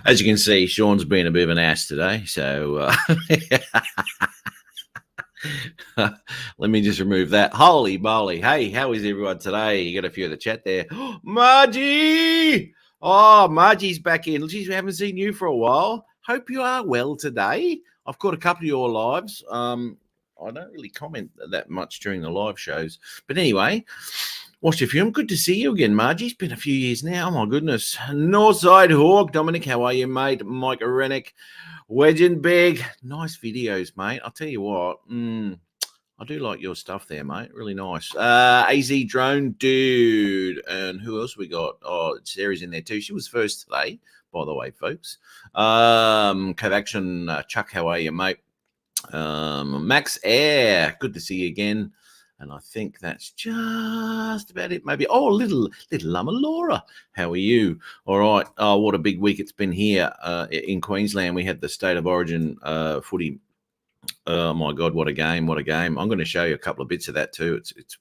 As you can see, Sean's been a bit of an ass today. So let me just remove that. Holy moly. Hey, how is everyone today? You got a few of the chat there. Margie! Oh, Margie's back in. Geez, we haven't seen you for a while. Hope you are well today. I've caught a couple of your lives. I don't really comment that much during the live shows. But anyway, watch your film. Good to see you again, Margie. It's been a few years now. Oh, my goodness. Northside Hawk. Dominic, how are you, mate? Mike Rennick. Wedge and Big. Nice videos, mate. I'll tell you what. I do like your stuff there, mate. Really nice. AZ Drone Dude. And who else we got? Oh, Sarah's in there too. She was first today, by the way, folks. Covaction, Chuck, how are you, mate? Max Air. Good to see you again. And I think that's just about it. Maybe. Oh, little Lama Laura. How are you? All right. Oh, what a big week it's been here in Queensland. We had the State of Origin footy. Oh my God, what a game! What a game! I'm going to show you a couple of bits of that too. It's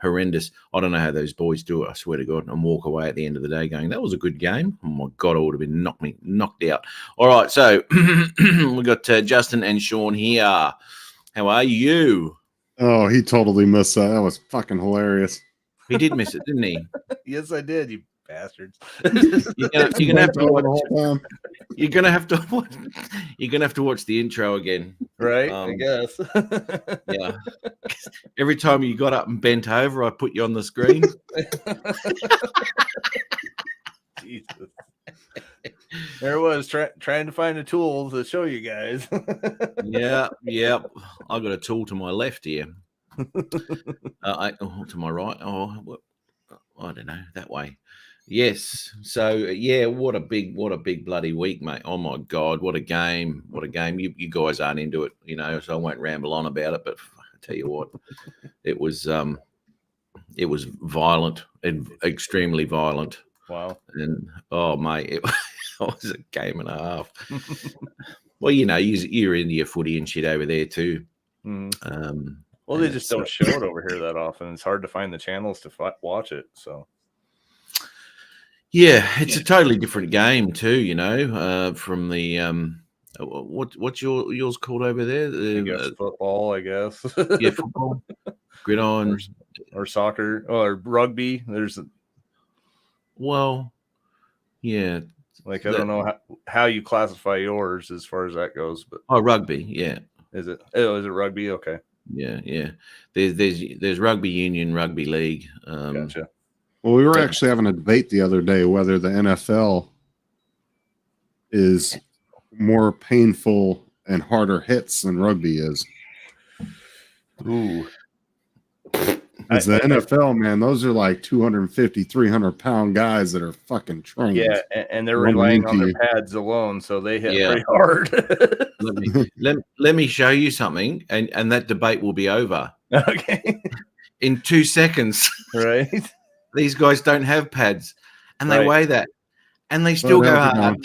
horrendous. I don't know how those boys do it. I swear to God, and walk away at the end of the day going, "That was a good game." Oh my God, I would have been knocked out. All right, so we got Justin and Sean here. How are you? Oh, he totally missed that. That was fucking hilarious. He did miss it, didn't he? Yes, I did. You bastards. You're gonna have to watch. You're gonna have to watch the intro again, right? I guess. Yeah. Every time you got up and bent over, I put you on the screen. Jesus. There was trying to find a tool to show you guys. Yeah. I got a tool to my left here. To my right. Oh, I don't know, that way. Yes. So yeah, what a big bloody week, mate. Oh my God, what a game! What a game! You guys aren't into it, so I won't ramble on about it. But I tell you what, it was violent and extremely violent. Wow. And oh mate, it was a game and a half. Well, you're into your footy and shit over there too. Mm. Well, they just don't show it over here that often. It's hard to find the channels to watch it. So. Yeah, it's a totally different game too, from the what's yours called over there? I guess football, I guess. Yeah, football, gridiron, or soccer, or rugby. Yeah. Like I don't know how you classify yours as far as that goes, but rugby, yeah. Is it? Oh, is it rugby? Okay. Yeah. There's rugby union, rugby league. Gotcha. Well, we were actually having a debate the other day whether the NFL is more painful and harder hits than rugby is. Ooh. As the NFL, man, those are like 250, 300-pound guys that are fucking trained. Yeah, and they're relying on their pads alone, so they hit pretty hard. let me show you something, and that debate will be over. Okay. In 2 seconds. Right. These guys don't have pads, and they weigh that, and they still go hard.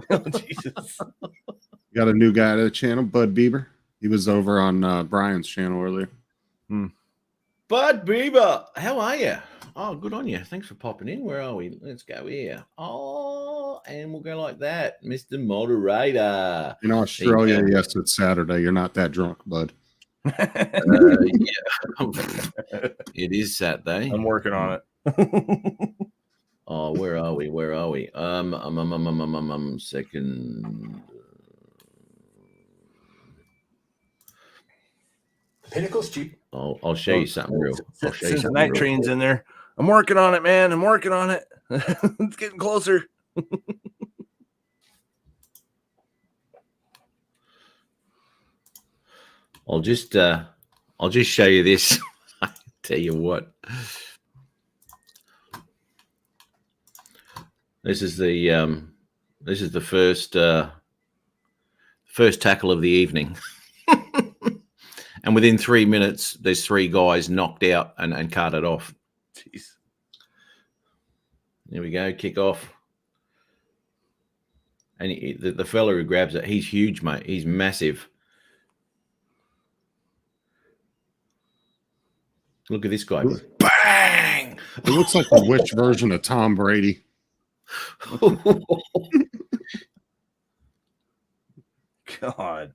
Oh, Jesus. You got a new guy to the channel, Bud Bieber. He was over on Brian's channel earlier. Bud Bieber, how are you? Oh, good on you. Thanks for popping in. Where are we? Let's go here. Oh, and we'll go like that. Mr. Moderator. In Australia, yes, it's Saturday. You're not that drunk, Bud. Yeah. It is Saturday. I'm working on it. Oh, where are we? Second. Pinnacle's cheap. I'll show you something real. I'll show you something. Night train's in there. I'm working on it, man. I'm working on it. It's getting closer. I'll just show you this. I tell you what. This is the first tackle of the evening. And within 3 minutes, there's 3 guys knocked out and carted off. Jeez. There we go. Kick off. And the fella who grabs it, he's huge, mate. He's massive. Look at this guy. Bang! It looks like a witch version of Tom Brady. God.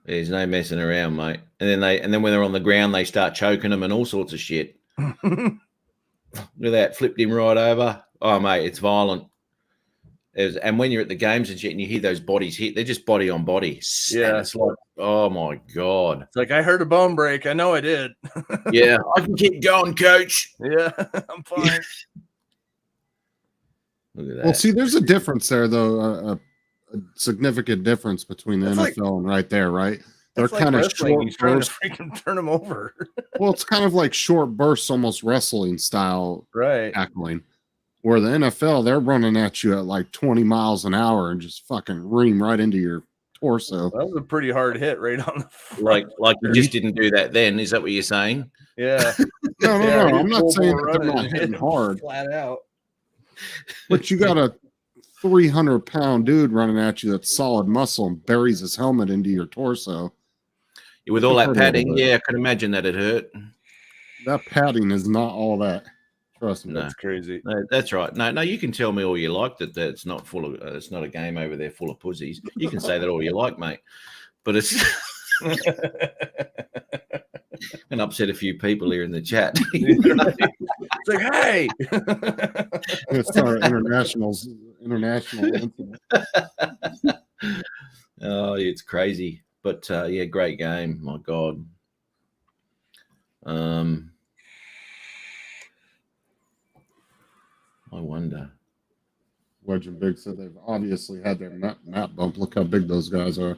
There's no messing around, mate. And then when they're on the ground, they start choking them and all sorts of shit. Look at that, flipped him right over. Oh, mate, it's violent. And when you're at the games and shit and you hear those bodies hit, they're just body on body. Yeah. And it's like, oh my God. It's like, I heard a bone break. I know I did. Yeah, I can keep going, coach. Yeah, I'm fine. Look at that. Well, see, there's a difference there, though. A significant difference between the That's NFL and right there, right? They're It's like kind of wrestling. short He's trying to bursts. freaking turn him over. Well, it's kind of like short bursts, almost wrestling style Right. tackling. Where the NFL, they're running at you at like 20 miles an hour and just fucking ream right into your torso. That was a pretty hard hit right on the front. like you just didn't do that then. Is that what you're saying? Yeah. No, Yeah, I'm he's not full saying bore that they're running not and hitting hit hard, flat out. but you got a 300-pound dude running at you that's solid muscle and buries his helmet into your torso. With all that Hurt a little padding, bit. yeah, I can imagine that it hurt. That padding is not all that. Trust me. No. That's crazy. No, that's right. No, you can tell me all you like that it's not full of. It's not a game over there full of pussies. You can say that all you like, mate. But it's and upset a few people here in the chat. It's like, hey. It's our international incident. Oh, it's crazy. But yeah, great game. My God. I wonder. Wedge and Big said they've obviously had their map bump. Look how big those guys are.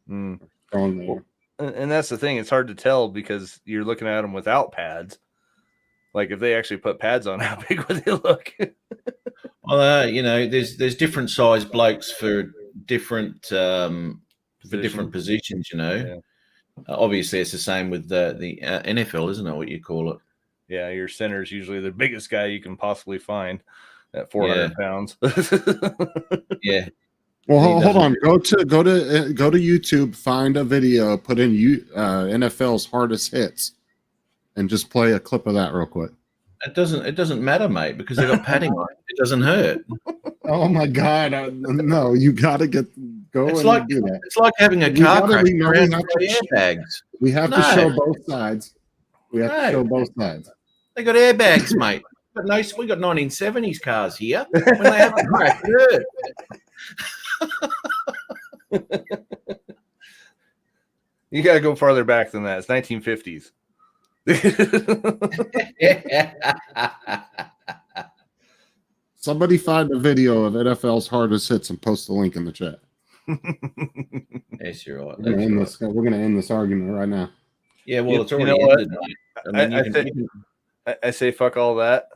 Mm. Strong they are. And that's the thing. It's hard to tell because you're looking at them without pads. Like if they actually put pads on, how big would they look? Well, there's different size blokes for different positions. Yeah. Obviously, it's the same with the NFL, isn't it? What you call it? Yeah, your center's usually the biggest guy you can possibly find at 400 pounds. Yeah. Well, He hold on. doesn't- Go to YouTube. Find a video. Put in NFL's hardest hits, and just play a clip of that real quick. It doesn't matter, mate, because they've got padding on it. It doesn't hurt. Oh my God! No, you got to go. It's and like do that. it's like having a We car gotta- crash we know we around have to- airbags. We have to No. show both sides. We have to No. show both sides. They got airbags, mate. But no, we got 1970s cars here. When they have a crash, it hurt. You got to go farther back than that. It's 1950s. Somebody find a video of NFL's hardest hits and post the link in the chat. Yes, you're right. We're going to end this argument right now. Yeah, well, it's You already know what? ended, mate. I mean, I say fuck all that.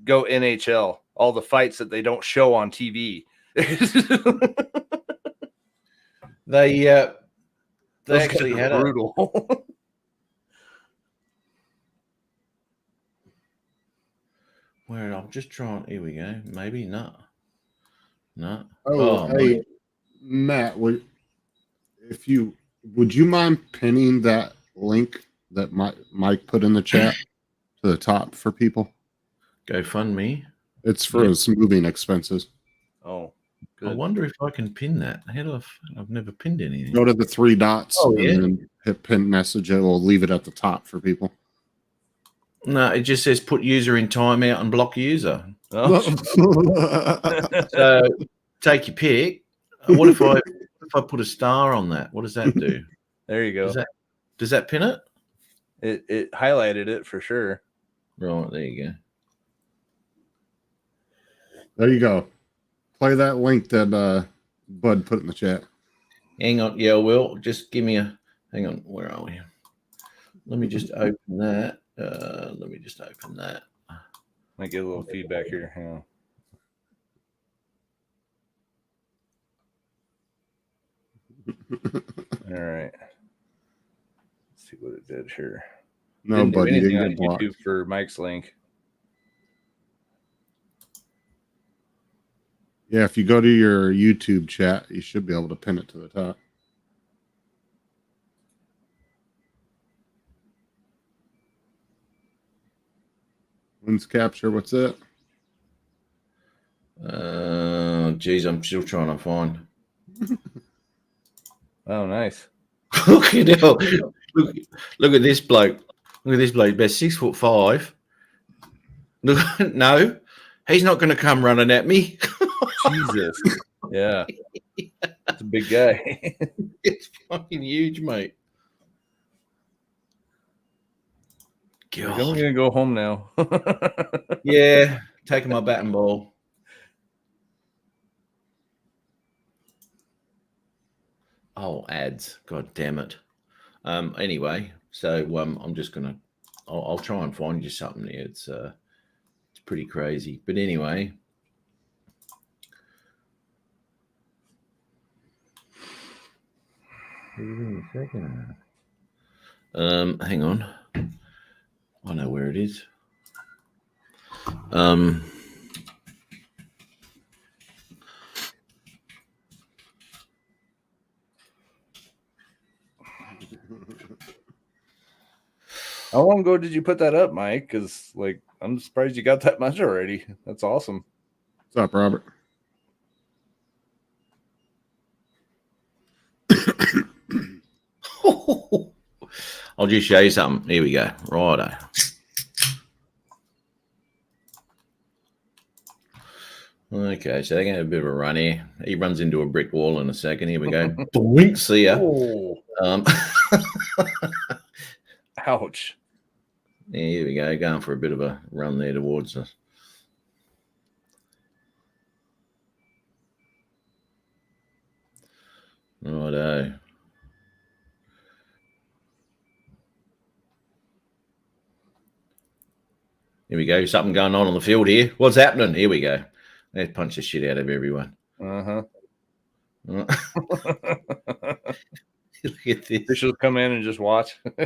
Go NHL. All the fights that they don't show on TV. they Those actually guys had are a brutal. where I'm just trying. Here we go. Maybe not. No. Oh, hey, mate. Matt, would you mind pinning that link that Mike put in the chat to the top for people? GoFundMe. It's for his moving expenses. Oh, I good. wonder if I can pin that. I've never pinned anything. Go to the three dots Oh, yeah. and then hit pin message. It will leave it at the top for people. No, it just says put user in timeout and block user. Oh, So take your pick. What if I put a star on that? What does that do? there you go. Does that pin it? It highlighted it for sure. Right, there you go. There you go. Play that link that Bud put in the chat. Hang on. Yeah, Will, just give me a hang on. Where are we? Let me just open that. Might get a little feedback here. Hang on. All right. Let's see what it did here. No, Didn't do Bud, you anything didn't on get blocked. YouTube for Mike's link. Yeah, if you go to your YouTube chat, you should be able to pin it to the top. Wins capture, what's it? Geez, I'm still trying to find. Oh, nice. Look at him. Look at this bloke. Look at this bloke. About 6'5". Look, no, he's not going to come running at me. Jesus. Yeah. It's a big guy. It's fucking huge, mate. I'm God. going to go home now. Yeah, taking my bat and ball. Oh, ads. God damn it. Anyway, so I'm just gonna I'll try and find you something here. It's pretty crazy. But anyway. Hang on. I know where it is. How long ago did you put that up, Mike? Because like I'm surprised you got that much already. That's awesome. What's up, Robert? I'll just show you something. Here we go. Righto. Okay, so they're going to have a bit of a run here. He runs into a brick wall in a second. Here we go. Boink, see ya. Ouch. Yeah, here we go. Going for a bit of a run there towards us. Righto. Here we go. Something going on the field here. What's happening? Here we go. Let's punch the shit out of everyone. Uh-huh. Look at this. Officials come in and just watch. Yeah,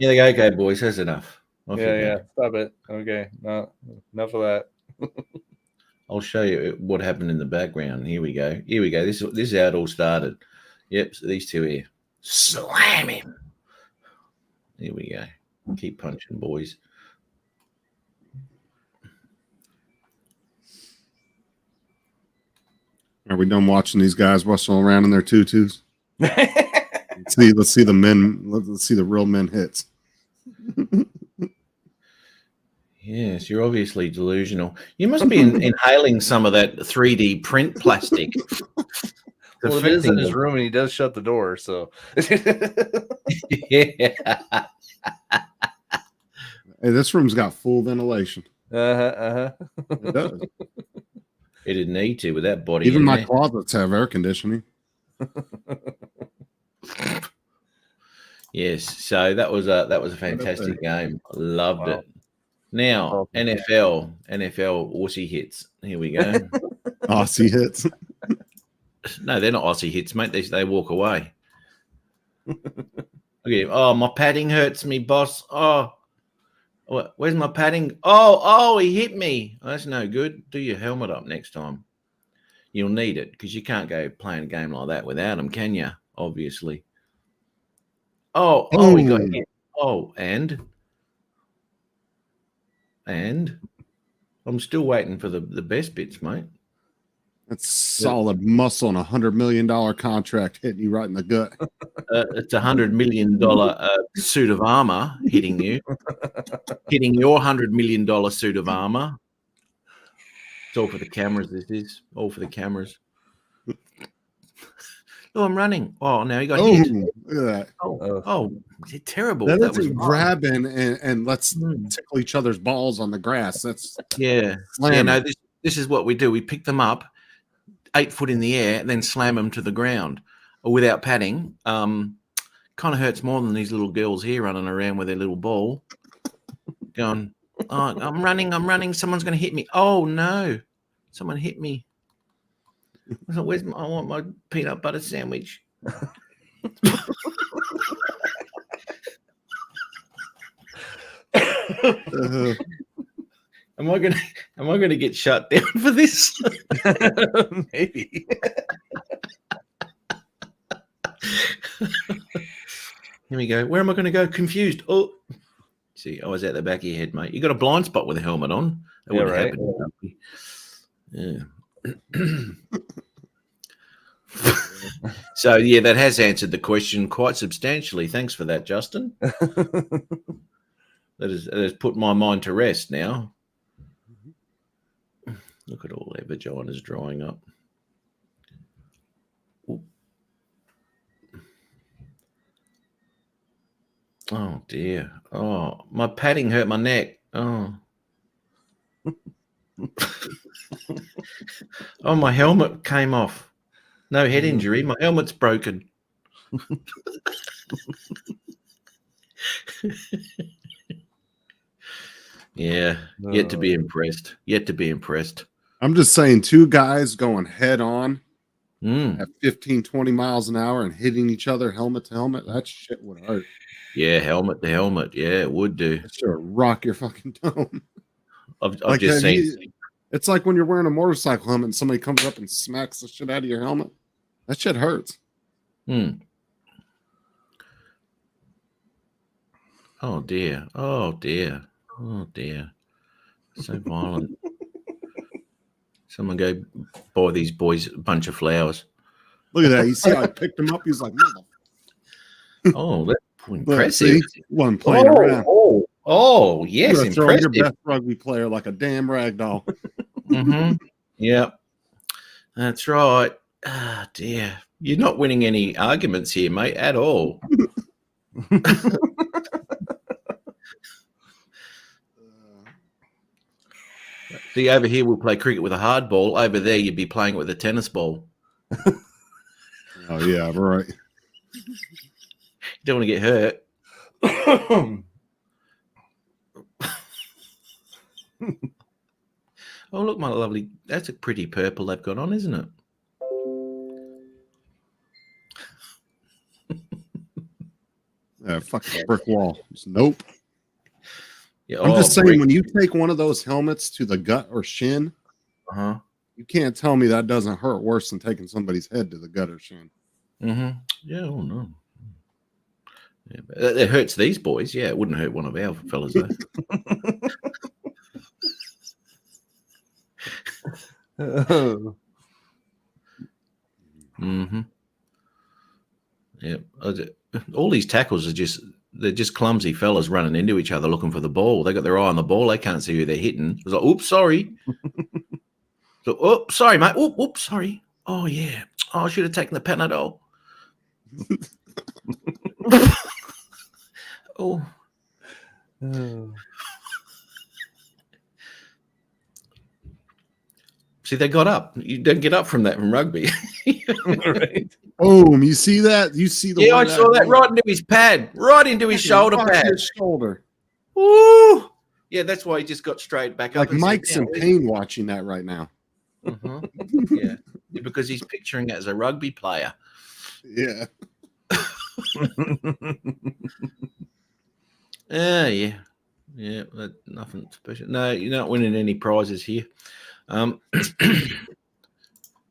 they go, okay, boys, that's enough. Yeah. Stop it. Okay. No, enough of that. I'll show you what happened in the background. Here we go. Here we go. This is how it all started. Yep, so these two here. Slam him. Here we go. Keep punching, boys. Are we done watching these guys wrestle around in their tutus? Let's see the men. Let's see the real men hits. Yes, you're obviously delusional. You must be inhaling some of that 3D print plastic. Well, it is in his room, and he does shut the door. So, Yeah. Hey, this room's got full ventilation. It does. It didn't need to with that body. Even in my there. closets have air conditioning. Yes, so that was a fantastic game. I loved it. Now Awesome. NFL Aussie hits. Here we go. Aussie hits. No, they're not Aussie hits, mate. They walk away. Okay. Oh, my padding hurts me, boss. Oh, where's my padding? Oh, he hit me. Oh, that's no good. Do your helmet up next time. You'll need it because you can't go playing a game like that without him, can you? Obviously. Oh, he got hit. Oh, and I'm still waiting for the best bits, mate. That's solid muscle and $100 million contract hitting you right in the gut. It's $100 million suit of armor hitting you, hitting your $100 million suit of armor. It's all for the cameras. This is all for the cameras. Oh, I'm running. Oh, now he got hit. Look at that. Oh, terrible. That was grabbing and let's tickle each other's balls on the grass. That's no. This is what we do. We pick them up 8 foot in the air and then slam them to the ground without padding. Kind of hurts more than these little girls here running around with their little ball going, oh, I'm running. Someone's going to hit me. Oh, no. Someone hit me. I want my peanut butter sandwich. Am I gonna get shut down for this? Maybe. Here we go. Where am I going to go? Confused. Oh, see, I was at the back of your head, mate. You got a blind spot with a helmet on. That Yeah, right. Yeah. So yeah, that has answered the question quite substantially. Thanks for that, Justin. That has put my mind to rest now. Look at all their vaginas drying up. Ooh. Oh dear. Oh, my padding hurt my neck. Oh. Oh, my helmet came off. No head injury. My helmet's broken. Yeah, yet to be impressed. Yet to be impressed. I'm just saying, two guys going head on Mm. at 15, 20 miles an hour and hitting each other helmet to helmet, that shit would hurt. Yeah, helmet to helmet. Yeah, it would do. It should rock your fucking dome. I've Like, just have seen. it's like when you're wearing a motorcycle helmet and somebody comes up and smacks the shit out of your helmet. That shit hurts. Hmm. Oh dear. Oh dear. Oh dear. So violent. Someone go buy these boys a bunch of flowers. Look at that. You see how I picked him up? He's like, Oh, that's look, impressive. see? Wasn't playing around. Oh, yes, You're throwing your impressive. best rugby player like a damn rag doll. Mm-hmm. Yeah, that's right. Ah, dear. You're not winning any arguments here, mate, at all. See, over here we'll play cricket with a hard ball. Over there, you'd be playing it with a tennis ball. Oh, yeah, right. You don't want to get hurt. Oh, look, my lovely. That's a pretty purple they've got on, isn't it? Yeah, fucking brick wall. Just nope. Yeah, I'm just saying, brick. when you take one of those helmets to the gut or shin, Uh-huh. you can't tell me that doesn't hurt worse than taking somebody's head to the gut or shin. Mm-hmm. Yeah, oh no. Yeah, but it hurts these boys. Yeah, it wouldn't hurt one of our fellas though. Mm-hmm. Yeah. All these tackles are they're just clumsy fellas running into each other looking for the ball. They got their eye on the ball. They can't see who they're hitting. It's like, oops, sorry. So, oh, sorry, mate. Oops, sorry. Oh yeah. Oh, I should have taken the Panadol. Oh. See, they got up. You don't get up from that from rugby. Right. Boom! You see that? You see the Yeah, I way saw that right into his pad, right into his shoulder Fuck pad. his shoulder. Woo! Yeah, that's why he just got straight back up. Like and Mike's said, in pain watching that right now. Yeah, because he's picturing it as a rugby player. Yeah. Yeah. Nothing special. No, you're not winning any prizes here.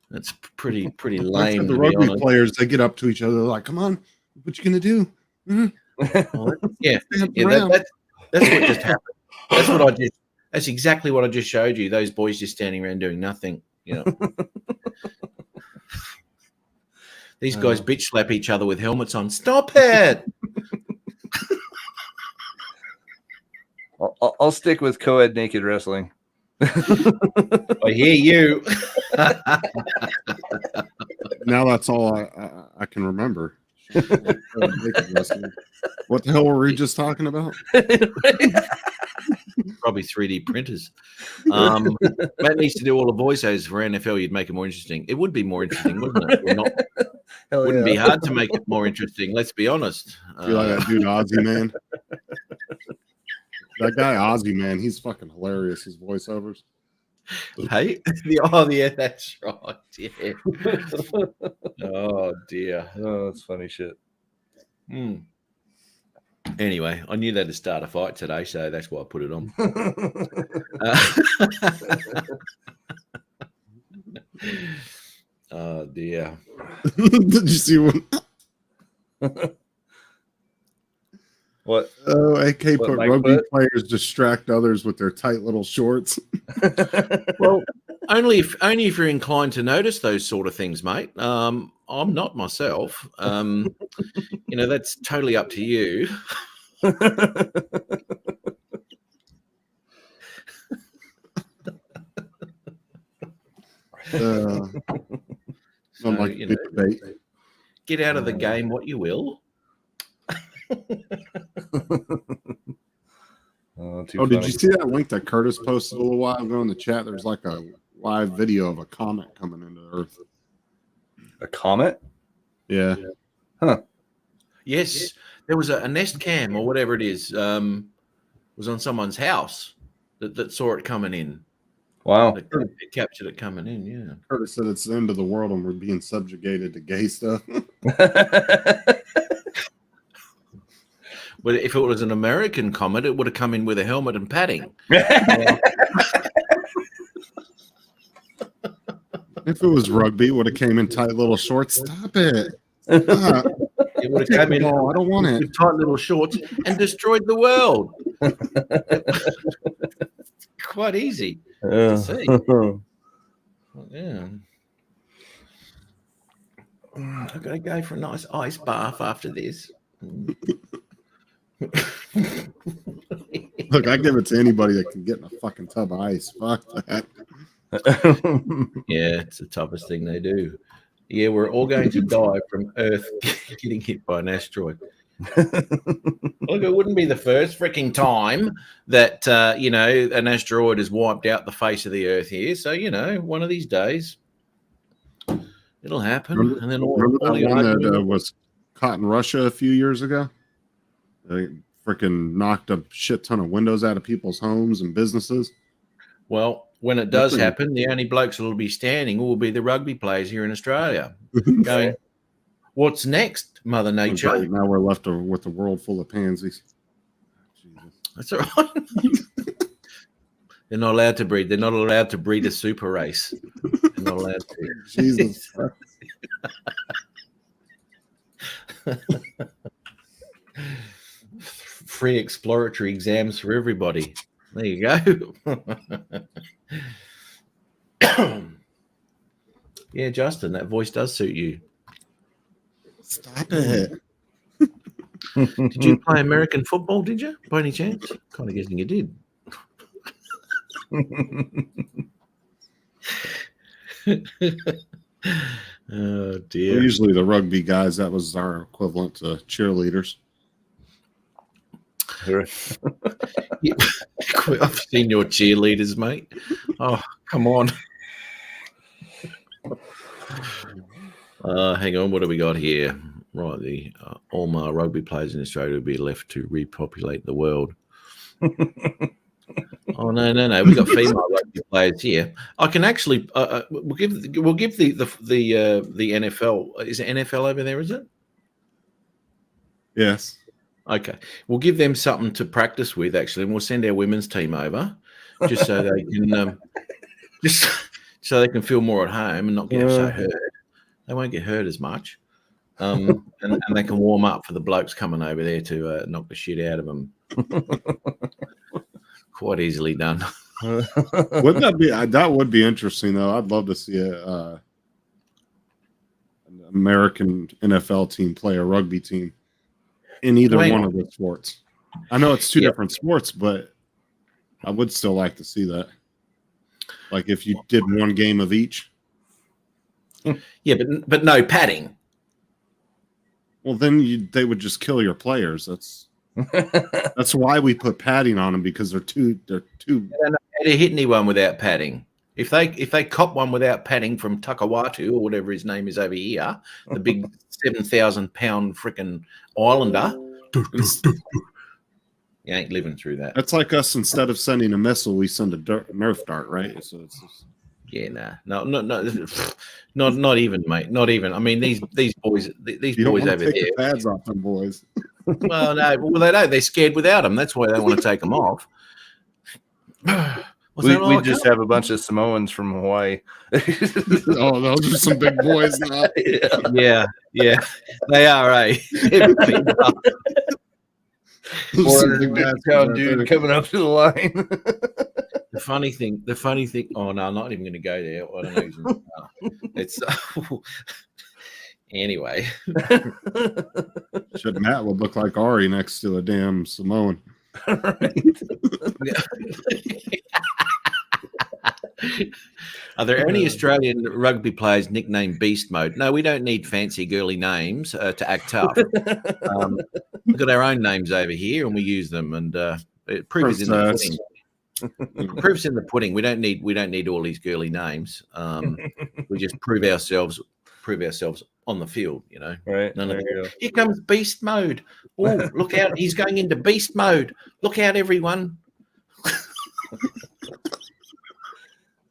That's pretty Like lame. the To be rugby honest. players, they get up to each other like, "Come on, what you gonna do?" Yeah, Stand yeah. around. That's what just happened. That's what I did. That's exactly what I just showed you. Those boys just standing around doing nothing. You know. These guys bitch slap each other with helmets on. Stop it! I'll stick with co-ed naked wrestling. I hear you. Now that's all I can remember. What the hell were we just talking about? Probably 3D printers. Matt needs to do all the voiceovers for NFL. You'd make it more interesting. It would be more interesting, wouldn't it? Wouldn't be hard to make it more interesting. Let's be honest. You like that dude Ozzy Man? That guy Ozzy Man, he's fucking hilarious. His voiceovers. Hey, yeah, that's right. Yeah. Oh dear. Oh, that's funny shit. Anyway, I knew that to start a fight today, so that's why I put it on. Oh dear. Did you see one? What? Oh, AK What put Mike rugby put? players distract others with their tight little shorts. Well, only if you're inclined to notice those sort of things, mate. I'm not myself. That's totally up to you. So, Like a good debate. get out of the game what you will. Did you see that link that Curtis posted a little while ago in the chat? There's like a live video of a comet coming into Earth. A comet? Yeah. Huh. Yes, there was a Nest Cam or whatever it is. Was on someone's house that saw it coming in. Wow. It captured it coming in. Yeah. Curtis said it's the end of the world and we're being subjugated to gay stuff. But if it was an American comet, it would have come in with a helmet and padding. If it was rugby, it would have came in tight little shorts. Stop it. Stop. It would have come in. I don't want it. With tight little shorts and destroyed the world. Quite easy to see. Yeah. I've got to go for a nice ice bath after this. Look, I give it to anybody that can get in a fucking tub of ice. Fuck that. Yeah, it's the toughest thing they do. Yeah, we're all going to die from Earth getting hit by an asteroid. Look, it wouldn't be the first freaking time that an asteroid has wiped out the face of the Earth here. So one of these days it'll happen. Remember, and then remember that one that was caught in Russia a few years ago? They freaking knocked a shit ton of windows out of people's homes and businesses. Well, when it does happen, the only blokes that will be standing will be the rugby players here in Australia. Going, what's next, Mother Nature? Right, now we're left with a world full of pansies. Jesus. That's all right. They're not allowed to breed. They're not allowed to breed a super race. They're not allowed to. Jesus. Free exploratory exams for everybody. There you go. Yeah, Justin, that voice does suit you. Stop it. Did you play American football, did you, by any chance? Kind of guessing you did. Oh, dear. We're usually the rugby guys, that was our equivalent to cheerleaders. Yeah. I've seen your cheerleaders, mate. Oh, come on. Hang on, what do we got here? Right, the all my rugby players in Australia will be left to repopulate the world. Oh no! We got female rugby players here. I can actually we'll give the NFL. Is it NFL over there? Is it? Yes. Okay, we'll give them something to practice with actually, and we'll send our women's team over just so they can so they can feel more at home and not get so hurt. They won't get hurt as much, and they can warm up for the blokes coming over there to knock the shit out of them. Quite easily done. Wouldn't that be? That would be interesting, though. I'd love to see an American NFL team play a rugby team in either one of the sports. I know it's two different sports, but I would still like to see that. Like if you did one game of each. Yeah, but no padding. Well, then they would just kill your players. That's why we put padding on them, because they're too. They don't know how to hit anyone without padding. If they cop one without padding from Takawatu or whatever his name is over here, the big 7,000-pound freaking Islander, you ain't living through that. That's like us. Instead of sending a missile, we send a Nerf dart, right? So it's just... Yeah, no, not even, mate, not even. I mean, these boys, these boys over there. The pads off them boys. Well, no, they don't. They're scared without them. That's why they want to take them off. We just have a bunch of Samoans from Hawaii. Oh, those are some big boys now. Yeah, they are, eh? You see 450 big baskets pound right dude there. coming up to the line. The funny thing. Oh no, I'm not even going to go there. I don't know. It's anyway. Shit, Matt would look like Ari next to a damn Samoan. Are there any Australian rugby players nicknamed Beast Mode? No, we don't need fancy girly names to act tough. We've got our own names over here, and we use them. And proof is in the pudding. Proof's in the pudding. We don't need all these girly names. We just prove ourselves on the field. You know, Right. Here comes Beast Mode. Oh, look out! He's going into Beast Mode. Look out, everyone!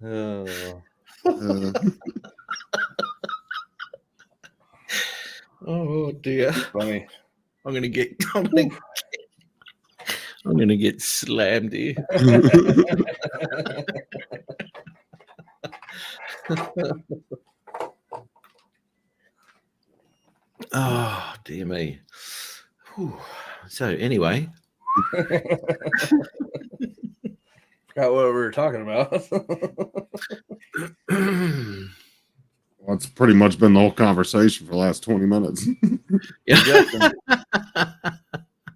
Oh. Oh dear! Funny. I'm gonna get slammed here. Oh dear me. Whew. So anyway, Forgot what we were talking about. Well, it's pretty much been the whole conversation for the last 20 minutes.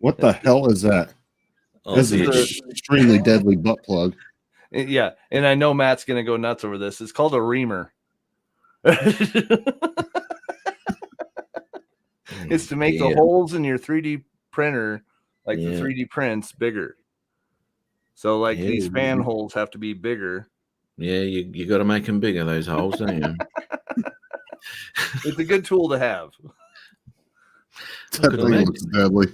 What the hell is that? Oh, This is dear. an extremely deadly butt plug. Yeah, and I know Matt's gonna go nuts over this. It's called a reamer. It's to make the holes in your 3D printer, like the 3D prints, bigger. So, like these fan holes have to be bigger. Yeah, you got to make them bigger, those holes, don't you? It's a good tool to have. That thing looks deadly.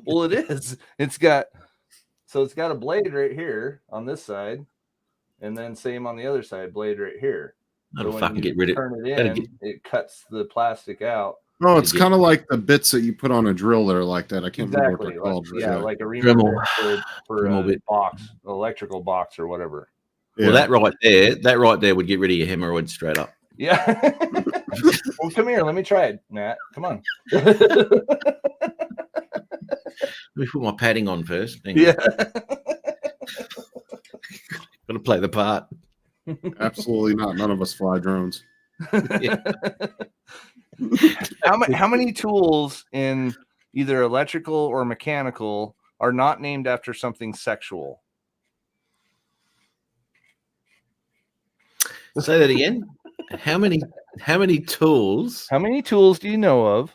Well, it is. It's got a blade right here on this side, and then same on the other side, blade right here. That'll So fucking get rid of turn it in, it cuts the plastic out. Oh, it's kind of like the bits that you put on a drill that are like that. I can't remember what they're called. Yeah, like a Dremel. reamer for Dremel a bit. box, electrical box or whatever. Yeah. Well, that right there would get rid of your hemorrhoids straight up. Yeah. Well, come here. Let me try it, Matt. Come on. Let me put my padding on first. Yeah. Got to play the part. Absolutely not. None of us fly drones. How many tools in either electrical or mechanical are not named after something sexual? Say that again. How many tools? How many tools do you know of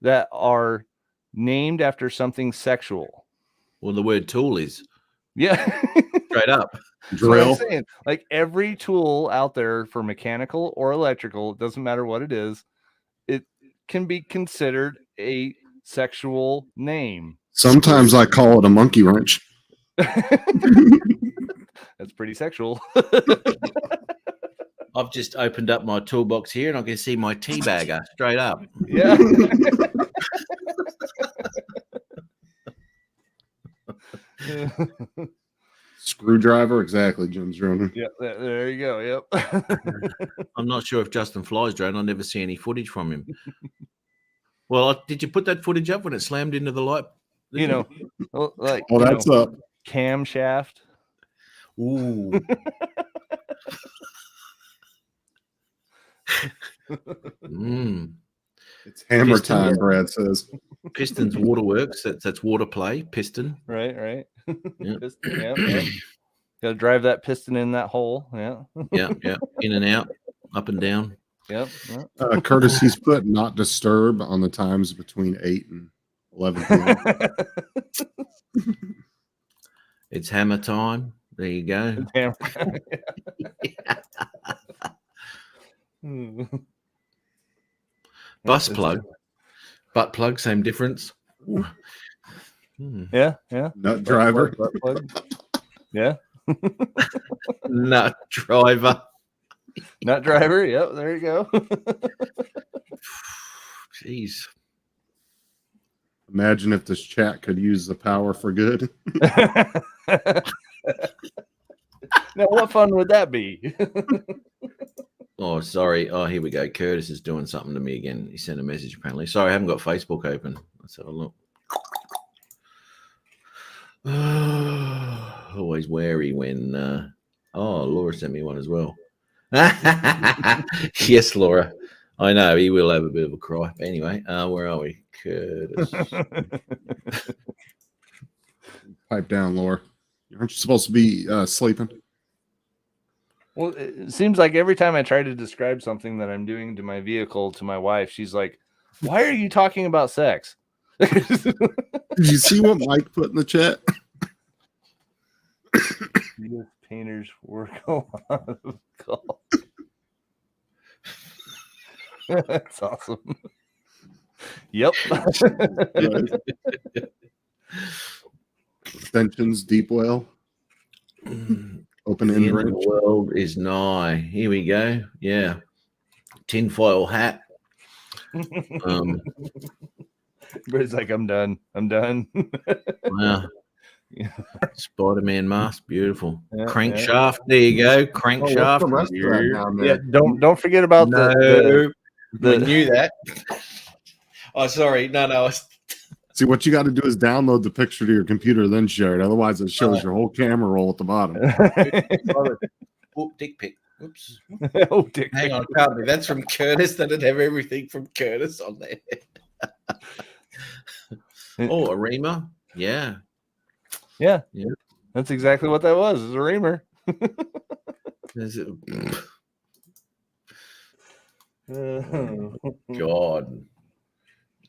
that are named after something sexual? Well, the word tool is Yeah. straight up. That's what I'm Drill. saying. Like every tool out there for mechanical or electrical, it doesn't matter what it is, it can be considered a sexual name. Sometimes I call it a monkey wrench. That's pretty sexual. I've just opened up my toolbox here and I can see my tea bagger straight up. Yeah. Screwdriver, exactly, Jim's drone. Yeah, there you go. Yep. I'm not sure if Justin flies drone. I never see any footage from him. Well, did you put that footage up when it slammed into the light? You know, like Oh, that's up. camshaft. Ooh. It's hammer Piston. time, Brad says. Pistons Waterworks. That's water play. Piston. Right. Yeah. Piston, yep. Got to drive that piston in that hole. Yeah. Yeah. In and out, up and down. Yep. Curtis, he's put not disturb on the times between 8 and 11 p.m. It's hammer time. There you go. Bus plug. Butt plug, same difference. Yeah. Nut driver. Butt plug. Yeah. Nut driver. Nut driver. Yep. There you go. Jeez. Imagine if this chat could use the power for good. Now, what fun would that be? Oh, sorry. Oh, here we go. Curtis is doing something to me again. He sent a message apparently. Sorry, I haven't got Facebook open. Let's have a look. Always wary when. Laura sent me one as well. Yes, Laura. I know he will have a bit of a cry. But anyway, where are we? Curtis. Pipe down, Laura. Aren't you supposed to be sleeping? Well, it seems like every time I try to describe something that I'm doing to my vehicle to my wife, she's like, "Why are you talking about sex?" Did you see what Mike put in the chat? Yes, painters work a lot of golf. That's awesome. Yep. Extensions, deep well, open The end end of range. the world is nigh. Here we go. Yeah. Tinfoil hat. But it's like, I'm done. Wow. Yeah. Spider-Man mask, beautiful. Yeah, Crankshaft, there you go. Crankshaft. Oh, what's the rest of that down Yeah, there? don't forget about the I knew that. Oh, sorry. No. See, what you got to do is download the picture to your computer, then share it. Otherwise, it shows your whole camera roll at the bottom. Oh, dick pic. Oops. Oh, dick Hang pic. on, can't be. That's from Curtis. They didn't have everything from Curtis on there. Oh, a reamer. Yeah. Yeah. Yeah. That's exactly what that was. It was a reamer. Is it? God.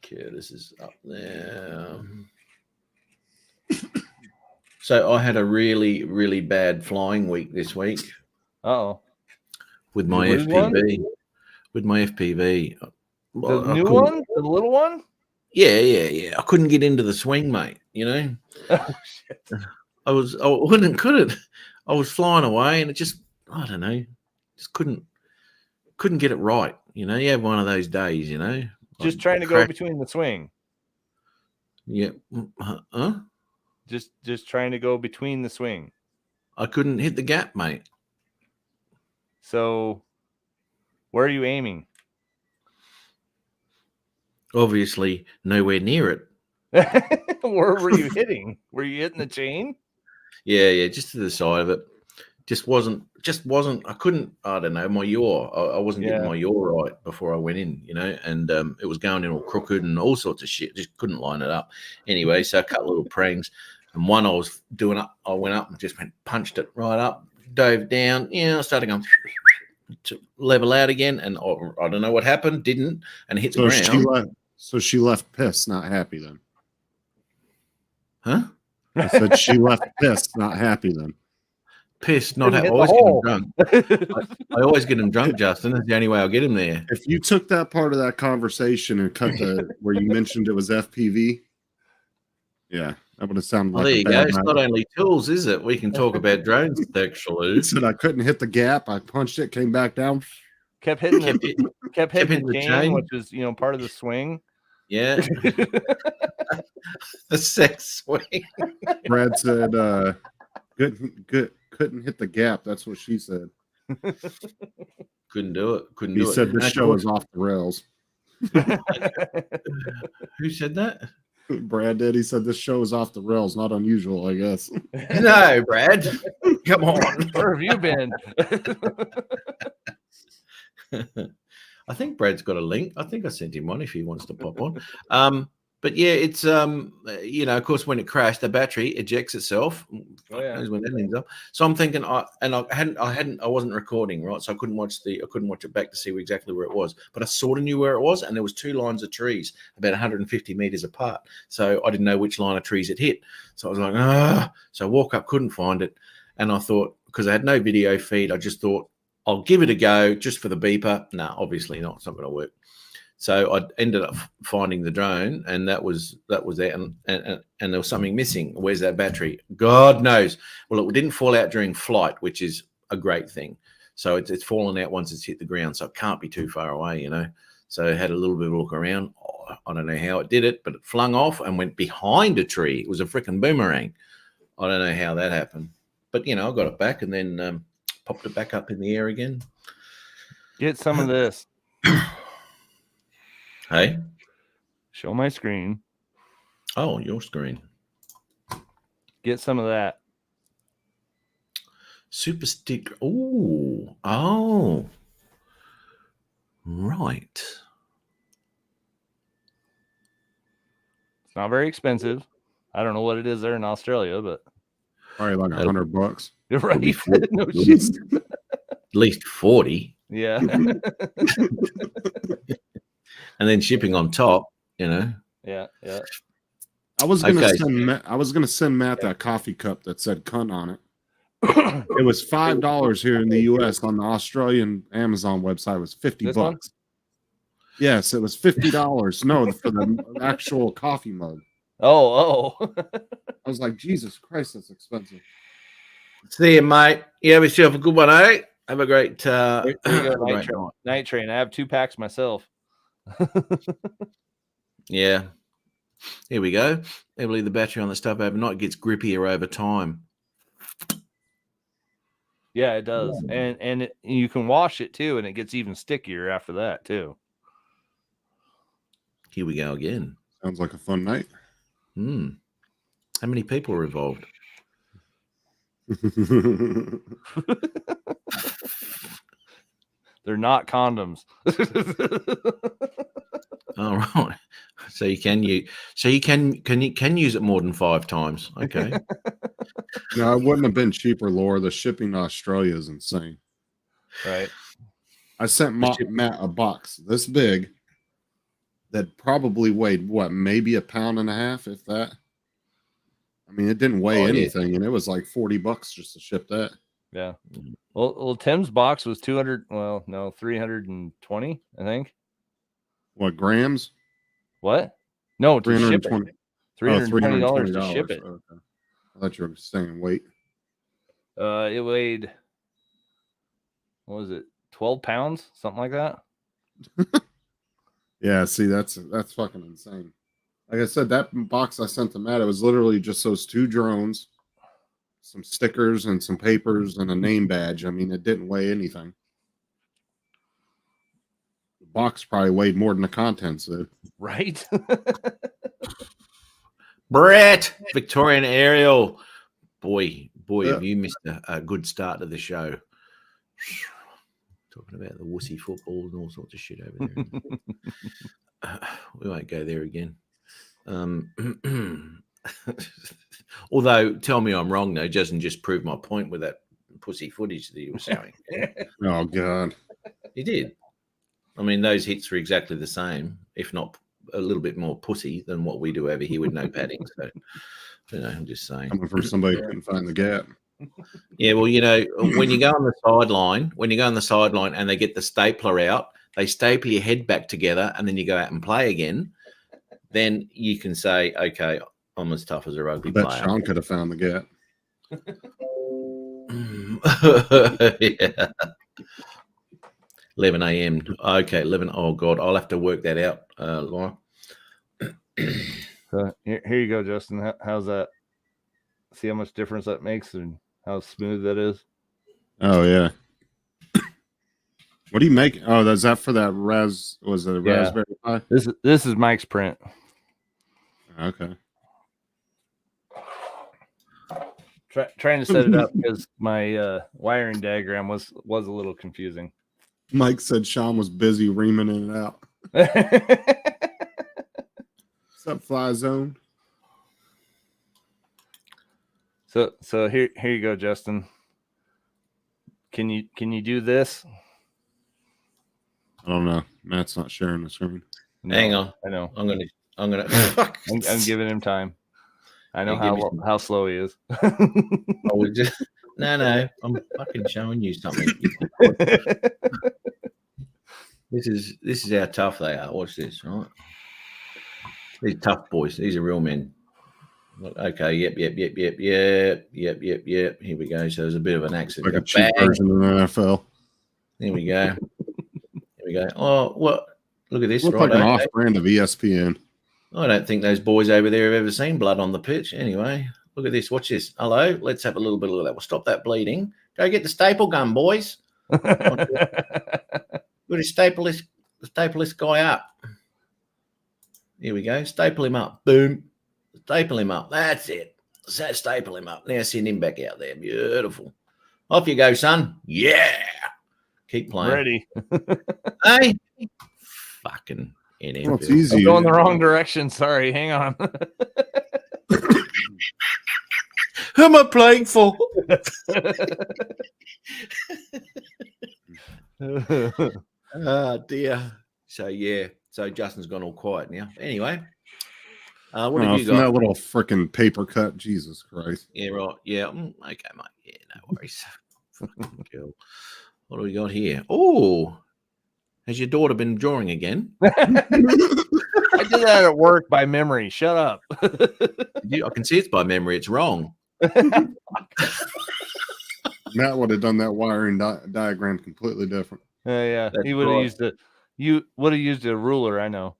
Curtis is up there. So I had a really, really bad flying week this week. Oh. With my The one? FPV. With my FPV. The new one? The little one? Yeah. I couldn't get into the swing, mate. You know? Oh, shit. Oh, I couldn't. I was flying away and it just, I don't know, just couldn't get it right. You know, you have one of those days, you know. Just trying to go between the swing. Yeah. Huh? Just trying to go between the swing. I couldn't hit the gap, mate. So where are you aiming? Obviously nowhere near it. Where were you hitting? Were you hitting the chain? Yeah, just to the side of it. Just wasn't. I couldn't. I don't know my yaw. I wasn't getting my yaw right before I went in, you know, and it was going in all crooked and all sorts of shit. Just couldn't line it up. Anyway, so a couple of little prangs, and one I was doing up. I went up and just punched it right up, dove down. Yeah, I started going to level out again, and I don't know what happened. Didn't, and it hit the ground. She left pissed, not happy then. Huh? I said she left pissed, not happy then. Pissed, not happy. I always get him drunk. I always get him drunk, Justin. That's the only way I'll get him there. If you took that part of that conversation and cut the where you mentioned it was FPV, yeah, that would have sounded like there a you go. bad It's night. not only tools, is it? We can talk about drones sexually. He said I couldn't hit the gap. I punched it, came back down. Kept hitting the chain, which is part of the swing. Yeah. The sex swing. Brad said couldn't hit the gap. That's what she said. Couldn't do it. He said the show is off the rails. Who said that? Brad did. He said this show is off the rails. Not unusual, I guess. No, Brad. Come on. Where have you been? I think Brad's got a link. I think I sent him one if he wants to pop on. But yeah, it's of course, when it crashed, the battery ejects itself. Oh, yeah. When that ends up. So I'm thinking, I wasn't recording, right? So I couldn't watch it back to see exactly where it was. But I sort of knew where it was, and there was two lines of trees about 150 meters apart. So I didn't know which line of trees it hit. So I was like, So I walk up, couldn't find it, and I thought, because I had no video feed, I just thought I'll give it a go just for the beeper. No, obviously not. It's not going to work. So I ended up finding the drone, and that was there, and there was something missing. Where's that battery? God knows. Well, it didn't fall out during flight, which is a great thing. So it's fallen out once it's hit the ground, so it can't be too far away, you know. So I had a little bit of a look around. I don't know how it did it, but it flung off and went behind a tree. It was a freaking boomerang. I don't know how that happened, but I got it back and then popped it back up in the air again. Get some of this. Hey, Show my screen. Oh, your screen. Get some of that. Super stick. Oh. Right. It's not very expensive. I don't know what it is there in Australia, but Probably like $100. you're right. be No shit. At least 40. Yeah. And then shipping on top, Yeah. I was gonna Okay. send Matt that coffee cup that said "cunt" on it. It was $5 here in the U.S. on the Australian Amazon website. It was $50. This one? Yes, it was $50. No, for the actual coffee mug. Oh. I was like, Jesus Christ, that's expensive. See you, mate. You have yourself a good one, eh? Have a great, There you go, have a great night. Night Train. I have 2 packs myself. Yeah. Here we go. Heavily the battery on the stuff overnight gets grippier over time. Yeah, it does. And you can wash it too, and it gets even stickier after that too. Here we go again. Sounds like a fun night. How many people are involved? They're not condoms. All right. So you can use. So you can use it more than 5 times. Okay. No, it wouldn't have been cheaper, Laura. The shipping to Australia is insane. Right. I sent Matt a box this big that probably weighed what, maybe a pound and a half, if that. I mean, it didn't weigh anything, and it was like $40 just to ship that. Yeah. Well, Tim's box was 200. Well, no, 320, I think. What, grams? What? No, to ship it. 320. $320 to ship it. Okay. I thought you were saying weight. It weighed, what was it, 12 pounds, something like that. Yeah, see, that's fucking insane. Like I said, that box I sent to Matt, it was literally just those 2 drones, some stickers and some papers and a name badge. I mean, it didn't weigh anything. The box probably weighed more than the contents did. Right. Brett, Victorian Aerial. Boy, have you missed a good start to the show. Talking about the wussy football and all sorts of shit over there. We won't go there again. Although, tell me I'm wrong, though. Doesn't just prove my point with that pussy footage that you were showing. Oh, God. He did. I mean, those hits were exactly the same, if not a little bit more pussy than what we do over here with no padding. So, I'm just saying. Coming from somebody who couldn't find the gap. Yeah, well, when you go on the sideline, and they get the stapler out, they staple your head back together, and then you go out and play again. Then you can say, okay, I'm as tough as a rugby player. Sean could have found the gap. Yeah. 11 a.m. Okay, 11. Oh, God, I'll have to work that out, Laura. Here you go, Justin. How's that? See how much difference that makes and how smooth that is? Oh, yeah. What do you make? Oh, is that for that Raspberry Pi? This is Mike's print. Okay. Trying to set it up because my wiring diagram was a little confusing. Mike said Sean was busy reaming it out. What's up, Fly Zone? So here you go, Justin. Can you do this? I don't know. Matt's not sharing the screen. No, hang on. I know. I'm gonna. I'm giving him time. I know how slow he is. No. I'm fucking showing you something. This is how tough they are. Watch this, right? These tough boys. These are real men. Okay. Yep. Here we go. So there's a bit of an accident. Like a cheap version of the NFL. There we go. Oh, what? Look at this. Looks like an off-brand of ESPN. I don't think those boys over there have ever seen blood on the pitch. Anyway, look at this. Watch this. Hello. Let's have a little bit of that. We'll stop that bleeding. Go get the staple gun, boys. We're going to staple this guy up. Here we go. Staple him up. Boom. Staple him up. That's it. So staple him up. Now send him back out there. Beautiful. Off you go, son. Yeah. Keep playing. Ready. Hey. Fucking NFL. Well, it's easy. I'm going the wrong direction. Sorry. Hang on. Who am I playing for? Oh, dear. So, yeah. So, Justin's gone all quiet now. Anyway. What have you From got? that little freaking paper cut. Jesus Christ. Yeah, right. Yeah. Okay, mate. Yeah, no worries. Fucking girl. What do we got here? Oh, has your daughter been drawing again? I did that at work by memory. Shut up. I can see it's by memory. It's wrong. Matt would have done that wiring diagram completely different. Yeah. That's He would have right. used it. You would have used a ruler. I know.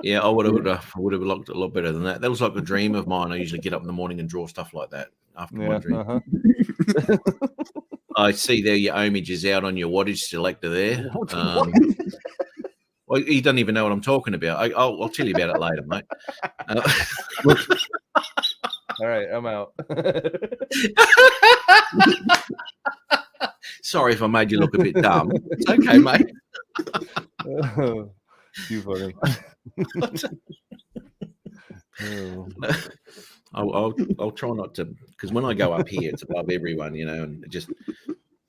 Yeah, I would have looked a lot better than that. That was like a dream of mine. I usually get up in the morning and draw stuff like that after my Yeah. dream. I see there your ohmage is out on your wattage selector there. Well, he doesn't even know what I'm talking about. I'll tell you about it later, mate. All right, I'm out. Sorry if I made you look a bit dumb. It's okay, mate. Too funny. Oh. I'll try not to, because when I go up here, it's above everyone, and it just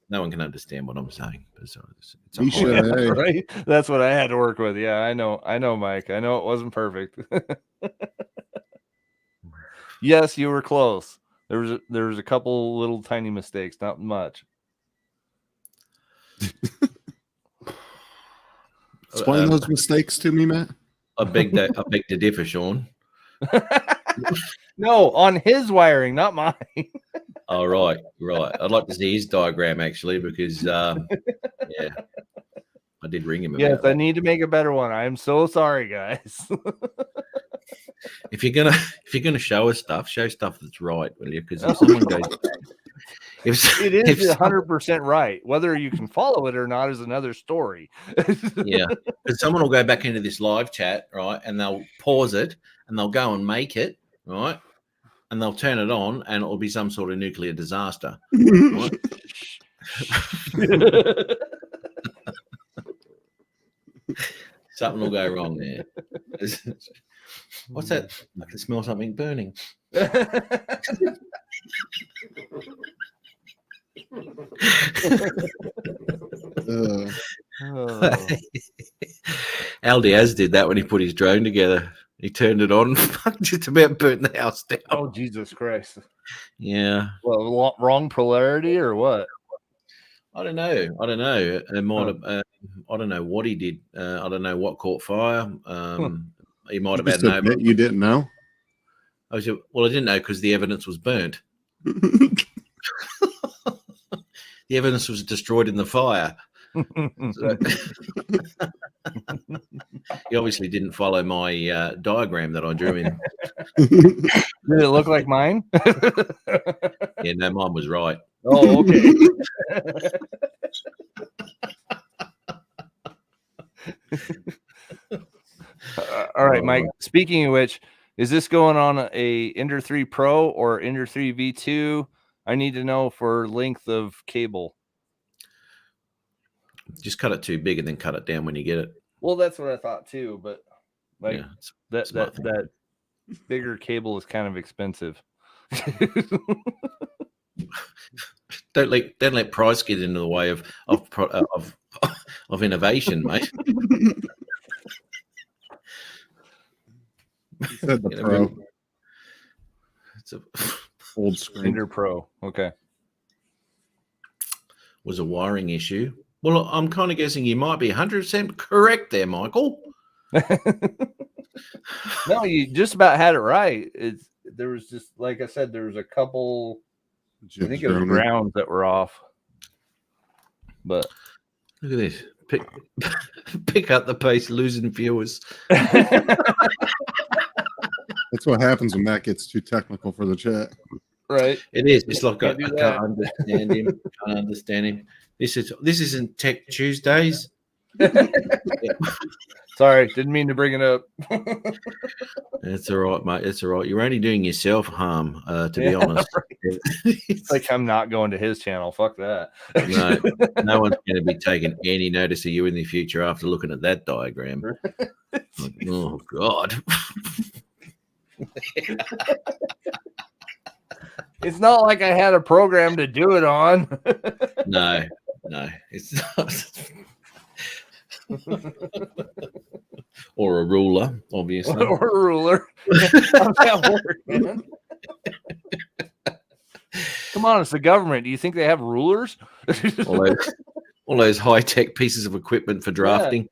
no one can understand what I'm saying. It's a You should, hey. Right? That's what I had to work with. Yeah, I know, Mike. I know it wasn't perfect. Yes, you were close. There was a couple little tiny mistakes, not much. Explain those mistakes to me, Matt. I beg to differ, Sean. No, on his wiring, not mine. Oh, right. I'd like to see his diagram actually, because yeah, I did ring him about Yes, I that. need to make a better one. I am so sorry, guys. If you're gonna show us stuff, show stuff that's right, will you? Because if someone goes, It is 100% right. Whether you can follow it or not is another story. yeah, because someone will go back into this live chat, right, and they'll pause it and they'll go and make it, right, and they'll turn it on and it'll be some sort of nuclear disaster. Right? Something will go wrong there. What's that? I can smell something burning. Al Diaz did that when he put his drone together. He turned it on, just about burnt the house down. Oh, Jesus Christ. Yeah. Well, wrong polarity or what? I don't know. It might have, I don't know what he did. I don't know what caught fire. He might have had no. You didn't know? I didn't know because the evidence was burnt. The evidence was destroyed in the fire. So, he obviously didn't follow my diagram that I drew in. Did it look like mine? Yeah, no, mine was right. Oh, okay. All right, Mike. Speaking of which, is this going on a Ender 3 Pro or Ender 3 V2? I need to know for length of cable. Just cut it too big and then cut it down when you get it. Well, that's what I thought too, but like Yeah, that bigger cable is kind of expensive. Don't let price get into the way of innovation, mate. Said the Pro. It's Old screen. Ender Pro. Okay. was a wiring issue. Well, I'm kind of guessing you might be 100% correct there, Michael. No, you just about had it right. There was just, like I said, there was a couple. I think it was grounds that were off. But look at this. Pick up the pace, losing viewers. That's what happens when Matt gets too technical for the chat. right. It is. It's like I Can't do can't understand him. Can't understand him. This isn't Tech Tuesdays. Sorry, didn't mean to bring it up. It's all right, mate. It's all right. You're only doing yourself harm, to be Yeah, honest. It's like I'm not going to his channel. Fuck that. No one's going to be taking any notice of you in the future after looking at that diagram. Like, oh God. It's not like I had a program to do it on. No, it's not. Or a ruler, obviously. Or a ruler. How's that work, man? Come on, it's the government. Do you think they have rulers? all those high-tech pieces of equipment for drafting.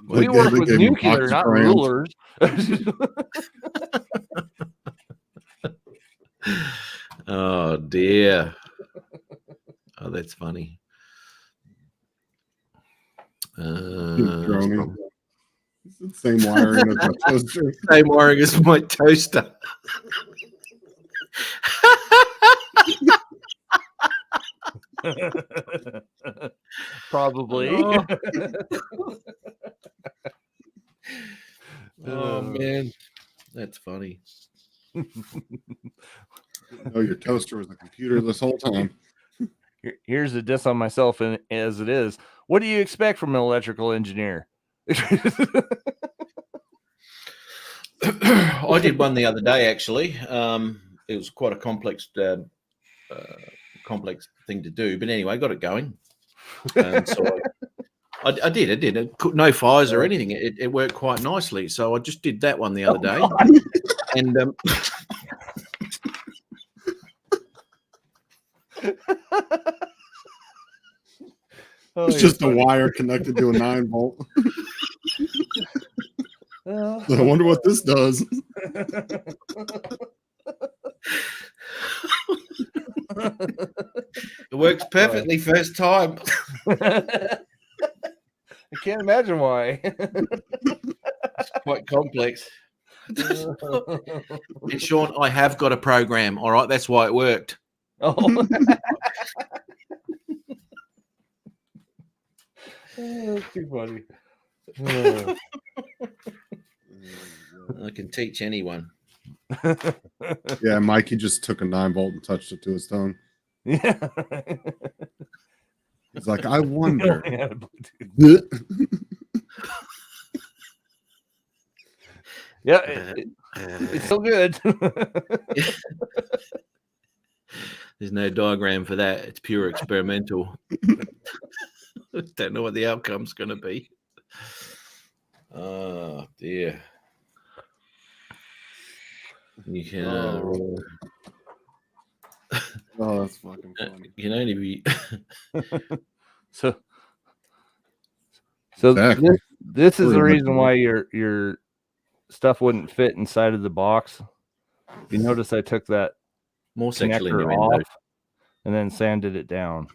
We work with nuclear, not rulers. Oh dear. Oh, that's funny. Same wiring as my toaster. Same wiring as my toaster. Probably. Oh man, that's funny. Oh, your toaster was a computer this whole time. Here's a diss on myself, and as it is, what do you expect from an electrical engineer? I did one the other day, actually. It was quite a complex thing to do, but anyway, got it going. So I did. No fires or anything. It worked quite nicely. So I just did that one the other day, and it's just a wire connected to a 9-volt. I wonder what this does. It works perfectly first time. I can't imagine why. It's quite complex. And Sean, I have got a program. All right, that's why it worked. Oh. That's too funny. I can teach anyone. Yeah, Mikey just took a 9-volt and touched it to his tongue. Yeah. He's like, I wonder. Yeah, it's so good. There's no diagram for that. It's pure experimental. Don't know what the outcome's going to be. Oh dear. You can. Oh, that's fucking funny. You can only be. So Exactly. this is the reason why your stuff wouldn't fit inside of the box. You notice I took that More sexual connector off and then sanded it down.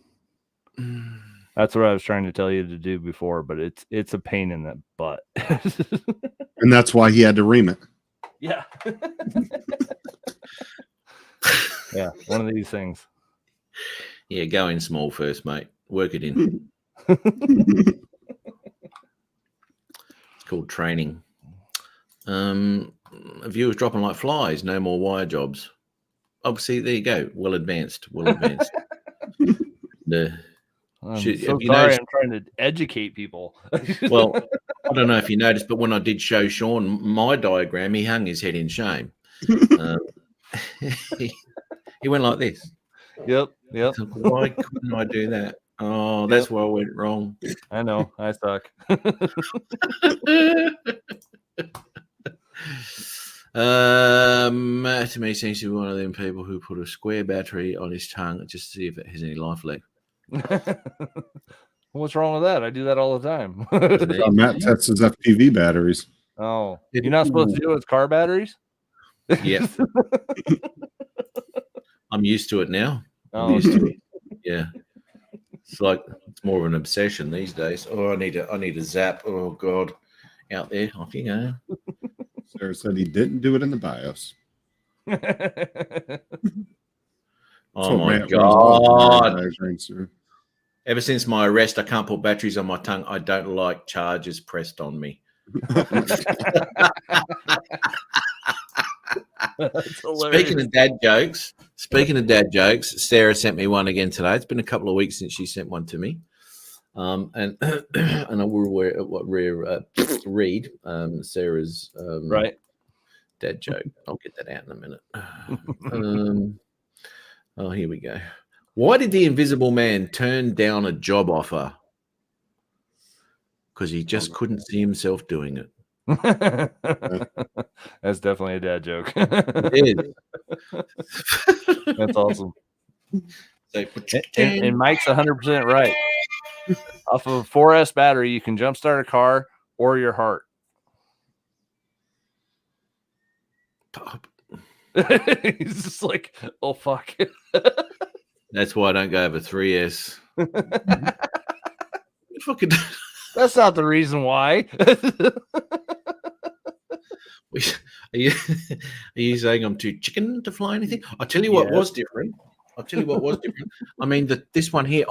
That's what I was trying to tell you to do before, but it's a pain in the butt. And that's why he had to ream it. Yeah. Yeah, one of these things. Yeah, go in small first, mate. Work it in. It's called training. Viewers dropping like flies. No more wire jobs. Obviously, there you go. Well advanced. I'm so sorry. noticed? I'm trying to educate people. Well, I don't know if you noticed, but when I did show Sean my diagram, he hung his head in shame. He went like this. Yep. So why couldn't I do that? Oh, that's where I went wrong. I know. I suck. Matt to me seems to be one of them people who put a square battery on his tongue just to see if it has any life left. What's wrong with that? I do that all the time. Matt tests his FPV batteries. Oh, you're not supposed to do it with car batteries? Yeah. I'm used to it now. Oh, Used to it. Yeah. It's like it's more of an obsession these days. Oh, I need a zap. Oh God. Out there. Off you go. Sarah said he didn't do it in the BIOS. Oh my God. God. Ever since my arrest, I can't put batteries on my tongue. I don't like charges pressed on me. Speaking of dad jokes, Sarah sent me one again today. It's been a couple of weeks since she sent one to me. And I will read Sarah's Right. dad joke. I'll get that out in a minute. Oh, here we go. Why did the Invisible Man turn down a job offer? Because he just couldn't see himself doing it. That's definitely a dad joke. It is. That's awesome. So, And Mike's 100% right. Off of a 4S battery, you can jumpstart a car or your heart. He's just like, oh, fuck. That's why I don't go over 3S. Fucking. That's not the reason why. Are you saying I'm too chicken to fly anything? I'll tell you what was different. I mean, this one here,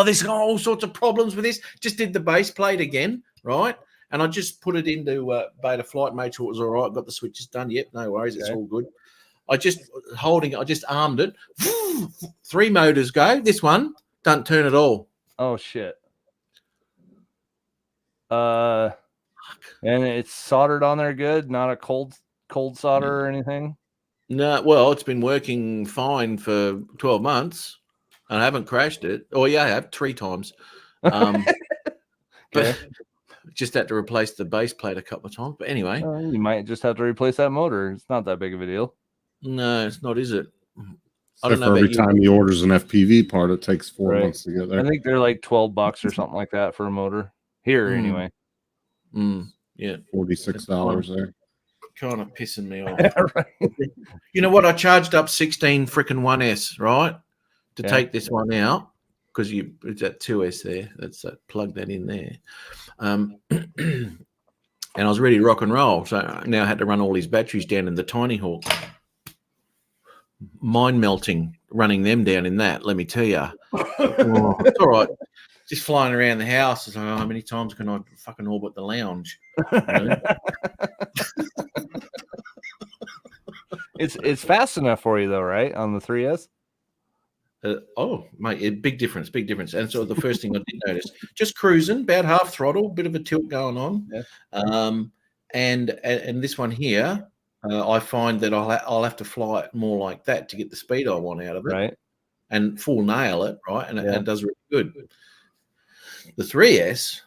there's all sorts of problems with this. Just did the base plate again, right? And I just put it into beta flight, made sure it was all right. Got the switches done. Yep, no worries. It's all good. I just armed it. 3 motors go. This one doesn't turn at all. Oh, shit. And it's soldered on there good, not a cold solder or anything? No, well, it's been working fine for 12 months, and I haven't crashed it. Oh, yeah, I have 3 times. But just had to replace the base plate a couple of times. But anyway. You might just have to replace that motor. It's not that big of a deal. No, it's not, is it? I don't know. Every time he orders an FPV part, it takes 4 months to get there. I think they're like $12 or something like that for a motor. Here, anyway. Yeah. $46 there. Kind of pissing me off. Right. You know what? I charged up 16 freaking 1S, right? To take this one out. Because it's that 2S there. That's plug that in there. And I was ready to rock and roll. So now I had to run all these batteries down in the Tiny Hawk. Mind melting running them down in that, let me tell you. It's all right. Just flying around the house. It's like, how many times can I fucking orbit the lounge? You know? It's fast enough for you though, right? On the 3S. Mate, big difference. And so the first thing I did notice, just cruising, about half throttle, bit of a tilt going on. Yeah. And this one here, I find that I'll have to fly it more like that to get the speed I want out of it, right? And full nail it, right? And it does really good. The 3S,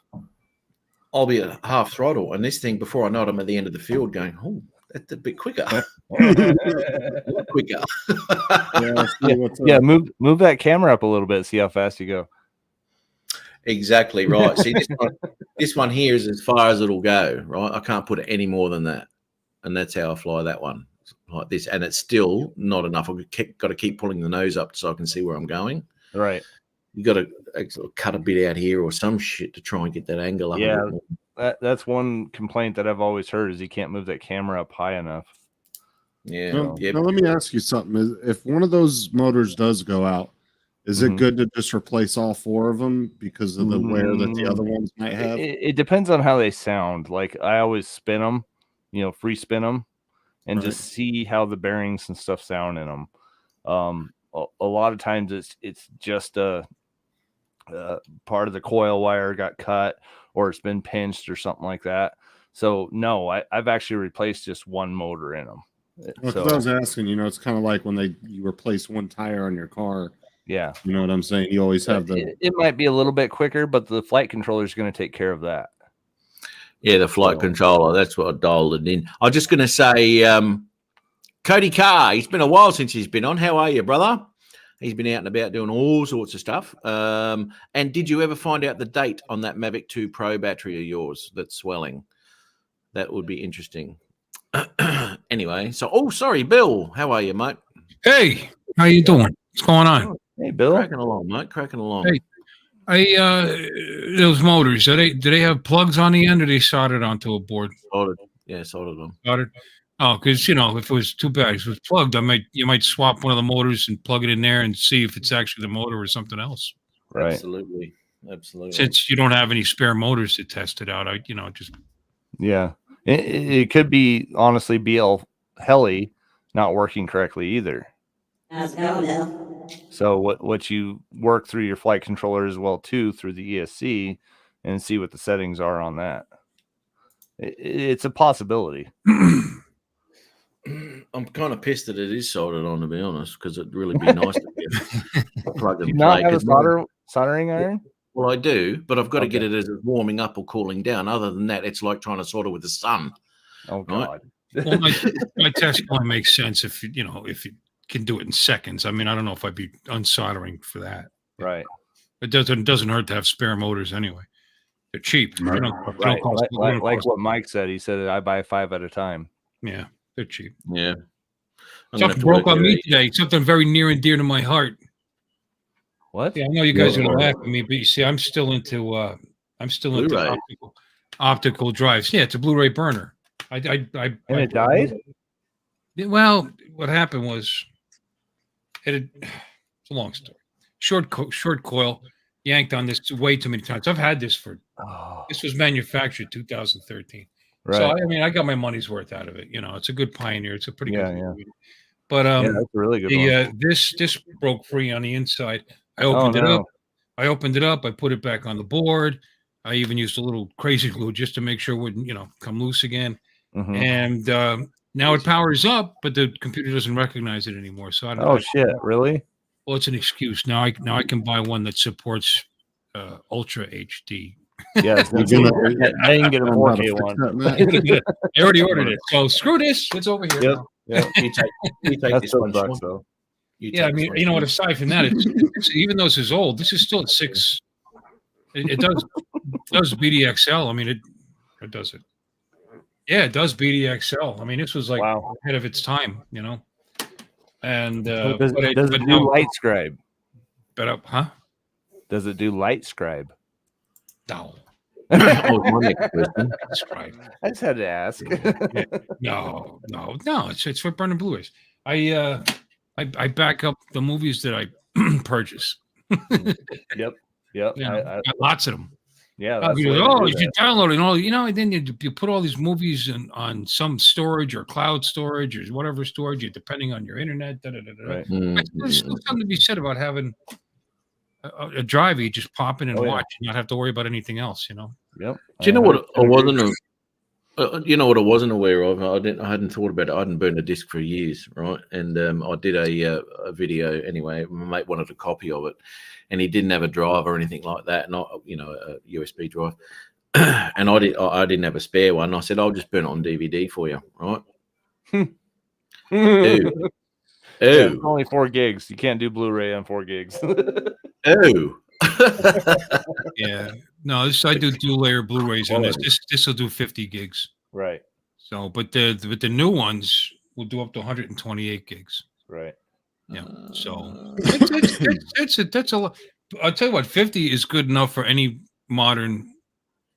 I'll be at half throttle, and this thing, before I know it, I'm at the end of the field going, oh, that's a bit quicker. Quicker. Move that camera up a little bit, see how fast you go. Exactly right. See, this one here is as far as it'll go, right? I can't put it any more than that. And that's how I fly that one, like this. And it's still not enough. I've got to keep pulling the nose up so I can see where I'm going. Right. You got to cut a bit out here or some shit to try and get that angle up. Yeah, that's one complaint that I've always heard is you can't move that camera up high enough. Yeah. Now, let me ask you something. If one of those motors does go out, is it good to just replace all 4 of them because of the wear that the other ones might have? It depends on how they sound. Like I always spin them, free spin them, and just see how the bearings and stuff sound in them. A lot of times it's just a part of the coil wire got cut or it's been pinched or something like that. So no, I've actually replaced just one motor in them. Well, I was asking, it's kind of like when you replace one tire on your car. Yeah. You know what I'm saying? You always have it might be a little bit quicker, but the flight controller is going to take care of that. Yeah, the flight controller. That's what I dialed it in. I was just going to say, Cody Carr, it's been a while since he's been on. How are you, brother? He's been out and about doing all sorts of stuff. And did you ever find out the date on that Mavic 2 Pro battery of yours that's swelling? That would be interesting. Anyway, sorry, Bill. How are you, mate? Hey, how you doing? What's going on? Hey, Bill. Cracking along, mate. Cracking along. Hey, those motors, do they have plugs on the end or they soldered onto a board? Soldered. Yeah, soldered them. Soldered. Oh, because if it was too bad, if it was plugged, you might swap one of the motors and plug it in there and see if it's actually the motor or something else. Right. Absolutely. Since you don't have any spare motors to test it out, just Yeah, it could be honestly BL Heli not working correctly either. So what you work through your flight controller as well too through the ESC and see what the settings are on that. It's a possibility. I'm kind of pissed that it is soldered on, to be honest, because it'd really be nice to get a plug Do and you not play. have a 'cause soldering iron? Well, I do, but I've got to get Okay. it as it's warming up or cooling down. Other than that, it's like trying to solder with the sun. Oh God. Well, my test only makes sense if if you can do it in seconds. I mean, I don't know if I'd be unsoldering for that. Right. It doesn't hurt to have spare motors anyway. They're cheap. They Right. don't Right. cost- they don't Like cost- what Mike said. He said I buy 5 at a time. Yeah, they're cheap. Yeah. I'm gonna have Something to broke work on it me out. today. Something very near and dear to my heart. What? Yeah, I know you guys are Yeah. gonna laugh at me, but you see, I'm still into Blu-ray. optical drives. Yeah, it's a Blu-ray burner. And it died? Well, what happened was it's a long story. Short coil yanked on this way too many times. I've had this Oh, this was manufactured 2013. right. So I mean, I got my money's worth out of it. It's a good Pioneer. It's a pretty Yeah, good. yeah. movie. But Yeah, that's a really good one. this broke free on the inside. I Oh, opened it no. up. I put it back on the board. I even used a little crazy glue just to make sure it wouldn't, come loose again. Mhm. And now it powers up, but the computer doesn't recognize it anymore. So I don't. Oh shit! Really? Well, it's an excuse. Now I can buy one that supports Ultra HD. Yeah. It's You're gonna- I didn't get a I don't know how to 4K fix one. that, Matt. I already ordered it. So screw this. It's over here. Yep. now. Yeah. You take That this still one, sucks Sean. though. You Yeah, I take mean, this one, you know what? Sean. Aside from that, even though this is old, this is still at 6. It does BDXL. I mean, it does it. Yeah, it does BDXL. I mean, this was like Wow. ahead of its time, And Does but it but do no, light scribe? huh? Does it do light scribe? No, Oh, my next question. that's right. I just had to ask. No. It's for burning Blu-rays. I back up the movies that I purchase. Yep. Yep. Got lots of them. Yeah. That's the You way go, to if do you download it and all, and then you put all these movies on some storage or cloud storage or whatever storage, depending on your internet. that. Right. There's still something to be said about having a drive you just pop in and Oh, yeah. watch and not have to worry about anything else. Yep. Do you know what I 100% wasn't? agree. You know what I wasn't aware of. I hadn't thought about it. I hadn't burned a disc for years, right? And I did a video anyway. My mate wanted a copy of it, and he didn't have a drive or anything like that, not a USB drive. And I didn't have a spare one. I said I'll just burn it on DVD for you, right? Ew. Yeah, it's Ew. only 4 gigs. You can't do Blu-ray on 4 gigs. Ew. Yeah, no, I do dual layer Blu-rays on this. This will do 50 gigs. Right. So, but the new ones will do up to 128 gigs. Right. Yeah. So that's a lot. I'll tell you what, 50 is good enough for any modern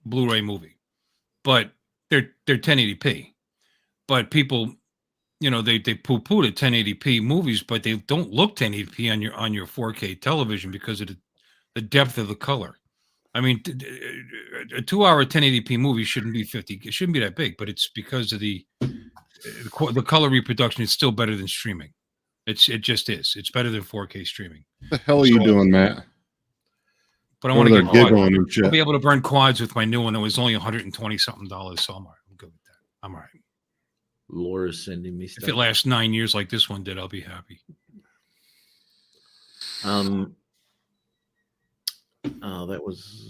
Blu-ray movie, but they're 1080p. But people, they poo-poo the 1080p movies, but they don't look 1080p on your 4K television because of the depth of the color. I mean, a 2-hour 1080p movie shouldn't be 50. It shouldn't be that big, but it's because of the color reproduction. It's still better than streaming. It just is. It's better than 4K streaming. What the hell are you doing, Matt? But I want to They're get quad. giggling and I'll shit. be able to burn quads with my new one that was only $120 something. So I'm all right. I'm good with that. I'm all right. Laura's sending me If stuff. it lasts 9 years like this one did, I'll be happy. That was.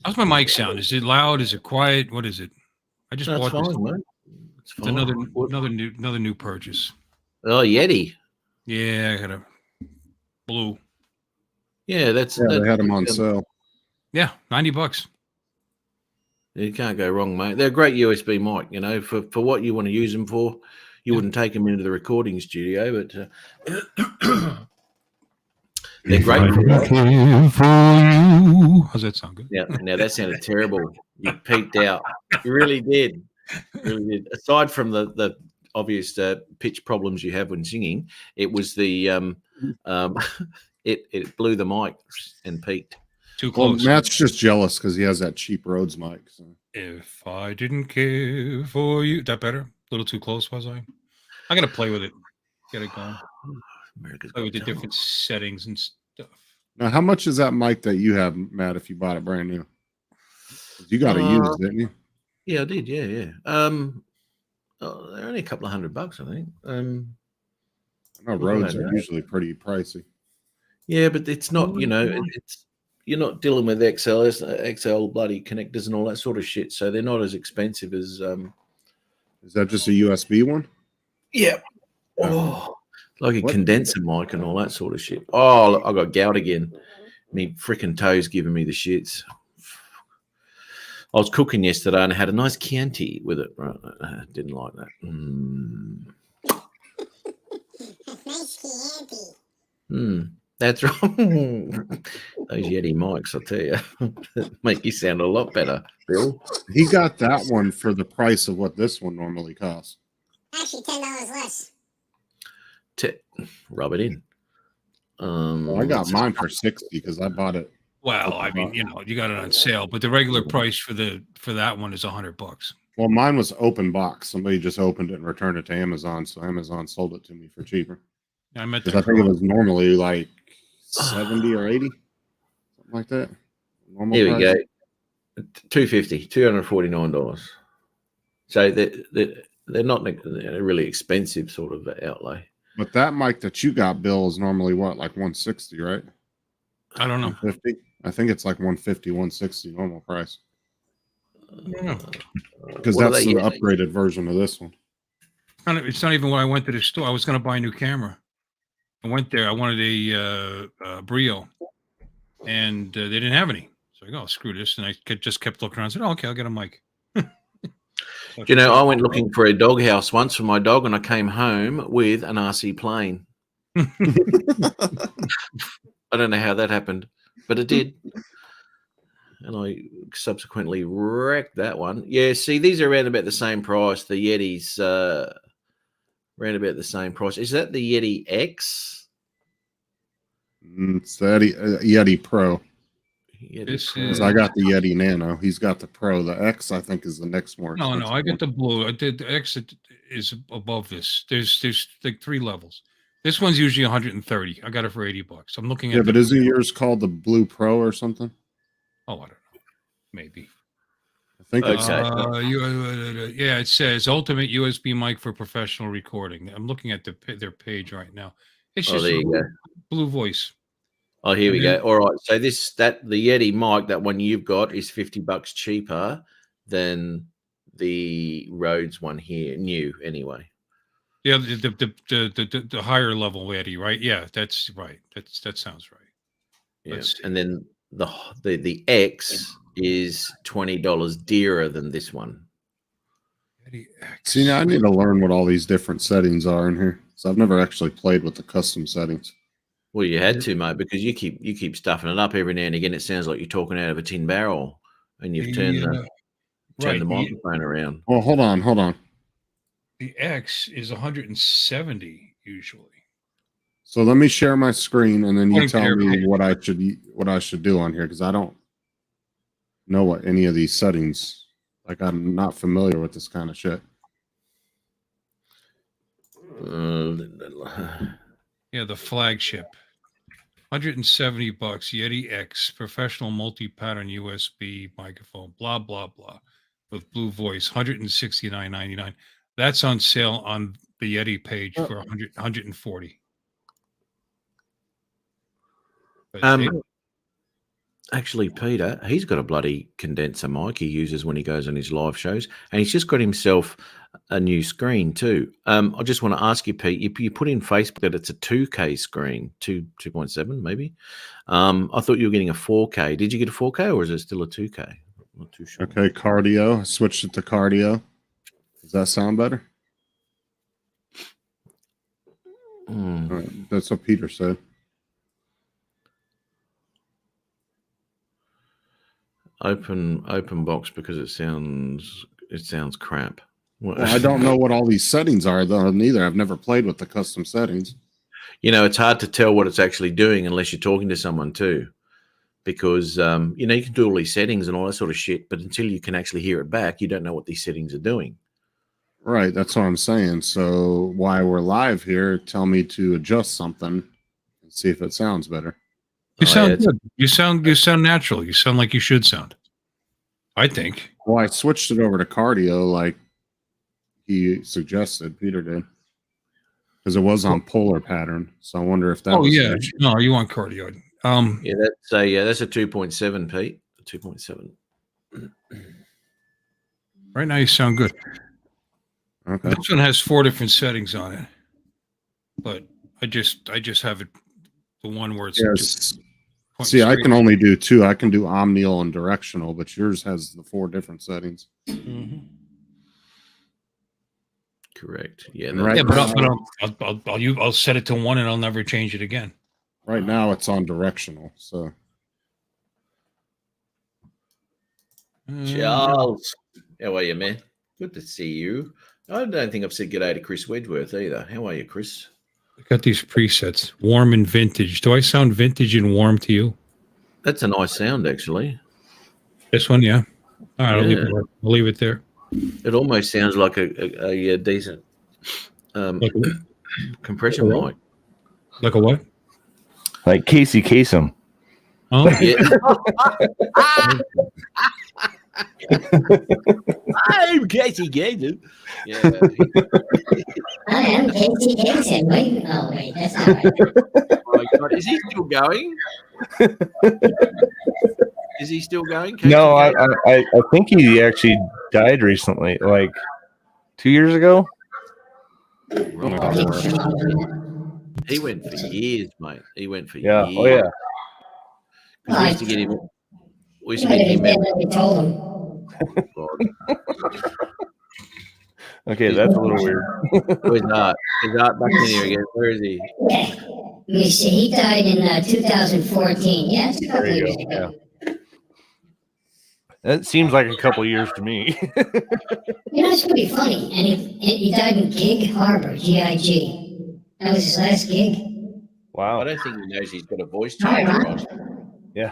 How's my mic sound? Is it loud? Is it quiet? What is it? I just That's bought this. fine, mate. It's It's fine. another new purchase. Oh, Yeti. Yeah, I got a blue. Yeah, that's. Yeah, that- they had them on sale. Yeah, $90. You can't go wrong, mate. They're a great USB mic. For what you want to use them for. You wouldn't take them into the recording studio, but they're great. How's that sound good? Yeah, now that sounded terrible. You peaked out. You really did. Really did. Aside from the obvious pitch problems you have when singing, it was the it blew the mic and peaked. Too Well, close. Matt's just jealous because he has that cheap Rhodes mic. So. If I didn't care for you, that better? A little too close, was I? I gotta play with it. Get it going. America's Play Got with the Talent. different settings and stuff. Now, how much is that mic that you have, Matt? If you bought it brand new, you got to use, didn't you? Yeah, I did. Yeah. They're only a couple of $100, I think. I know What Rhodes about are that? usually pretty pricey. Yeah, but it's not. It's you're not dealing with XL bloody connectors and all that sort of shit. So they're not as expensive as. Is that just a USB one? Yeah. Oh, like a condenser mic and all that sort of shit. Oh, look, I got gout again. Me freaking toes giving me the shits. I was cooking yesterday and I had a nice Chianti with it. Right, I didn't like that. Nice Chianti. That's right. Those Yeti mics, I'll tell you, make you sound a lot better, Bill. He got that one for the price of what this one normally costs. Actually, $10 less. Rub it in. Well, I got mine for $60 because I bought it. Well, I mean, you got it on sale, but the regular price for that one is $100. Well, mine was open box. Somebody just opened it and returned it to Amazon, so Amazon sold it to me for cheaper. I met Because I think it was normally like 70 or 80, something like that. Normal Here we price. go. $249. So they're not a really expensive sort of outlay. But that mic that you got, Bill, is normally what, like 160, right? I don't know. 150? I think it's like 150, 160 normal price. Because What are that's they the using? upgraded version of this one. It's not even when I went to the store. I was going to buy a new camera. I went there. I wanted a Brio, and they didn't have any. So I go, oh, screw this. And I just kept looking around. I said, oh, okay, I'll get a mic. You know, I went looking for a doghouse once for my dog, and I came home with an RC plane. I don't know how that happened, but it did. And I subsequently wrecked that one. Yeah, see, these are around about the same price. The Yetis, around about the same price. Is that the Yeti X? It's the Yeti Pro. Yeti This Pro. is- 'Cause I got the Yeti Nano. He's got the Pro. The X, I think, is the next more. No, expensive I get one. the blue. I did the exit is above this. There's like 3 levels. This one's usually 130. I got it for $80. I'm looking at Yeah, but isn't yours called the Blue Pro or something? Oh, I don't know. Maybe. I think it's Okay. Yeah, it says ultimate USB mic for professional recording. I'm looking at their page right now. It's Oh, just there you go. Blue Voice. Oh, here we And go. then- All right. So the Yeti mic, that one you've got, is $50 cheaper than the Rhodes one here, new anyway. Yeah, the higher level Yeti, right? Yeah, that's right. That sounds right. Yeah. Let's see. And then the X is $20 dearer than this one. Yeti X. See, now I need to learn what all these different settings are in here. So I've never actually played with the custom settings. Well, you had to, mate, because you keep stuffing it up every now and again. It sounds like you're talking out of a tin barrel, and you've turned the right. microphone around. Well, hold on. The X is 170 usually. So let me share my screen, and then you Point tell there, me page. what I should do on here because I don't know what any of these settings. Like I'm not familiar with this kind of shit. Yeah, the flagship. 170 bucks, Yeti X, professional multi-pattern USB microphone, blah, blah, blah, with Blue Voice, 169.99. That's on sale on the Yeti page for 140. But Actually, Peter, he's got a bloody condenser mic he uses when he goes on his live shows, and he's just got himself a new screen too. I just want to ask you, Pete, you put in Facebook that it's a 2K screen, 2.7 maybe. I thought you were getting a 4K. Did you get a 4K or is it still a 2K? I'm not too sure. Okay, cardio. I switched it to cardio. Does that sound better? Hmm. All right, that's what Peter said. Open box because it sounds crap. Well, I don't know what all these settings are though. Neither. I've never played with the custom settings. You know, it's hard to tell what it's actually doing unless you're talking to someone too, because you know, you can do all these settings and all that sort of shit, but until you can actually hear it back, you don't know what these settings are doing. Right, that's what I'm saying. So while we're live here, tell me to adjust something and see if it sounds better. You Oh, sound yeah, good. You sound natural. You sound like you should sound. I think. Well, I switched it over to cardio like he suggested, Peter did. Because it was on polar pattern. So I wonder if that Oh was yeah. an issue. No, you want cardio. Yeah, that's a 2.7, Pete. 2.7. Right now you sound good. Okay. This one has 4 different settings on it. But I just have it the one where it's Yes. See, I can only do 2. I can do omnial and directional, but yours has the 4 different settings. Correct. Yeah. And right Yeah, but now, I'll set it to 1 and I'll never change it again. right now it's on directional. So Charles, how are you, man? Good to see you. I don't think I've said good day to Chris Wedgeworth either. How are you, Chris? I got these presets, warm and vintage. Do I sound vintage and warm to you? That's a nice sound, actually. This one, yeah. All right, Yeah. I'll leave it there. It almost sounds like a decent Like, compression mic. like a what? Like Casey Kasem. Oh, Yeah. I'm Casey Gator. Yeah. I am Casey Dixon. Wait, oh wait, that's not right. Oh my God. Is he still going? Is he still going? Casey No, Gator? I think he actually died recently, like 2 years ago. He went for years, mate. He went for Yeah. years. Oh yeah. 'Cause we used to get him. We used You to might get have him. been dead when we told him. Okay, that's a little weird. Where's Art? Is Art back in here again? Where is he? Yeah. Let me see. He died in 2014. Yeah, it's a couple There you years go. ago. Yeah. That seems like a couple years to me. You know, it's pretty funny. And he died in Gig Harbor, GIG. That was his last gig. I Wow. don't think he knows he's got a voice All changer right. on. Yeah.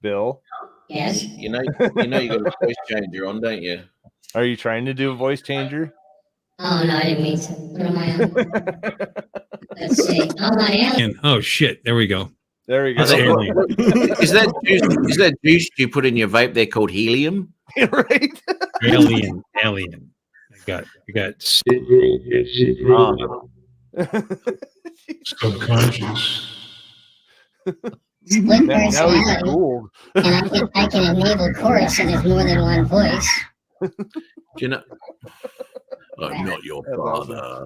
Bill, Yes. You know you got a voice changer on, don't you? are you trying to do a voice changer? Oh no, I didn't mean to. What am I on? Let's see. I'm on Alien. oh shit! There we go. There we go. That's alien. Is that juice you put in your vape there called helium? Right? Alien. I got subconscious. Split Now he's personality. Gould. And I can enable chorus so there's more than one voice. Do you know? I'm not your That's father.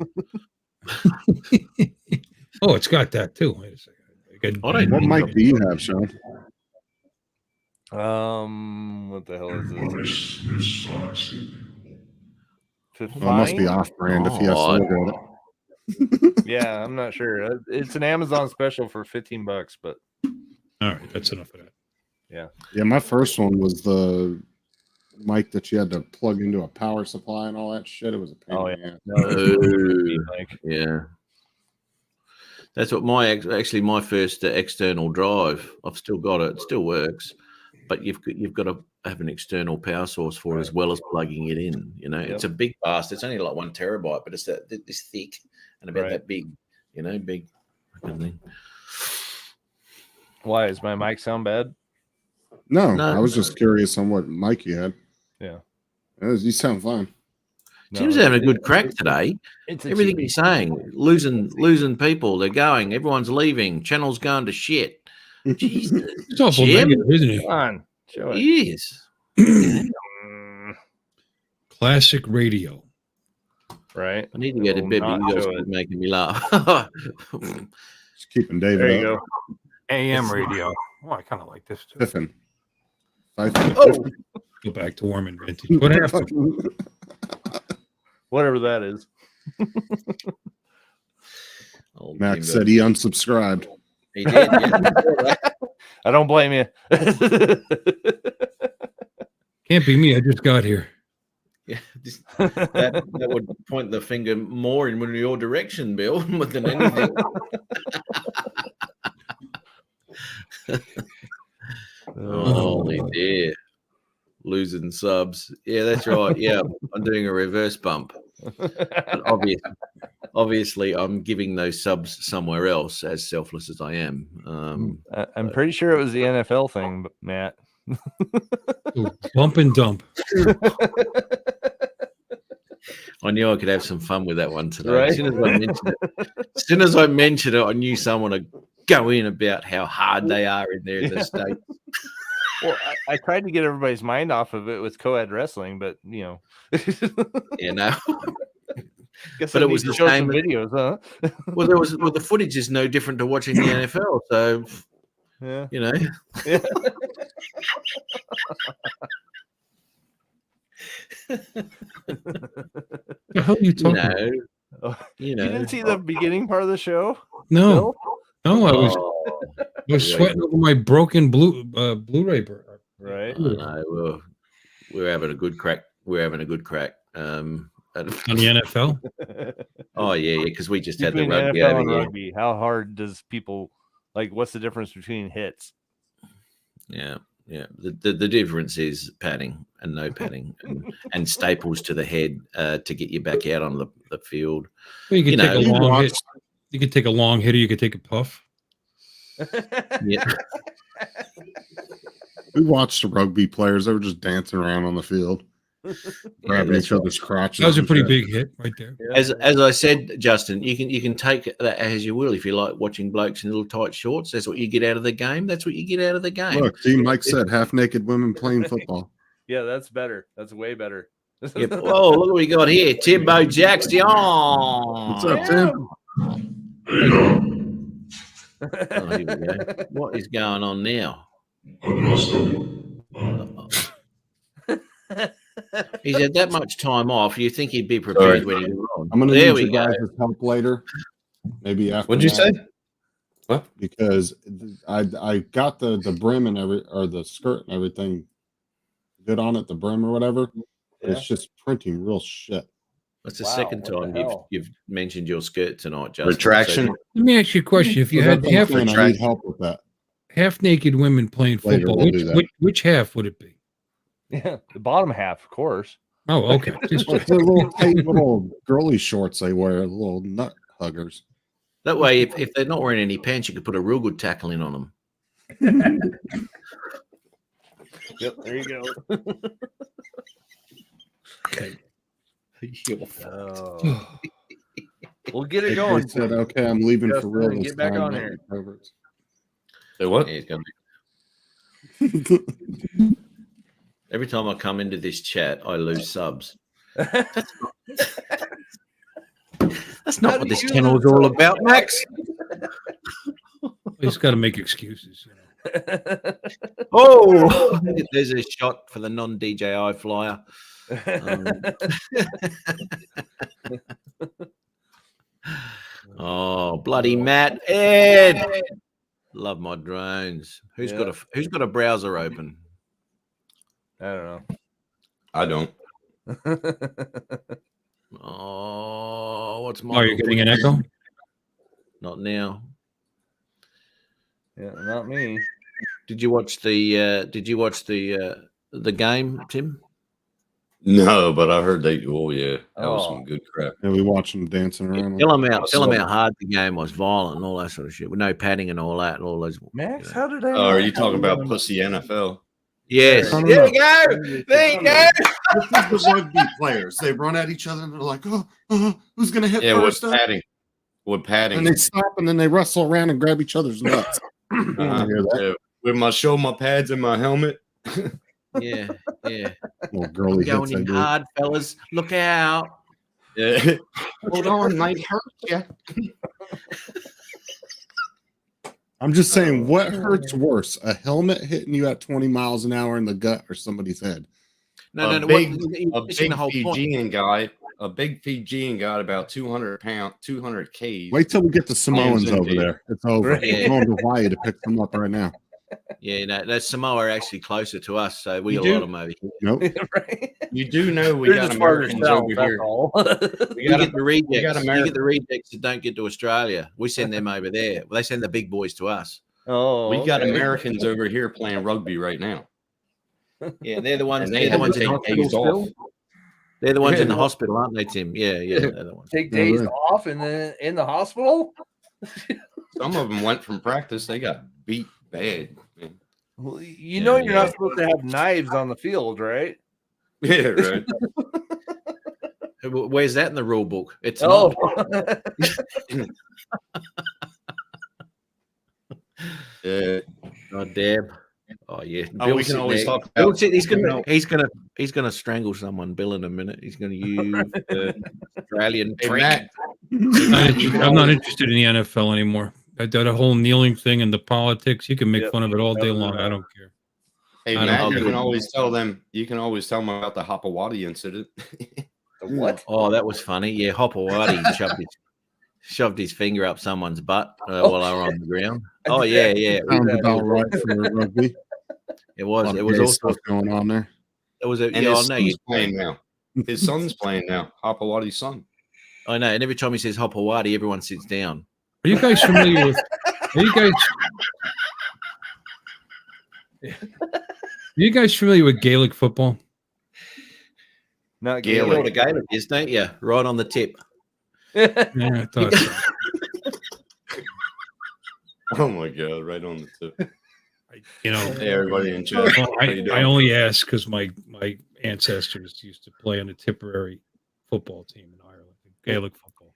Oh, it's got that too. Wait a second. I got- I don't what think mic so. do you have, Sean? What the hell is this? Well, it must be off brand if he has to Oh, look at it. Yeah, I'm not sure. It's an Amazon special for $15, but All right, that's enough of that. Yeah, my first one was the mic that you had to plug into a power supply and all that shit. It was a pain Oh, in the ass. no, Oh, like, yeah. That's what my first external drive. I've still got it. It still works, but you've got to have an external power source for it as well as plugging it in. You know, it's a big bastard. It's only like 1 terabyte, but it's this thick and about that big. You know, big fucking thing. why is my mic sound bad? No, No. I was just curious on what mic you had. Yeah. You sound fine. Tim's having a good crack today. It's a Everything cheapie. he's saying, losing people. They're going. Everyone's leaving. Channel's going to shit. Jesus, It's awful Jim? negative, isn't it? Come on, show it. yes. Mm, Classic radio. right. I need to go to Will bed, but not you guys show keep it. making me laugh. Just keeping David There you up. go. AM radio. Oh, I kind of like this too. Piffin. Oh. Go back to warm and vintage. What happened? Whatever that is. Oh, Max Timbo. said he unsubscribed. He did. Yeah. I don't blame you. Can't be me. I just got here. Yeah, that would point the finger more in your direction, Bill, more than anything. Holy dear. Losing subs. Yeah, that's right. Yeah, I'm doing a reverse bump. But obviously, I'm giving those subs somewhere else, as selfless as I am. I'm pretty sure it was the NFL thing, Matt. Bump and dump. I knew I could have some fun with that one today. Right. As soon as I mentioned it, I knew someone would go in about how hard they are in there in the States. Well, I tried to get everybody's mind off of it with co-ed wrestling, but No. Guess But I it need was to the show same some as- videos, huh? Well, the footage is no different to watching the NFL. So, Yeah. you know. Yeah. The hell are you talking about? Oh, You You know. didn't see the beginning part of the show? No, no, I was Oh, sweating over my broken Blu-ray. Right. I know. We're having a good crack. We're having a good crack. On the NFL. Oh yeah, because we just had the Between rugby NFL over and here. rugby, how hard does people what's the difference between hits? Yeah. The difference is padding and no padding and staples to the head to get you back out on the field. Well, you could You take know, a you long watch- hit. You could take a long hit, or you could take a puff. Yeah. We watched the rugby players. They were just dancing around on the field, grabbing that's each other's crotches. That was a and pretty shit. big hit right there. As I said, Justin, you can take that as you will if you like watching blokes in little tight shorts. That's what you get out of the game. That's what you get out of the game. Look, see, Mike said half-naked women playing football. Yeah, that's better. That's way better. Yep. Oh, look what we got here. Timbo Jackson. What's up, Tim? Oh, here we go. What is going on now? He's had that much time off. You think he'd be prepared when he was on? I'm gonna There need we you go. guys' help later. Maybe after. What'd you that, say? What? Because I got the brim and the skirt and everything good on it, the brim or whatever. But it's just printing real shit. That's the Wow, second what the time hell? you've mentioned your skirt tonight, Justin. Retraction. Let me ask you a question: if you So had that's what I'm saying, I track- need help with that. half naked women playing Later, football, we'll do that. which half would it be? Yeah, the bottom half, of course. Oh, okay. Just It's the little tight little girly shorts they wear, little nut huggers. That way, if they're not wearing any pants, you could put a real good tackle in on them. Yep, there you go. Oh. We'll get it They going. said, "Okay, I'm leaving for Justin, real get this back time." on not here. you perverts. Say what? Yeah, it's gonna Every time I come into this chat, I lose subs. That's not How what do this you channel is lose all subs? about, Max. he's got to make excuses. Oh, there's a shot for the non-DJI flyer. Oh, bloody Matt Ed. Love my drones. Who's got a browser open? I don't I don't. know. Oh, what's my? Are you getting an echo? Not now. Yeah, not me. Did you watch the game, Tim? No, but I heard they. Oh yeah, that was Oh. some good crap. Yeah, we watch them dancing around. Tell them how saw- how hard the game was, violent and all that sort of shit, with no padding and all that, and all those. Max, you know. how did I? Oh, are not you talking have about Pussy NFL? Yes. No, no, There no. we go. There you go. This is the rugby players. They run at each other and they're like, who's gonna hit Yeah, with first? padding. With padding. And they stop and then they wrestle around and grab each other's nuts. Uh-huh. Hear that? Yeah, with my pads and my helmet. Yeah. Little girly Going hits they in do. hard, fellas. Look out. Yeah. Hold on, might hurt you. I'm just saying, what hurts worse, a helmet hitting you at 20 miles an hour in the gut or somebody's head? No. A What, big- you're a missing big the whole point. Fijian guy. A big Fijian guy, about 200 pounds, 200 Ks. Wait till we get the Samoans Slams over into you. there. It's over. Right. We're going to Hawaii to pick them up right now. Yeah, no, that Samoa are actually closer to us, so we You got a lot do? of them over here. Nope. right? You do know we They're got just farther Americans south, over that's here. all. We You got get the rejects. You America- get the rejects that don't get to Australia. We send them over there. Well, they send the big boys to us. Oh, We got okay. Americans over here playing rugby right now. Yeah, they're the ones. And they They're the have ones to in the take days hospital. off. They're the ones in the Yeah. hospital, aren't they, Tim? Yeah, they're the ones. Take Yeah, days right. off and then in the hospital. Some of them went from practice. They got beat bad. Man. Well, you Yeah, know you're yeah. not supposed to have knives on the field, right? Yeah, right. Where's that in the rule book? It's Oh, not. Yeah. Oh, Deb. Oh yeah. Oh, we Bill's can sitting always there. talk about. Bill's sitting- No. he's gonna strangle someone. Bill in a minute. He's gonna use the Australian Hey, trick. Matt, I'm not interested in the NFL anymore. That whole kneeling thing and the politics, you can make Yep. fun of it all day Other than long. I that. don't care. hey, I don't Matt, know. you can always tell them. You can always tell them about the Hopawati incident. what? Oh, that was funny. Yeah, Hopawati shoved his finger up someone's butt Oh, while they were on the ground. I Oh did yeah, that. yeah. Sounds about right for rugby. It A was. lot It of was gay also. stuff going on there. It was a. And Yeah, his I know. son's playing now. His son's playing now. Hopawati's son. I know. And every time he says Hopawati, everyone sits down. Are you guys familiar with? Are you guys familiar with Gaelic football? Not You know what Gaelic. a Gaelic is, don't you? Right on the tip. Yeah, I thought so. Oh my god! Right on the tip. You know, Hey, everybody in chat. well, How you doing? I only ask because my ancestors used to play on the Tipperary football team in Ireland, Gaelic football.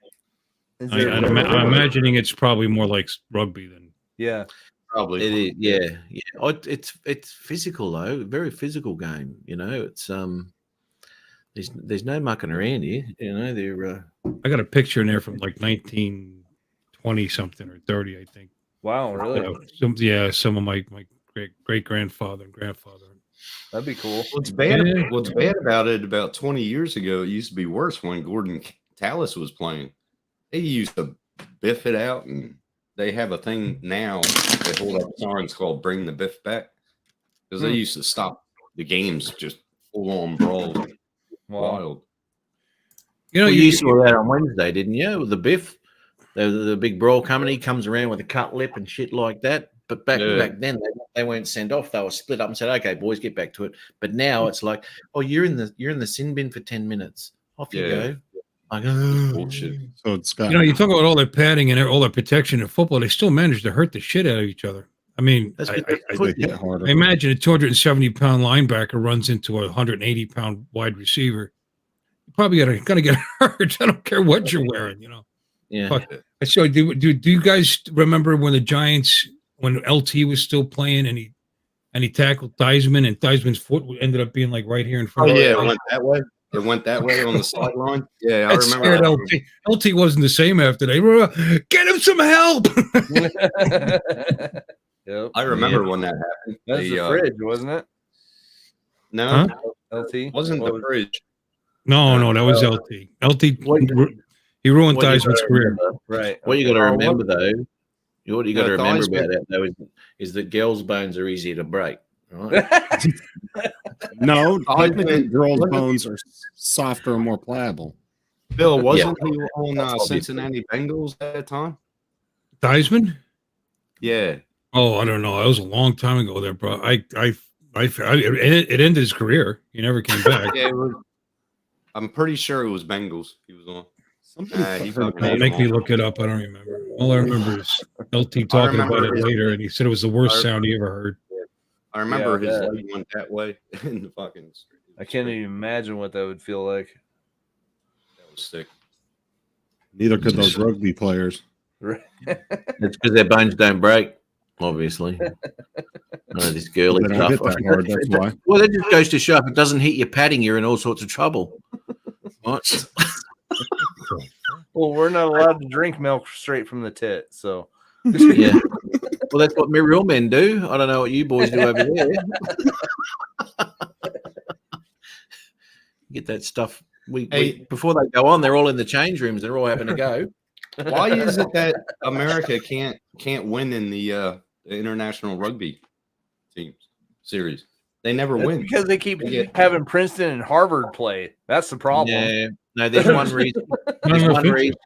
Is I, there- I'm imagining it's probably more like rugby than. yeah. Probably. It is. Yeah, yeah. Oh, it's physical though. Very physical game. You know, it's There's no mucking around here. You know, they're. I got a picture in there from like 1920 something or 30, I think. Wow, really? Some of my great grandfather and grandfather. That'd be cool. What's bad? Yeah. What's bad about it? About 20 years ago, it used to be worse when Gordon Tallis was playing. They used to biff it out, and they have a thing now. They hold up signs called "Bring the Biff Back" because they used to stop the games just full on brawl, Wow. wild. You know, Well, you saw that on Wednesday, didn't you? With the Biff, the big brawl coming. He comes around with a cut lip and shit like that. But back then, they weren't sent off. They were split up and said, "Okay, boys, get back to it." But now it's like, "Oh, you're in the sin bin for 10 minutes. Off you Yeah. go." I go, Bullshit. So it's got you talk about all that padding and all that protection in football. They still manage to hurt the shit out of each other. I mean, That's I, what I, they hit harder. I imagine a 270-pound linebacker runs into a 180-pound wide receiver. You're probably gonna get hurt. I don't care what you're wearing. Yeah. Fuck. So do you guys remember when the Giants, when LT was still playing and he tackled Theismann and Theismann's foot ended up being like right here in Oh front of yeah, us? it went that way. It went that way on the sideline. Yeah, I That remember scared that. LT. LT wasn't the same after that. Get him some help. Yep. I remember when that happened. That's They, the fridge, wasn't it? No, Huh? LT wasn't What the was- fridge. No, that was LT. LT, What- he ruined What you Theismann's gotta career. remember- right. What you got to Oh, remember though, what you got to No, remember Theismann- about that though is that girls' bones are easier to break. Right? No, Oh, technically, man. girls' Wasn't- bones are softer and more pliable. Bill, wasn't he on That's obvious. Cincinnati Bengals at the time? Theismann? Yeah. Oh, I don't know. That was a long time ago there, bro. It ended his career. He never came back. Yeah, it was, I'm pretty sure it was Bengals he was on. Somebody He heard fucking about ate Make me him look it up. I don't remember. All I remember is LT talking about remember it his- later, and he said it was the worst I- sound he ever heard. I remember Yeah, his that- leg went that way in the fucking. I can't even imagine what that would feel like. That was sick. Neither could those rugby players. Right. It's because their bones don't break, obviously. This girly They don't stuff. hit that hard. That's why. Well, that just goes to show if it doesn't hit your padding, you're in all sorts of trouble. Right? Well, we're not allowed to drink milk straight from the tit, so Yeah. Well, that's what real men do. I don't know what you boys do over there. Get that stuff. Before they go on, they're all in the change rooms. They're all having a go. Why is it that America can't win in the international rugby team series? They never that's win. because they keep Yeah. having Princeton and Harvard play. That's the problem. Yeah. No, there's one reason. I don't There's know one if reason.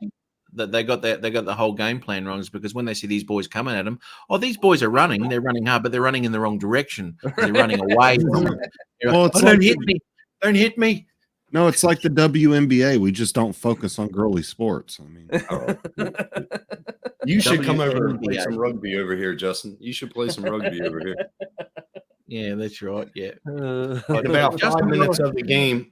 that they got the whole game plan wrong is because when they see these boys coming at them, these boys are running, they're running hard, but they're running in the wrong direction. They're running away from them. Well, it's don't like hit me. Don't hit me. No, it's like the WNBA. We just don't focus on girly sports. I mean, You should come over and WNBA. play some rugby over here, Justin. You should play some rugby over here. Yeah, that's right. Yeah. In about 5 minutes of the game,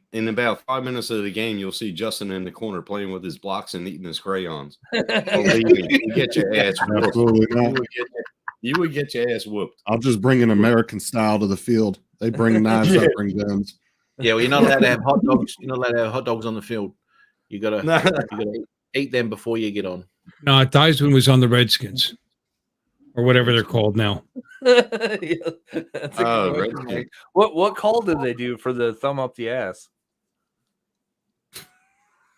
you'll see Justin in the corner playing with his blocks and eating his crayons. Believe me, you get your ass whooped. absolutely not. You would get your ass whooped. I'll just bring an American style to the field. They bring knives, I bring guns. Yeah, well, you're not allowed to have hot dogs. You're not allowed to have hot dogs on the field. You gotta eat them before you get on. No, Theismann was on the Redskins or whatever they're called now. That's a good Oh, question, Redskins. Mike. What call did they do for the thumb up the ass?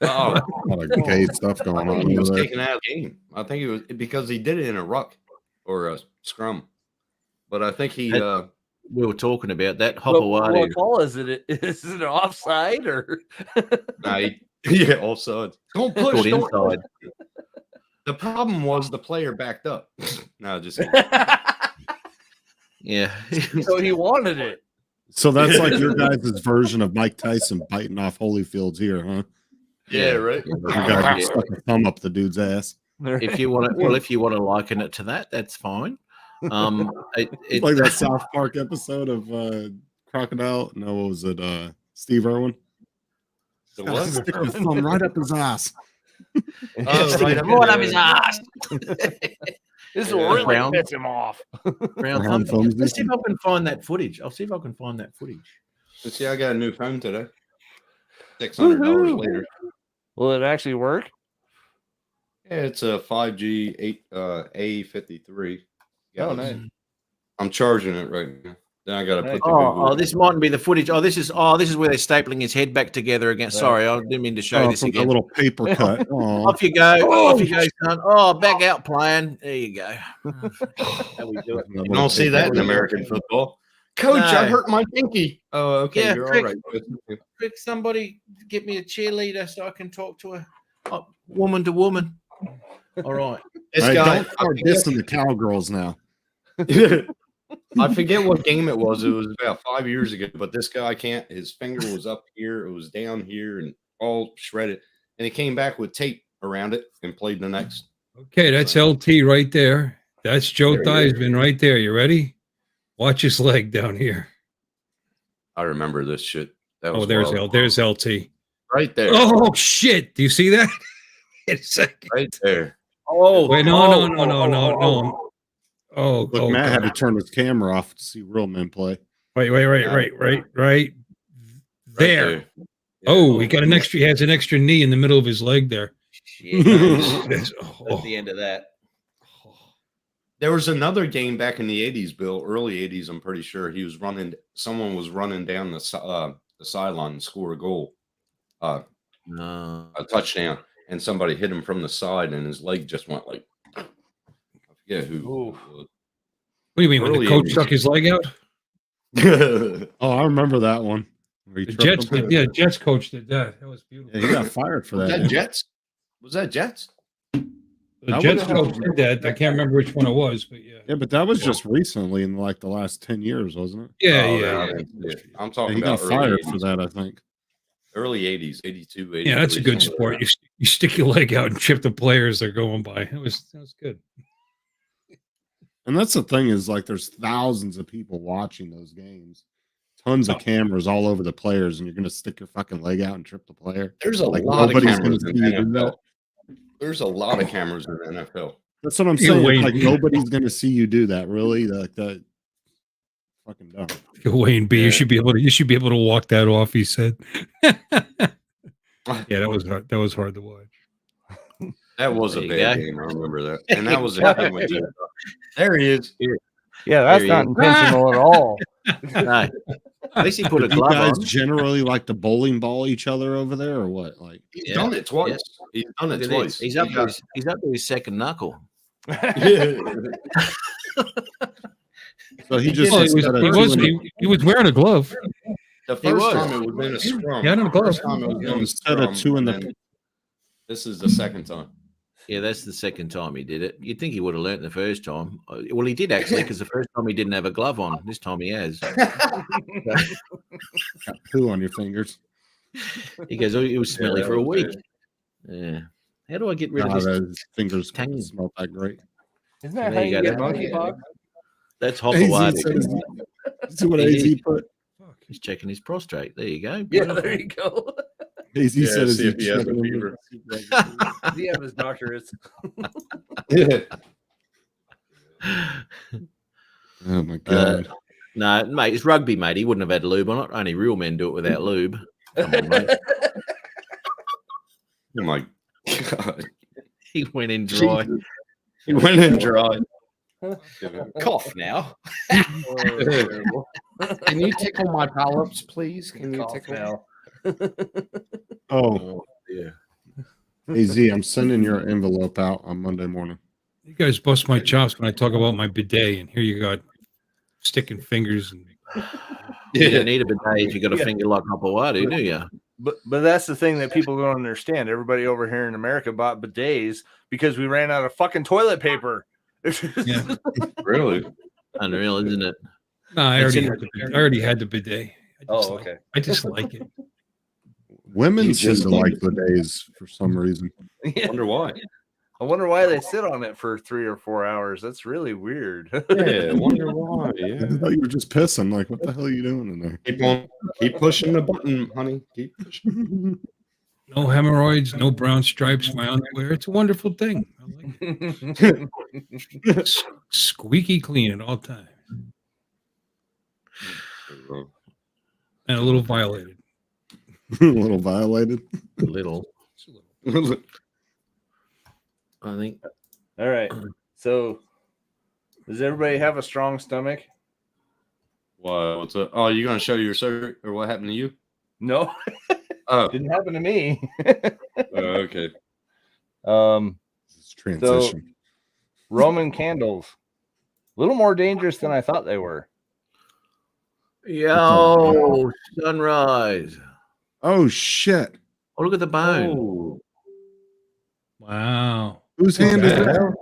Oh, A lot of gay stuff going on he was over there. taken out of the game. I think it was because he did it in a ruck or a scrum. But I think he We were talking about that. What Hopawadi. call is it? Is it offside or? offside. Don't push. Called Don't inside. The problem was the player backed up. No, just Yeah. So he wanted it. So that's like your guys' version of Mike Tyson biting off Holyfield's here, huh? yeah, right. You guys just stuck a thumb up the dude's ass. if you want to liken it to that, that's fine. It, Like that South Park episode of Crocodile. No, what was it? Steve Irwin. The Gotta what? stick the thumb right up his ass. Oh, right up Right in up the- his ass. This will really Brown. piss him off. Brown Brown thumb. thumbs. Let's see if I can find that footage. I'll see if I can find that footage. Let's see, I got a new phone today. $600 later. Will it actually work? Yeah, it's a 5G A53. Oh, nice. I'm charging it right now. Then I gotta put the Oh, Google. this mightn't be the footage. This is where they're stapling his head back together again. Sorry, I didn't mean to show Oh, this from a again. little paper cut. Oh, Off you go. Off you go, son. Oh, back out playing. There you go. How we do it. You don't see that in American football. Coach, I No. hurt my pinky. Oh, okay, Yeah, you're quick. all right. Quick, somebody get me a cheerleader so I can talk to her. Woman to woman. All right. This All right, guy, don't start dissing the cowgirls now. I forget what game it was. It was about 5 years ago, but this guy can't. His finger was up here, it was down here, and all shredded. And he came back with tape around it and played the next. Okay, that's LT right there. That's Joe There you Theismann right there. You ready? Watch his leg down here. I remember this shit. That was Oh, there's wild. there's LT. Right there. Oh shit! Do you see that? Wait a second. Right there. Oh, Wait, no. Oh, Look, Matt had to turn his camera off to see real men play. Wait. Right Right there. Oh, he got an extra. He has an extra knee in the middle of his leg there. shit. That's- That's the end of that. There was another game back in the 80s, Bill, early 80s, I'm pretty sure. Someone was running down the sideline and score a goal, No. a touchdown, and somebody hit him from the side, and his leg just went like, I forget who. Ooh. What do you mean when the Early coach 80s. stuck his leg out? Oh, I remember that one. Where he The tripped Jets him. did. Yeah, Jets coach did that. That was beautiful. Yeah, he got fired for Was that. that Jets? Was that Jets? The I Jets would've- coach did that. I can't remember which one it was, but yeah. Yeah, but that was just recently in like the last 10 years, wasn't it? Yeah, Oh, yeah. I yeah. didn't see it. I'm Yeah, talking he got about fired early for 80s. that, I think. Early 80s, 82, 83. Yeah, that's a good somewhere sport. You stick your leg out and chip the players they're going by. That was good. And that's the thing is like there's thousands of people watching those games. Tons of cameras all over the players, and you're gonna stick your fucking leg out and trip the player. There's a Like, lot of nobody's cameras gonna in see you do NFL. There's a lot of cameras in the NFL. That's what I'm Yeah, saying. Wayne. Like nobody's gonna see you do that. Really, like that. Fucking dumb. Wayne B, Yeah. you should be able to walk that off. He said. Yeah, that was hard. That was hard to watch. That was a There you bad go. game. I remember that. And that was a game with Jay. There he is. Yeah, that's There not you intentional at all. No. At least he put a Do you glove guys on. generally like to bowling ball each other over there, or what? Like, He's Yeah. done it twice. He's done it Look at twice. this. He's up to his second knuckle. so he just Well, instead of he was wearing a glove. The He first was. time it was in a scrum. Yeah, I know the First glove. time it was in a Instead of scrum, two in the- and then this is the second time. Yeah, that's the second time he did it. You'd think he would have learnt the first time. Well, he did actually, because the first time he didn't have a glove on. This time he has. Got poo on your fingers. He goes, "Oh, it was smelly for a week." Yeah. How do I get rid of this? His fingers Tang. smell that great. Isn't that There how you you go. get monkeypox? That's AZ Hopperwadi. says- See what AZ put? He's checking his prostate. There you go. Yeah, there you go. AZ Yeah, said, see if he has a fever. Yeah, his doctor is. Yeah. Oh my god! No, mate, it's rugby, mate. He wouldn't have had lube on it. Only real men do it without lube. Come on, mate. Oh my god. He went in dry. He went in dry. Cough now. Can you tickle my polyps, please? Can you tickle now? Oh, Yeah. AZ, I'm sending your envelope out on Monday morning. You guys bust my chops when I talk about my bidet, and here you got sticking fingers. And You don't need a bidet if you got a finger like Hopperwadi, do you? But that's the thing that people don't understand. Everybody over here in America bought bidets because we ran out of fucking toilet paper. yeah, Really? Unreal, isn't it? no, I It's already had the bidet. Oh, okay. I just like it. Women You seem just to like bidets for some reason. Yeah. Wonder why. I wonder why they sit on it for 3 or 4 hours. That's really weird. Yeah, wonder why. I Yeah. thought you were just pissing. Like, what the hell are you doing in there? Keep pushing the button, honey. Keep pushing. No hemorrhoids, no brown stripes. My underwear. It's a wonderful thing. I like it. Squeaky clean at all times, and a little violated. A little violated. A little. I think. All right. So, does everybody have a strong stomach? What's up? Oh, you gonna show your surgery or what happened to you? No, Oh, didn't happen to me. okay. It's transition. Roman candles, a little more dangerous than I thought they were. Yo, sunrise. Oh shit! Oh, look at the bone. Oh, Wow. Whose hand is that?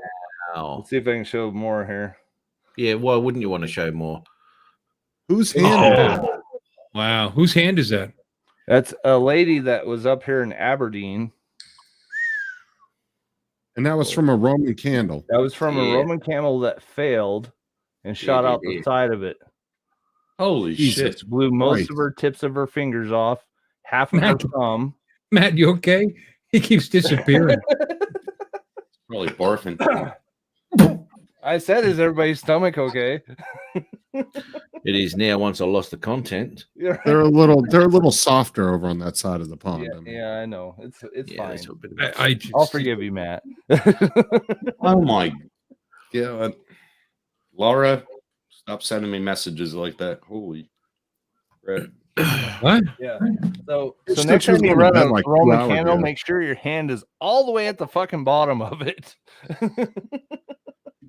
Wow. Let's see if I can show more here. Yeah, why wouldn't you want to show more? Whose hand is that? Wow. Whose hand is that? That's a lady that was up here in Aberdeen. And that was from a Roman candle. That was from Yeah. a Roman camel that failed and shot out the side of it. holy Jesus. shit! Blew most Christ. of her tips of her fingers off, half of her thumb. Matt, you okay? He keeps disappearing. Probably barfing. I said, is everybody's stomach okay? It is now. Once I lost the content. Yeah, They're a little softer over on that side of the pond. I mean. yeah, I know. It's Yeah, fine. that's a bit of I just, I'll forgive you, Matt. Oh my god, Laura, stop sending me messages like that. Holy crap! What? Yeah. So Just next that she was time you going to run bed a like 2 Roman hours candle, ago. make sure your hand is all the way at the fucking bottom of it.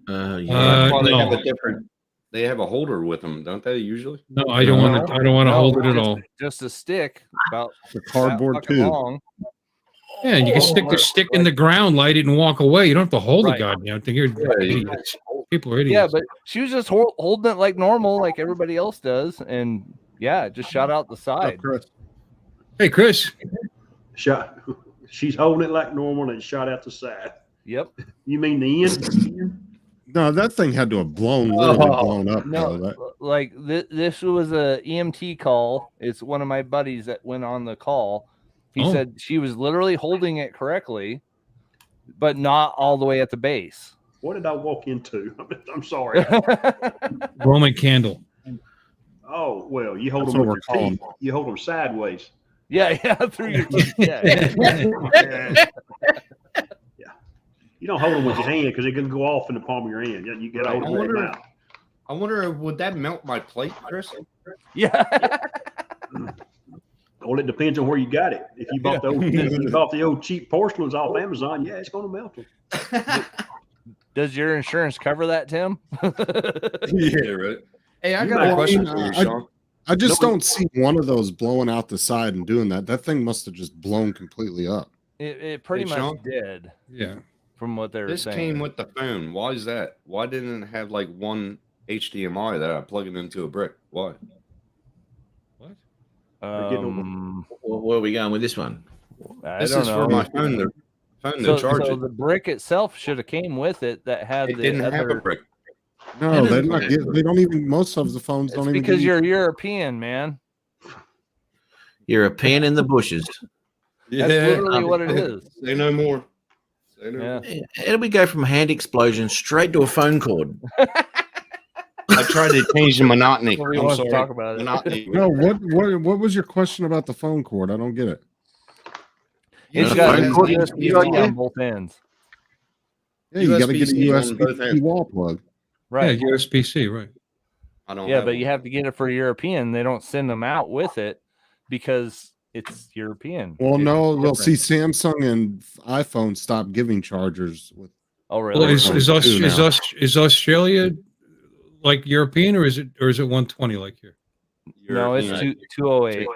yeah. Well, they have no. a different. They have a holder with them, don't they? Usually. No, I don't want to. I don't want to No, hold it at just- all. Just a stick about The cardboard that fucking tube. long. Yeah, and you can stick the stick in the ground, light it, and walk away. You don't have to hold Right. the goddamn thing. You're idiots. People are Yeah, idiots. but she was just holding it like normal, like everybody else does, and yeah, it just shot out the Oh, side. Chris. Hey, Chris. Shot. She's holding it like normal and it shot out the side. Yep. You mean the end? No, that thing had to have literally blown up. No, though. That- like this was a EMT call. It's one of my buddies that went on the call. He Oh. said she was literally holding it correctly, but not all the way at the base. What did I walk into? I'm sorry. Roman candle. Oh, well, you hold That's them what with we're your calling teeth. You hold them sideways. Yeah, through your teeth. Yeah. You don't hold them with your hand because they're going to go off in the palm of your hand. You got to hold I them with your wonder- mouth. I wonder, would that melt my plate, Chris? Yeah. Well, it depends on where you got it. If you bought the old cheap porcelains off Amazon, yeah, it's going to melt them. Does your insurance cover that, Tim? Yeah, right. Hey, I You got might- a question for you, Sean. I just don't see one of those blowing out the side and doing that. That thing must have just blown completely up. It pretty Hey, much Sean? did. Yeah. from what they were This saying. came with the phone. Why is that? Why didn't it have like one HDMI that I plug it into a brick? Why? What? Where are we going with this one? I This don't is know. for my phone to so charge it. the brick itself should have came with it that had It the didn't have a other. brick. No, they're not. They don't even. Most of the phones It's don't even. because give you- you're European, man. You're a pen in the bushes. Yeah, That's literally what it is. Say no more. Say no Yeah. more. How do we go from hand explosion straight to a phone cord? I tried to change the monotony. Nobody I'm wants to sorry. talk about it. Monotony. No, what was your question about the phone cord? I don't get it. It's Yeah, got phone cord USB USB on both ends. Yeah, you got to get a USB-C on both USB ends. wall plug. Right. Yeah, USB-C, right. I don't Yeah, have but one. you have to get it for European. They don't send them out with it because it's European. Well, It's no, well, see, different. Samsung and iPhone stopped giving chargers with. Oh, Well, really? is Australia like European or is it 120 like here? No, it's European. 208.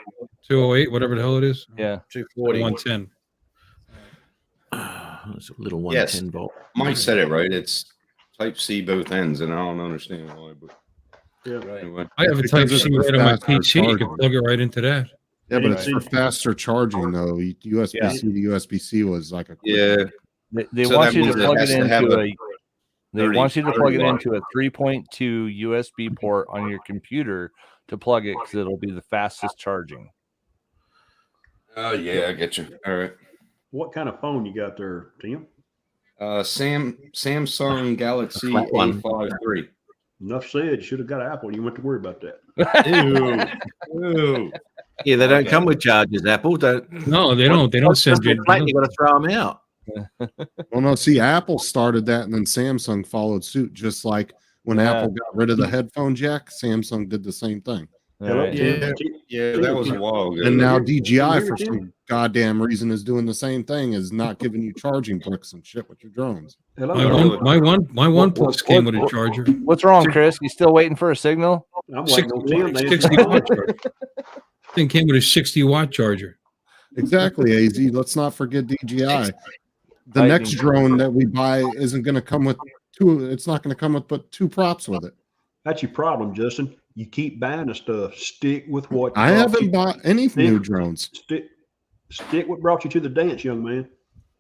208, whatever the hell it is. Yeah. 240. 110. It's a little Yes. 110 volt. Mike said it right. It's Type C both ends, and I don't understand why. But Yeah. anyway, I have a Because Type it's C for right on my faster PC. You can charging. plug it right into that. Yeah, but it's Right. for faster charging though. USB-C to USB-C was like a quick- yeah, They So want that you to means it plug it has to have into a a. They 30 want you to plug it 30 watt. into a 3.2 USB port on your computer to plug it because it'll be the fastest charging. oh yeah, I get you. All right. What kind of phone you got there, Tim? Samsung Galaxy Flat one. A5 III. Enough said. You should have got an Apple. You went to worry about that. Ew. Yeah, they don't come with chargers. Apple don't. No, they don't. They don't send you. Flat, you got to throw them out. Well, no, see, Apple started that, and then Samsung followed suit. Just like when Yeah. Apple got rid of the headphone jack, Samsung did the same thing. Hello, Right. Yeah. Tim. Yeah, that was a while ago. And now Can DJI, you for hear me? some goddamn reason, is doing the same thing. Is not giving you charging bricks and shit with your drones. Hello. My OnePlus came with a charger. What's wrong, Chris? You still waiting for a signal? I'm waiting on Tim. to answer 60 the watt phone. charger. Thing came with a 60-watt charger. Exactly, AZ. Let's not forget DJI. The Lightning. next drone that we buy isn't going to come with two. It's not going to come with but two props with it. That's your problem, Justin. You keep buying the stuff. Stick with what. I brought haven't you- bought any new drones. Stick what brought you to the dance, young man.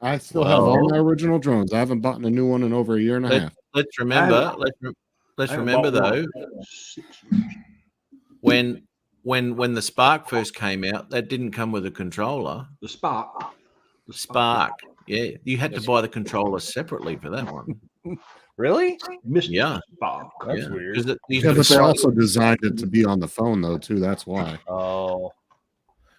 I still have all Well- my original drones. I haven't bought a new one in over a year and a half. Let's remember. Let's I haven't remember bought though, one. 6 years. when the Spark first came out, that didn't come with a controller. The Spark. The Spark. Yeah, you had to buy the controller separately for that one. Really? Mr. Yeah. Spark. That's Yeah. weird. 'Cause Yeah, but they also designed it to be on the phone though too. That's why Oh,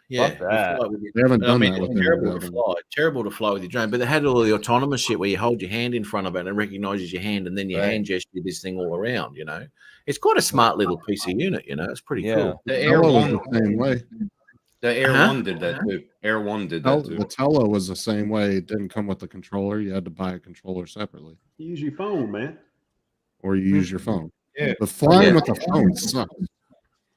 yeah, fuck that. they haven't I done mean, that with it's any terrible of to them. fly. Terrible to fly with your drone, but they had all the autonomous shit where you hold your hand in front of it and it recognizes your hand, and then your Right. hand gesture this thing all around. You know, it's quite a smart little piece of unit. You know, it's pretty Yeah. cool. The Air Tello was One, the same way. the Air Huh? One did that too. Air One did Tel- that too. The Tello was the same way. It didn't come with the controller. You had to buy a controller separately, Use your phone, man. or you use your phone. Yeah. But flying Yeah. with a phone sucks.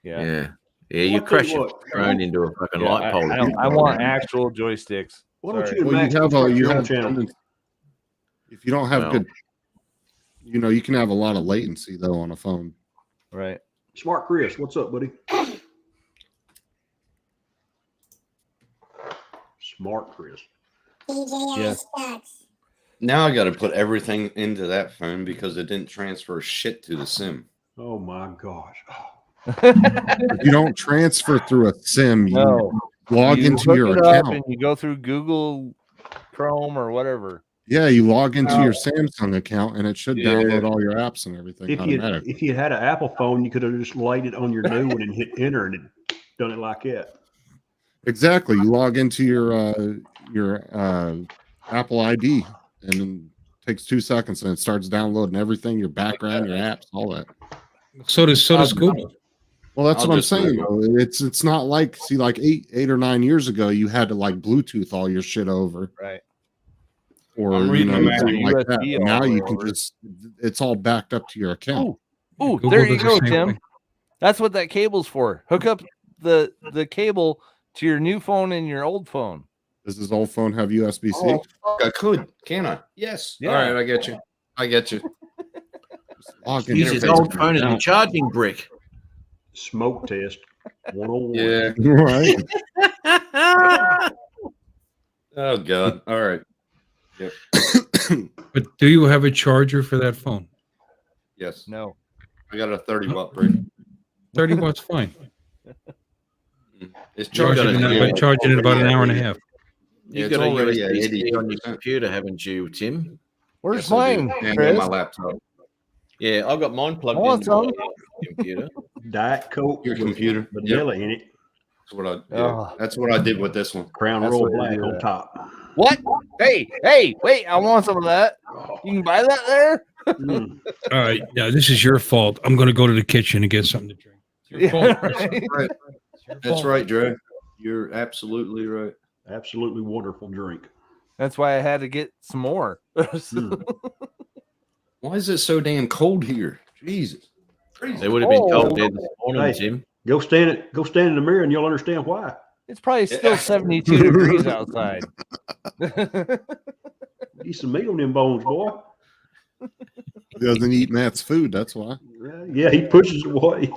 yeah. Yeah, yeah, you Well, I'll crash tell you your what. drone into a fucking Yeah, light pole. I want actual joysticks. Why don't Sorry. you and Well, Max you have start you your own have channel? if you don't have Well. good, you can have a lot of latency though on a phone. Right. Smart Chris, what's up, buddy? Smart Chris. Yeah. Now I got to put everything into that phone because it didn't transfer shit to the SIM. Oh my gosh. If you don't transfer through a SIM, you No. log You into hook your it up account. and you go through Google Chrome or whatever. Yeah, you log into your Samsung account and it should Yeah. download all your apps and everything If you automatically. if you had an Apple phone, you could have just laid it on your new one and hit enter and it done it like that. Exactly. You log into your Apple ID and then it takes 2 seconds and it starts downloading everything, your background, your apps, all that. So does Google. Well, that's I'll what I'm just saying. move Though. It's not like like eight or 9 years ago, you had to like Bluetooth all your shit over, Right. or I'm reading them out something like USB that. all Now the way you can over. just it's all backed up to your account. Ooh, Google there you does the go, same Tim. thing. That's what that cable's for. Hook up the cable to your new phone and your old phone. Does his old phone have USB-C? Oh, fuck, I could. Can I? Yes. Yeah. All right, I get you. I get you. Log in Use his interface. old phone as a charging brick. Smoke test 101. Yeah. Right. Oh God. All right. But do you have a charger for that phone? Yes. No. I got a 30-watt brick. 30 watts, fine. It's Charge charging. it in- Charging in about an hour and a half. You've It's got a already at USB-C on your 80%. computer, haven't you, Tim? Where's Yes, I do. mine, And on Chris? my laptop. Yeah, I've got mine plugged I want into my some. computer. Diet Coke Your with computer. vanilla in it. That's what I. Yeah, Oh. that's what I did with this one. Crown That's Royal what they Black do on that. top. What? Hey, wait! I want some of that. You can buy that there. Mm. All right, now this is your fault. I'm going to go to the kitchen and get something to drink. It's your fault, Chris. right. Right. It's your That's fault. right, Dre. You're absolutely right. Absolutely wonderful drink. That's why I had to get some more. Why is it so damn cold here? Jesus. Crazy. They would have been Oh. cold there this morning, Hey. Tim. Go stand in the mirror and you'll understand why. It's probably still 72 degrees outside. Eat some meat on them bones, boy. He doesn't eat Matt's food. That's why. Yeah, he pushes it away.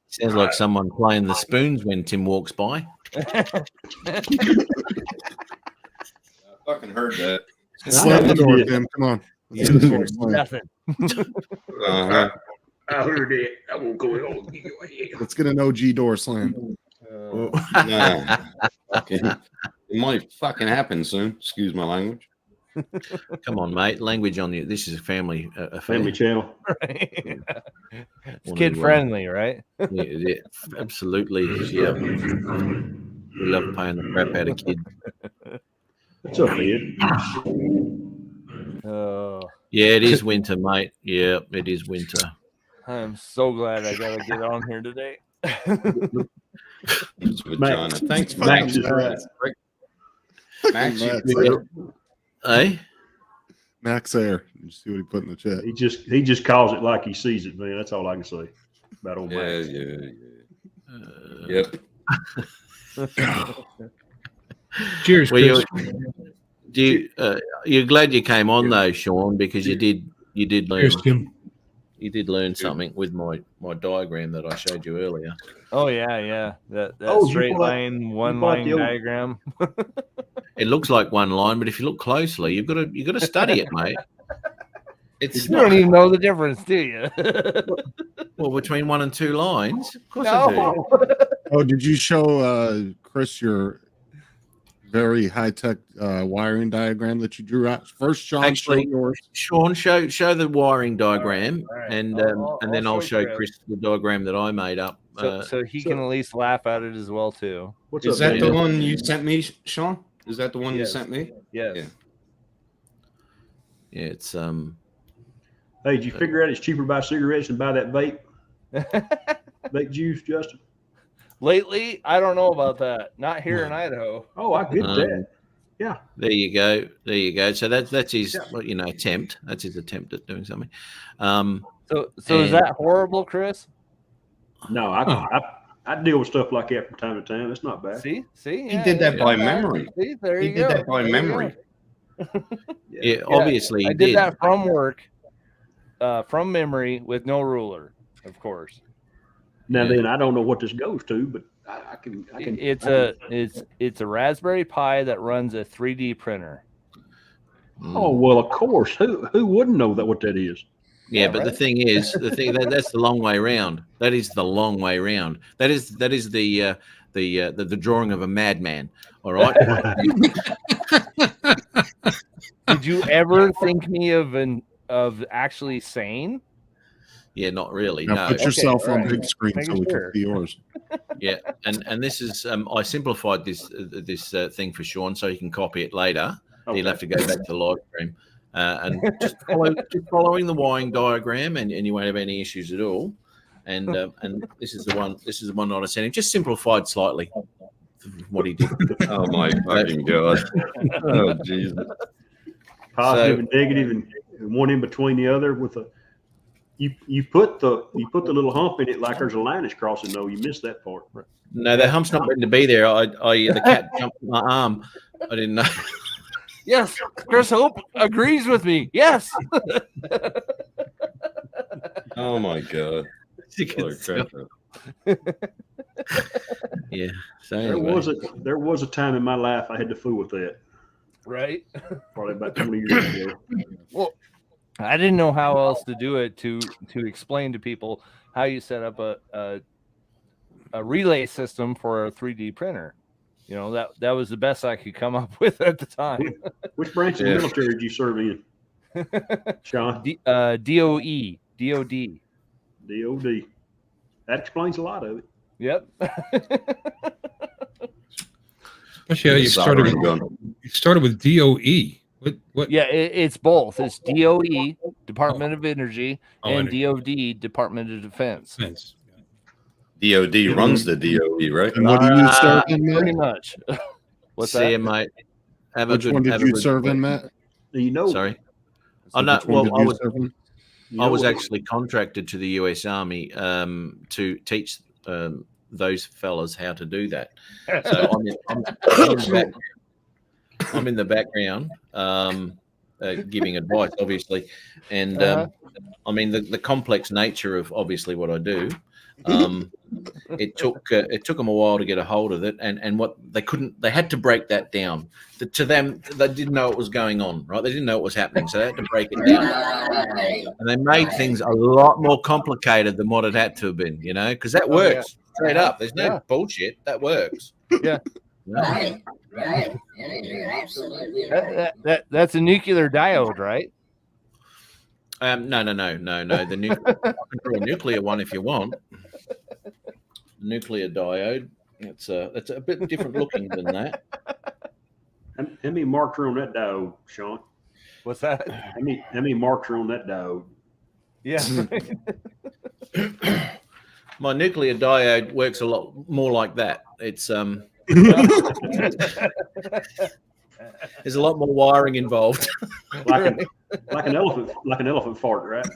Sounds like someone playing the spoons when Tim walks by. I fucking heard that. Slam the know door, you did. Tim. Come on. Yeah, nothing. Uh-huh. I heard it. I won't go on. Let's get an OG door slam. Nah. Okay. It might fucking happen soon. Excuse my language. Come on, mate. Language on you. This is a family affair. Family channel. Right? It's Wanna kid do, friendly, right? Yeah, absolutely. Yeah. We love paying the crap out of kids. What's up, Ed? Oh, Yeah, it is winter, mate. Yeah, it is winter. I'm so glad I got to get on here today. It's vagina. Max. Thanks, Max Max. is right. Max, you- Max. Hey? Max Air. You see what he put in the chat. He just calls it like he sees it, man. That's all I can say about old yeah, Max. yeah. Yep. Cheers, Well, Chris. you're glad you came on though, Sean, because you did learn Cheers, Tim. you did learn something with my diagram that I showed you earlier. Oh yeah. That Oh, you straight bought- line, one bought line the old- diagram. It looks like one line, but if you look closely, you've got to study it, mate. It's You don't even know the difference, do you? well between 1 and 2 lines. Of course I do. No. Oh, did you show Chris your very high-tech wiring diagram that you drew out? First, Sean, Actually, show yours. Sean, show the wiring diagram, All right. and I'll then I'll show Chris. Chris the diagram that I made up. So he can at least laugh at it as well too. What's Is up, that man? the one you sent me, Sean? Is that the one you Yes. sent me? Yes. Yeah. Yeah, it's Hey, did you figure out it's cheaper to buy cigarettes than buy that vape juice, Justin? Lately, I don't know about that. Not here in Idaho. Oh, I get that. there you go. So that's his attempt. That's his attempt at doing something. So is that horrible, Chris? No, I deal with stuff like that from time to time. It's not bad. See, He yeah, did that yeah. by memory. See, there He you did go. that by There you memory. Yeah, obviously I he did that from work, from memory with no ruler, of course. Now Yeah. then, I don't know what this goes to, but I can. It's a Raspberry Pi that runs a 3D printer. Oh well, of course. Who wouldn't know what that is? Yeah, Yeah, but the right. thing is, that's the long way round. That is the long way round. That is the drawing of a madman. All right. Did you ever think me of actually sane? Yeah, not really. Now No. put yourself Okay, on alright. big screen so Making we sure. can see yours. Yeah, and this is I simplified this thing for Sean so he can copy it later. Okay. He'll have to go back to the live stream and just following the wiring diagram, and you won't have any issues at all. And this is the one that I sent him, just simplified slightly. What he did. Oh my fucking god. Oh Jesus. Positive and negative, and one in between the other with a. You put the little hump in it like there's a line is crossing though. You missed that part. No, that hump's not meant to be there. The cat jumped my arm I didn't know. Yes, Chris Hope agrees with me. Yes. Oh my god. You can Holy tell. crap. Yeah. So There anyway. was a time in my life I had to fool with that. Right. Probably about 20 years ago. Well, I didn't know how else to do it to explain to people how you set up a relay system for a 3D printer. You know, that was the best I could come up with at the time. Which branch of the military did you serve in, Sean? DOE, DOD. DOD. That explains a lot of it. Yep. Especially how you Soldering gun. started with DOE. What? Yeah, it's both. It's DOE, Department of Energy, and Energy. DOD, Department of Defense. Defense. DOD runs the DOE, right? And what do you serve in, Pretty Matt? much. What's See that? you, mate. Have Which a good one did have a you good- serve in, Matt? You know, Sorry. I said, no, which one well, did I you was- serve in? you I know was what- actually contracted to the US Army to teach those fellas how to do that. So I'm in the background giving advice, obviously. And I mean, the complex nature of obviously what I do, it took them a while to get a hold of it. And what they had to break that down. To them, they didn't know what was going on, right? They didn't know what was happening. So they had to break it down. And they made things a lot more complicated than what it had to have been, you know, because that works straight up. There's no bullshit. That works. Yeah. Right. Absolutely. That's a nuclear diode, right? No. I can draw a nuclear one if you want. Nuclear diode. It's a bit different looking than that. How many marks are on that diode, Sean? What's that? How many marks are on that diode? Yeah. My nuclear diode works a lot more like that. It's there's a lot more wiring involved. Like an elephant fart, right?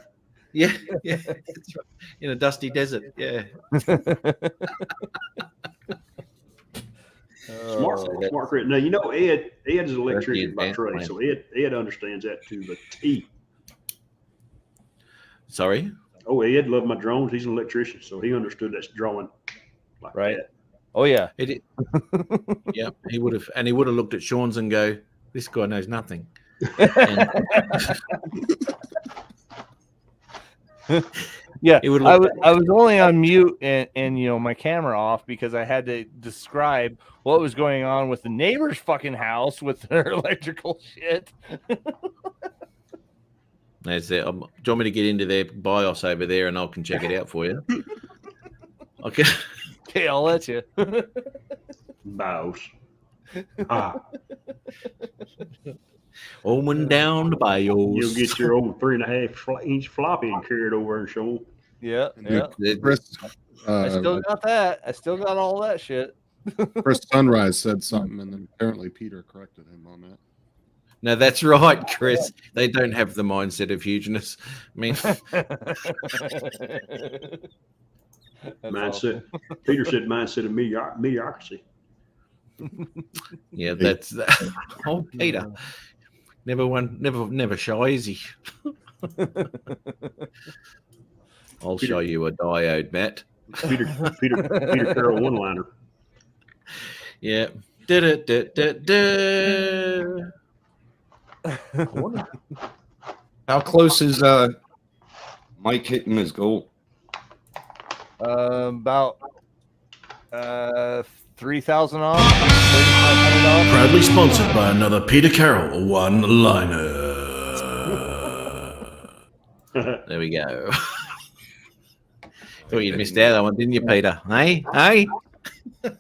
Yeah. That's right. In a dusty desert. Yeah. Smart Chris. Now you know Ed is an electrician by advanced trade, plan. so Ed understands that to the T. Sorry. Oh, Ed loved my drones. He's an electrician, so he understood that drawing like Right. that. Oh yeah. Yeah. He would have looked at Sean's and go, "This guy knows nothing." Yeah, It would I look- was only on mute and you know my camera off because I had to describe what was going on with the neighbor's fucking house with their electrical shit. That's it. Do you want me to get into their BIOS over there and I can check it out for you? Okay. Okay, I'll let you. BIOS. Ah, On and down the BIOS. you'll get your old 3.5-inch floppy and carry it over and show. Yeah, yeah. Chris, I still got that. I still got all that shit. Chris Sunrise said something, and then apparently Peter corrected him on that. No, that's right, Chris. They don't have the mindset of hugeness. I mean, Mindset. Peter said mindset of mediocrity. yeah, that's that. Oh, Peter. Never shy, is he? I'll show you a diode, Matt. Peter Carroll one-liner. Yeah. How close is Mike hitting his goal? About 3,000 off, $3,500. Proudly sponsored by another Peter Carroll one-liner. There we go. Thought you'd missed out that one, didn't you, Peter? Hey? It's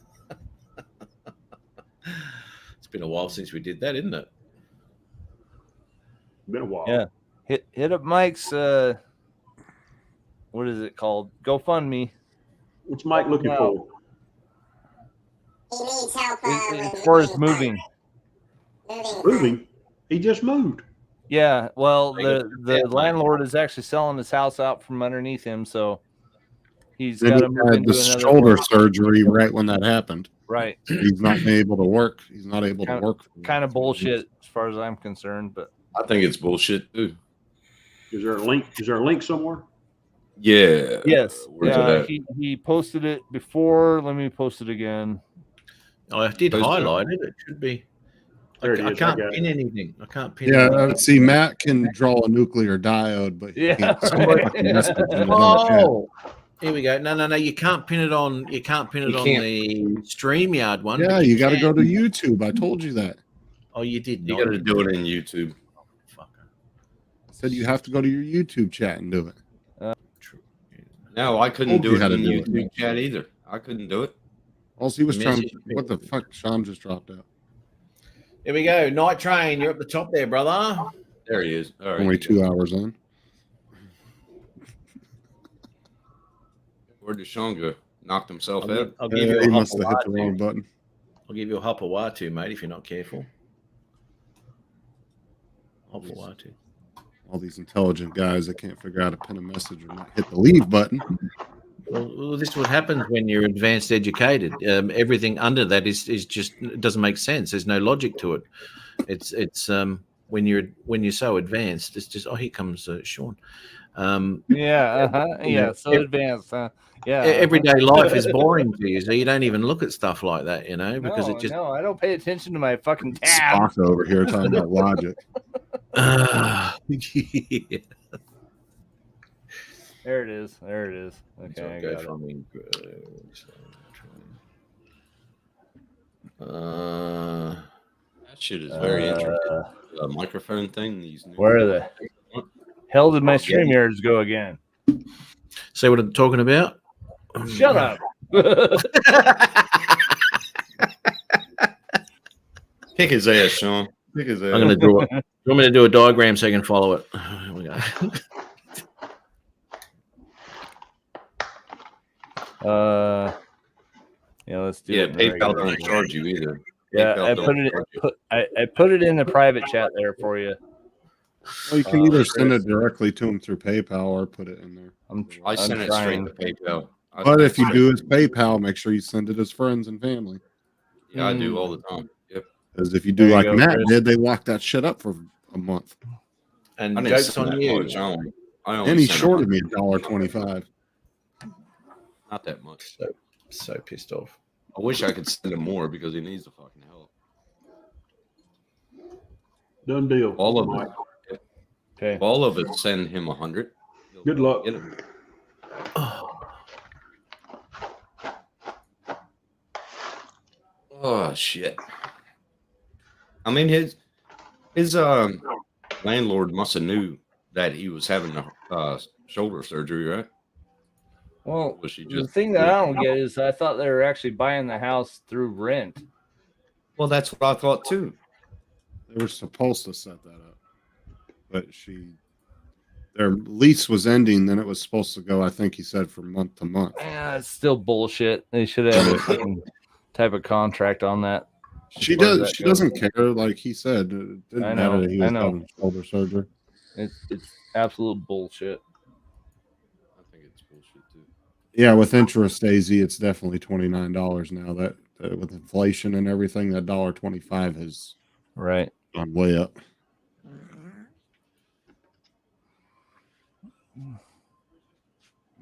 been a while since we did that, isn't it? Been a while. Yeah. Hit up Mike's what is it called? GoFundMe. What's Mike looking for? He needs help It's for his moving. Moving. He just moved. Yeah, well, the landlord is actually selling his house out from underneath him, so he's Then got he to move had into the another shoulder place. surgery right when that happened. Right. He's not been able to work. He's not able to work. Kind of bullshit as far as I'm concerned, but I think it's bullshit too. Is there a link? Is there a link somewhere? Yeah. yes. Where's it at? He posted it before. Let me post it again. Oh, I did Post it. highlight it. It should be. There it I is. can't I got pin it. anything. I can't pin. Yeah, anything. see, Matt can draw a nuclear diode, but he Yeah. can't send a fucking message in the chat. Oh, here we go. No. You can't pin it on. You can't pin it You on can't. the StreamYard one. Yeah, but you got to go can. to YouTube. I told you that. Oh, you did. You not. got to do it in YouTube. Fucker. I said you have to go to your YouTube chat and do it. No, I couldn't Told do you it how to in do it. YouTube chat either. I couldn't do it. Also, he was trying. Message What the fuck? Sean just dropped out. Here we go. Night Train. You're at the top there, brother. There he is. All right. Only 2 hours in. Where did Sean go? Knocked himself I'll out. give, I'll give you He a hop must of have hit the Watu. wrong button. I'll give you a hop of Watu, mate, if you're not careful. Hop of Watu. All these intelligent guys that can't figure out how to pin a message or not hit the leave button. Well, this is what happens when you're advanced educated. Everything under that is just it doesn't make sense. There's no logic to it. It's when you're so advanced, it's just here comes Sean. Yeah. So advanced, huh? Yeah. Everyday life is boring to you, so you don't even look at stuff like that, because it just. No, I don't pay attention to my fucking tab. Spock over here talking about logic. Yeah. There it is. Okay, So I go got it. from That shit is very interesting. The microphone thing. These new Where are they? Hell did my StreamYards go again? see what I'm talking about? Shut up. Kick his ass, Sean. Kick his ass. I'm gonna draw it. You want me to do a diagram so you can follow it? Here we go. Yeah, let's do Yeah, it. PayPal don't charge you either. Yeah, PayPal I don't put it. charge you. I put it in the private chat there for you. Well, you can either send it directly to him through PayPal or put it in there. I sent it straight to PayPal. But if you do his PayPal, make sure you send it as friends and family. Yeah, I do all the time. Yep. Because if you do There you like go, Matt Chris. did, they locked that shit up for a month. And I didn't jokes send on that you. much. I only And he sent shorted me $100. $1.25. Not that much. So pissed off. I wish I could send him more because he needs the fucking help. Done deal. All of Mike. it. Okay. All of it. Send him 100. Good luck. Get it. Oh shit! I mean, his landlord must have knew that he was having shoulder surgery, right? Well, Was she the just thing that I don't get is I thought they were actually buying the house through rent. Well, that's what I thought too. They were supposed to set that up, but their lease was ending. Then it was supposed to go. I think he said from month to month. Yeah, it's still bullshit. They should have a fucking type of contract on that. She As far as does. that She goes. doesn't care. Like he said, it didn't I know, matter that he I was know. having shoulder surgery. It's absolute bullshit. I think it's bullshit too. Yeah, with interest, AZ, it's definitely $29 now. That with inflation and everything, that $1.25 has Right. gone way up.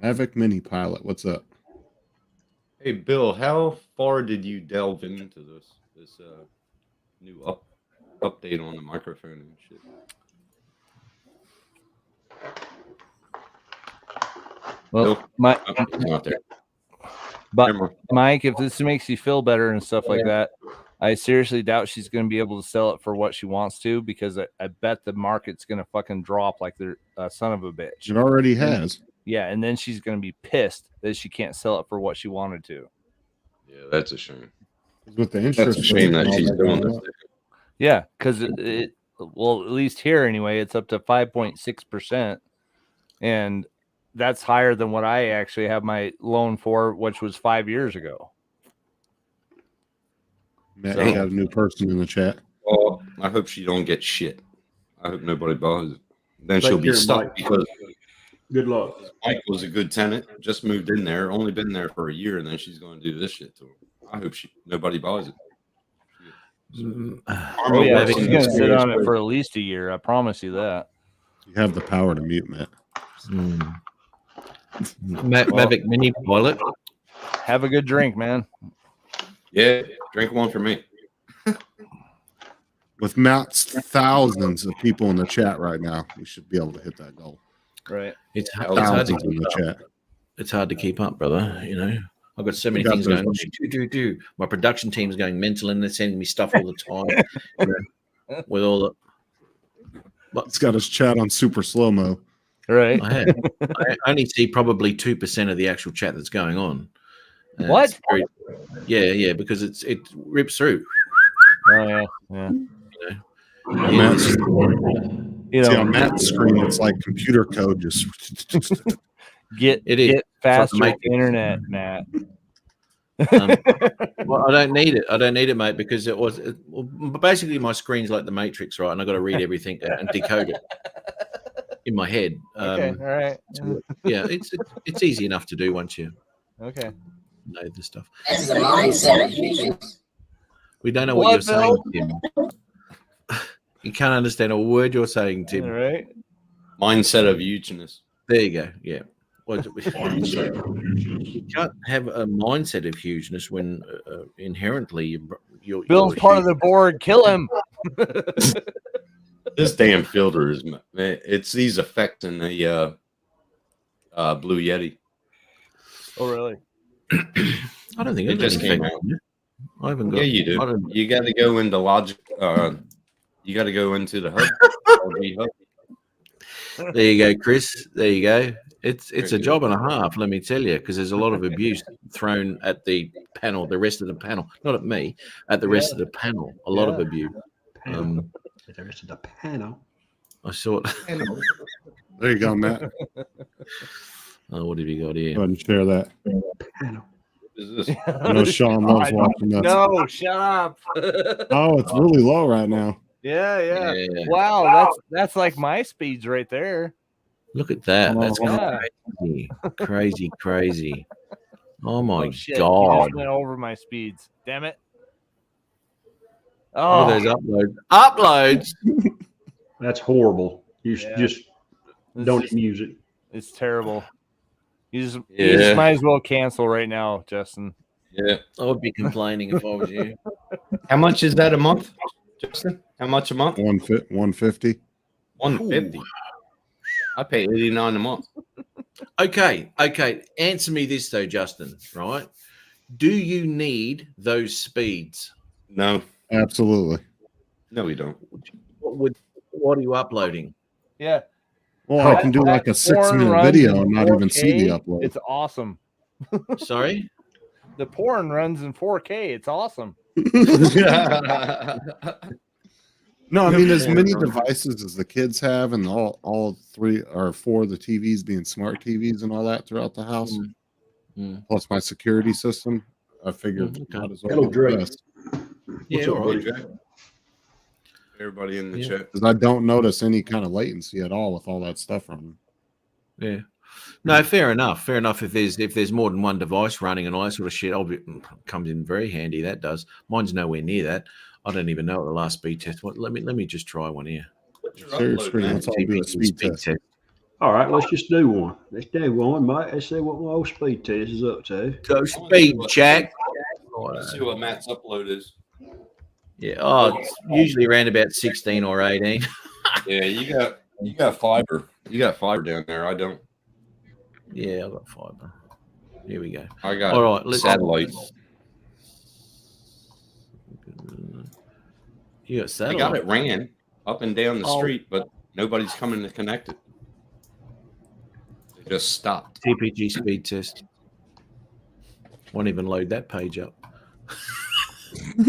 Mavic Mini Pilot, what's up? Hey, Bill, how far did you delve into this new update on the microphone and shit? Well, Bill? my, Oh, he's not there. but Never mind. Mike, if this makes you feel better and stuff like that, I seriously doubt she's going to be able to sell it for what she wants to, because I bet the market's going to fucking drop like they're son of a bitch. It already has. Yeah, and then she's going to be pissed that she can't sell it for what she wanted to. Yeah, that's a shame. With the That's interest a shame rate that and she's all doing going this. up. Yeah, because well, at least here anyway, it's up to 5.6%, and that's higher than what I actually have my loan for, which was 5 years ago. Matt, So- you got a new person in the chat. Well, I hope she don't get shit. I hope nobody buys it. Then Take she'll be care, stuck Mike. because Good luck. Mike was a good tenant, just moved in there, only been there for a year, and then she's going to do this shit to him. I hope nobody buys it. Oh yeah, she's gonna sit on it for at least a year. I promise you that. You have the power to mute, Matt. Mavic Mini Pilot. Have a good drink, man. Yeah, drink one for me. With Matt's thousands of people in the chat right now, we should be able to hit that goal. Right. It's hard to Thousands in keep the up. chat. It's hard to keep up, brother. You know, I've got so many got things those- going on. My production team's going mental and they're sending me stuff all the time. You know, with all the. He's got his chat on super slow mo. Right. I have. I only see probably 2% of the actual chat that's going on. And What? it's yeah, because it rips through. Oh yeah. Yeah. Matt's, You see know, on Matt's screen, it's like computer code just. get It is. faster Matrix. internet, Matt. Well, I don't need it, mate, because basically my screen's like the Matrix, right? And I got to read everything and decode it in my head. Okay. All right. So, yeah, it's easy enough to do once you Okay. know the stuff. That's the mindset of humans. We don't know What, what you're saying, Bill? Tim. You can't understand a word you're saying, Tim. All right. Mindset of eugenist. There you go. Yeah. You can't have a mindset of hugeness when inherently you're Bill's part of the board. Kill him. This damn filter is, man, it's these effects in the Blue Yeti. Oh really? I don't think It it just came out. I haven't got. Yeah, you I do. don't, You got to go into logic. You got to go into the hub. there you go, Chris. There you go. It's Very a good. job and a half, let me tell you, because there's a lot of abuse thrown at the panel, the rest of the panel, not at me, at the rest of the panel. A lot of abuse. The rest of the panel. I saw it. There you go, Matt. Oh, what have you got here? Go ahead and share that. Panel. Is this? I know Sean loves watching that. No, shut up. Oh, it's really low right now. Yeah. Yeah. Wow, that's like my speeds right there. Look at that. That's Yeah. crazy. Oh my Oh, shit. You god. just went over my speeds. Damn it. Oh, Oh, those uploads. Uploads. That's horrible. You Yeah. just this don't is- even use it. it's terrible. You just Yeah. might as well cancel right now, Justin. Yeah. I would be complaining if I was you. How much is that a month, Justin? How much a month? 150. 150. I pay 89 a month. Okay. Answer me this though, Justin. Right? Do you need those speeds? No, Absolutely. no, we don't. What are you uploading? Yeah. Well, I can do like a 6-minute video and not even see the upload. It's awesome. Sorry. The porn runs in 4K. It's awesome. No, I mean as many devices as the kids have, and all 3 or 4 of the TVs being smart TVs and all that throughout the house, plus my security system. I figured might as well Hello, do the Drake. best. Yeah, What's up, all buddy right. Jack? Everybody in the Yeah. chat. 'Cause I don't notice any kind of latency at all with all that stuff running. Yeah. No, fair enough. Fair enough. If there's more than one device running and all that sort of shit, comes in very handy. That does. Mine's nowhere near that. I don't even know what the last speed test. Let me just try one here. Share your screen. Let's all do a speed test. All right, let's just do one. Let's do one, mate. Let's see what my old speed test is up to. Go speed check. Let's see what Matt's upload is. Yeah. Oh, it's usually around about 16 or 18. Yeah, you got fiber. You got fiber down there. I don't. Yeah, I've got fiber. Here we go. I got All right, let's satellite. You got I satellite. got it ran up and down the Oh. street, but nobody's coming to connect it. It just stopped. TPG speed test. Won't even load that page up. I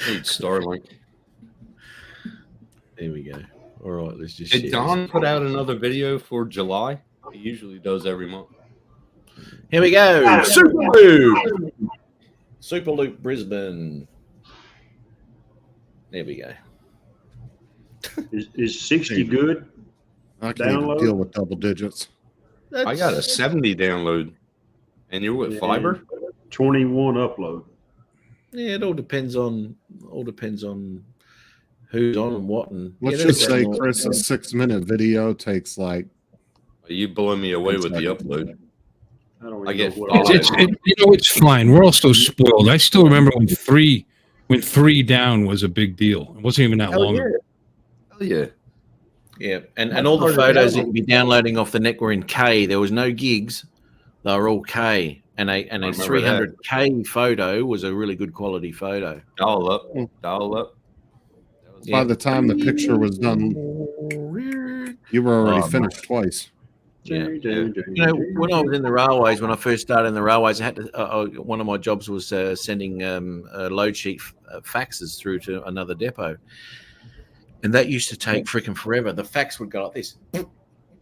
need Starlink. There we go. All right, let's just. Did share Don this. put out another video for July? He usually does every month. Here we go. Super Loop. Super Loop Brisbane. There we go. Is 60 good? I can't even Download? deal with double digits. I got a 70 download. And you're with Yeah. fiber? 21 upload. Yeah, it all depends on who's on and what. And Let's yeah, just there's say, that Chris, a 6-minute video takes like You blowing me away with the upload. I don't I even get know what It's fine. We're all so spoiled. I still remember when three down was a big deal. It wasn't even that long ago. Hell yeah. Yeah, and all the photos that you'd be downloading off the net were in K. There was no gigs; they were all K. And a remember 300K photo was a really good quality photo. Dial up. Dial up. by the time the picture was done, you were already finished twice. Yeah. You know, when I was in the railways, when I first started in the railways, I had to. One of my jobs was sending load sheet faxes through to another depot, and that used to take freaking forever. The fax would go like this.